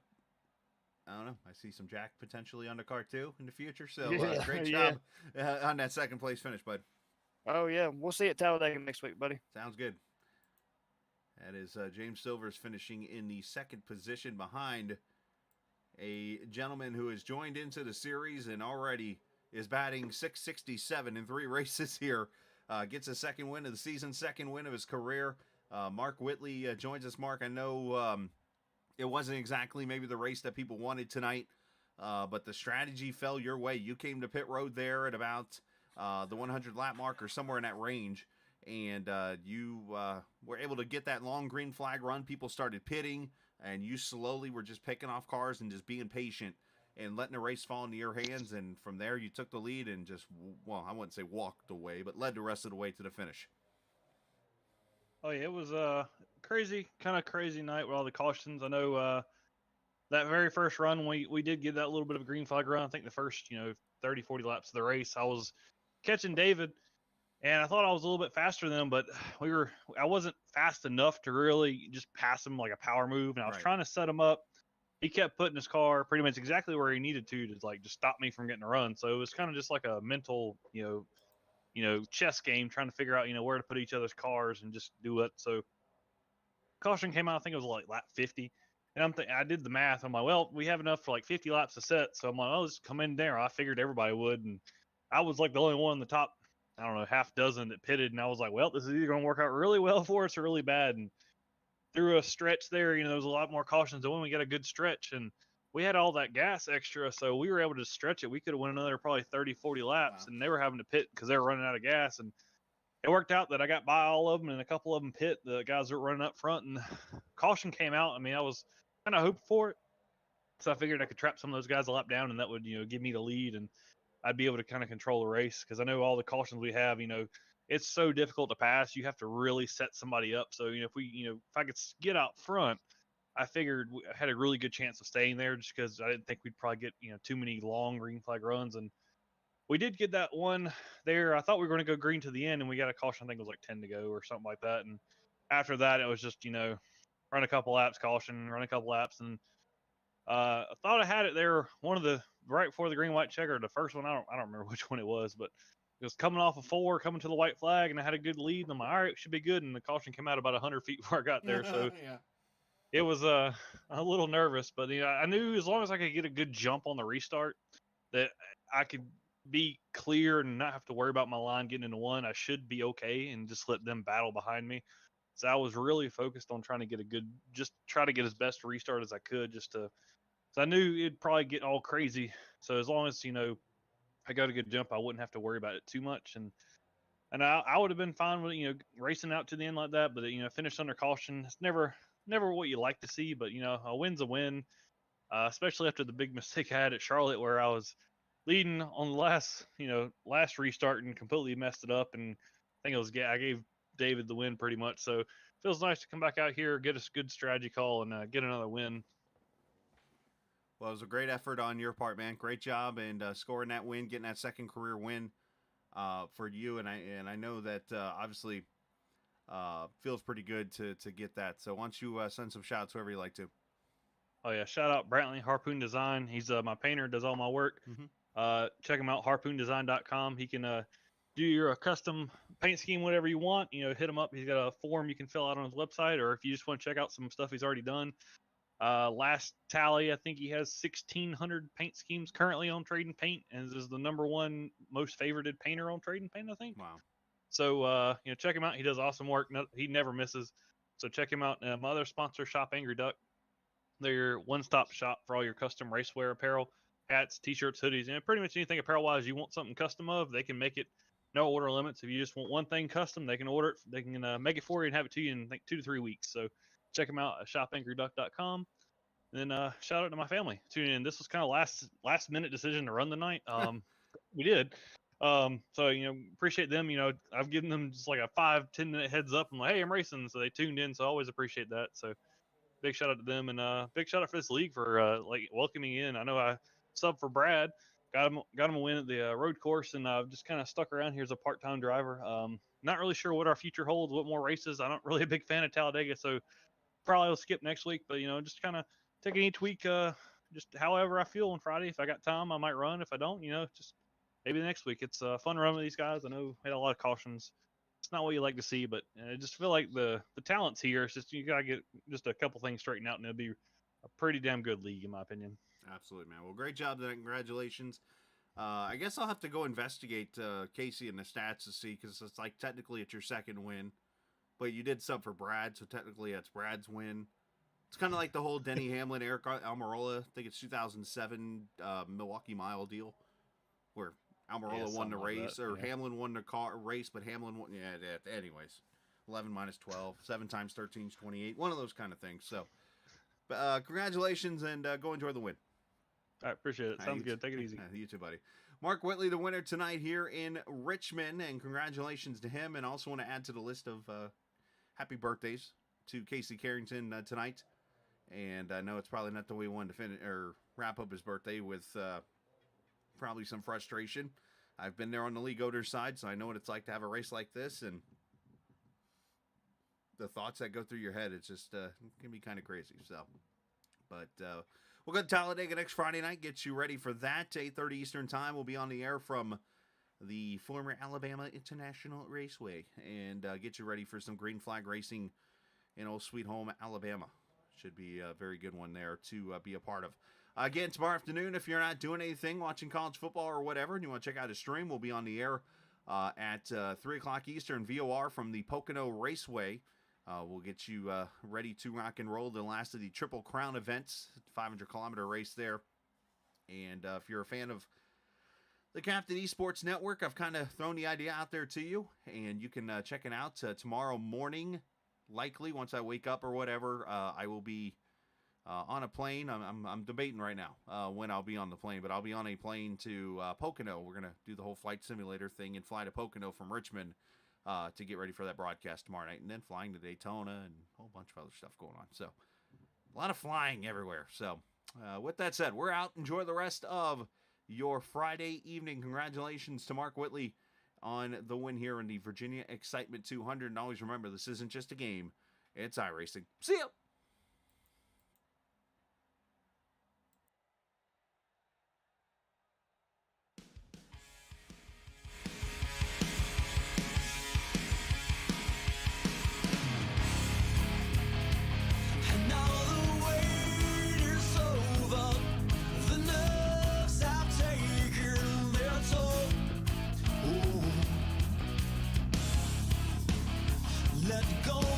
don't know. I see some Jack potentially on the car too in the future. So great job on that second place finish, bud. Oh, yeah. We'll see you at Talladega next week, buddy. Sounds good. That is James Silvers finishing in the second position behind a gentleman who has joined into the series and already is batting .667 in 3 races here. Gets a second win of the season, second win of his career. Mark Whitley joins us. Mark, I know it wasn't exactly maybe the race that people wanted tonight, but the strategy fell your way. You came to pit road there at about the 100 lap mark or somewhere in that range, and you were able to get that long green flag run. People started pitting, and you slowly were just picking off cars and just being patient and letting the race fall into your hands. And from there, you took the lead and just, well, I wouldn't say walked away, but led the rest of the way to the finish. Oh yeah, it was a kind of crazy night with all the cautions. I know that very first run, we did get that little bit of a green flag run. I think the first, 30, 40 laps of the race, I was catching David, and I thought I was a little bit faster than him, but I wasn't fast enough to really just pass him like a power move, and I was trying to set him up. He kept putting his car pretty much exactly where he needed to like just stop me from getting a run. So it was kind of just like a mental, chess game, trying to figure out, where to put each other's cars and just do it. So caution came out, I think it was like lap 50. And I did the math. I'm like, well, we have enough for like 50 laps to set. So I'm like, oh, let's come in there. I figured everybody would. And I was like the only one in the top I don't know, half dozen that pitted, and I was like, well, this is either going to work out really well for us or really bad. And through a stretch there, there was a lot more cautions than when we got a good stretch, and we had all that gas extra, so we were able to stretch it. We could have went another probably 30, 40 laps, and they were having to pit because they were running out of gas. And it worked out that I got by all of them, and a couple of them pit. The guys that were running up front, and caution came out. I mean, I was kind of hoping for it, so I figured I could trap some of those guys a lap down, and that would give me the lead, and I'd be able to kind of control the race because I know all the cautions we have. It's so difficult to pass. You have to really set somebody up. So if I could get out front, I figured I had a really good chance of staying there just because I didn't think we'd probably get too many long green flag runs. And we did get that one there. I thought we were going to go green to the end, and we got a caution. I think it was like 10 to go or something like that. And after that, it was just run a couple laps, caution, run a couple laps, and I thought I had it there. One of the right before the green white checker, the first one. I don't remember which one it was, but it was coming off of 4, coming to the white flag, and I had a good lead. And I'm like, all right, it should be good. And the caution came out about 100 feet before I got there, so Yeah. it was a little nervous. But I knew as long as I could get a good jump on the restart, that I could be clear and not have to worry about my line getting into one. I should be okay and just let them battle behind me. So I was really focused on trying to try to get as best restart as I could, so I knew it'd probably get all crazy. So as long as I got a good jump, I wouldn't have to worry about it too much, and I would have been fine with racing out to the end like that. But finished under caution. It's never what you like to see, but a win's a win, especially after the big mistake I had at Charlotte where I was leading on the last restart and completely messed it up. And I think I gave David the win pretty much. So it feels nice to come back out here, get a good strategy call, and get another win. Well, it was a great effort on your part, man. Great job, and scoring that win, getting that second career win for you. And I know that obviously feels pretty good to get that. So why don't you send some shouts whoever you like to. Oh yeah, shout out Brantley Harpoon Design. He's my painter, does all my work. Mm-hmm. Check him out, harpoondesign.com. He can do your custom paint scheme, whatever you want. Hit him up. He's got a form you can fill out on his website, or if you just want to check out some stuff he's already done. Last tally, I think he has 1,600 paint schemes currently on Trade and Paint, and is the #1 most favorited painter on Trade and Paint, I think. Wow. So check him out. He does awesome work. He never misses. So check him out. My other sponsor, Shop Angry Duck. They're your one-stop shop for all your custom racewear apparel, hats, t-shirts, hoodies, and pretty much anything apparel-wise you want something custom of. They can make it. No order limits. If you just want one thing custom, they can order it. They can make it for you and have it to you in 2 to 3 weeks. So check them out at shopangryduck.com. And then shout out to my family tuning in. This was kind of last minute decision to run the night. We did. So appreciate them. I've given them just like a 5-10 minute heads up. I'm like, hey, I'm racing, so they tuned in. So I always appreciate that. So big shout out to them, and big shout out for this league for welcoming in. I know I subbed for Brad, got him a win at the road course, and I've just kind of stuck around here as a part-time driver. Not really sure what our future holds, what more races. I'm not really a big fan of Talladega, so probably will skip next week. But just kind of taking each week, just however I feel on Friday. If I got time, I might run. If I don't, just maybe the next week. It's a fun run with these guys. I know we had a lot of cautions. It's not what you like to see, but I just feel like the talent's here. It's just you gotta get just a couple things straightened out, and it'll be a pretty damn good league, in my opinion. Absolutely, man. Well, great job tonight. Congratulations. I guess I'll have to go investigate Casey and the stats to see, because it's like technically it's your second win, but you did sub for Brad, so technically it's Brad's win. It's kind of like the whole Denny Hamlin, Eric Almirola, I think it's 2007 Milwaukee Mile deal, where Almirola won the race, or Hamlin won the race, but Hamlin won. Yeah, anyways, 11 minus 12, 7 times 13 is 28. One of those kind of things. So, congratulations, and go enjoy the win. I appreciate it. Sounds good. Take it easy. You too, buddy. Mark Whitley, the winner tonight here in Richmond, and congratulations to him. And also want to add to the list of happy birthdays to Casey Carrington tonight. And I know it's probably not the way we wanted to finish or wrap up his birthday with probably some frustration. I've been there on the league owner's side, so I know what it's like to have a race like this, and the thoughts that go through your head, it's just it can be kind of crazy. So, but we'll go to Talladega next Friday night. Get you ready for that. 8:30 Eastern time. We'll be on the air from the former Alabama International Raceway, and get you ready for some green flag racing in old sweet home Alabama. Should be a very good one there to be a part of. Again, tomorrow afternoon, if you're not doing anything, watching college football or whatever, and you want to check out a stream, we'll be on the air at 3 o'clock Eastern, VOR from the Pocono Raceway. We'll get you ready to rock and roll the last of the Triple Crown events, 500-kilometer race there. And if you're a fan of the Captain Esports Network, I've kind of thrown the idea out there to you, and you can check it out tomorrow morning. Likely, once I wake up or whatever, I will be on a plane. I'm debating right now when I'll be on the plane, but I'll be on a plane to Pocono. We're going to do the whole flight simulator thing and fly to Pocono from Richmond to get ready for that broadcast tomorrow night, and then flying to Daytona and a whole bunch of other stuff going on. So a lot of flying everywhere. So with that said, we're out. Enjoy the rest of your Friday evening. Congratulations to Mark Whitley on the win here in the Virginia Excitement 200. And always remember, this isn't just a game. It's iRacing. See ya! Let go.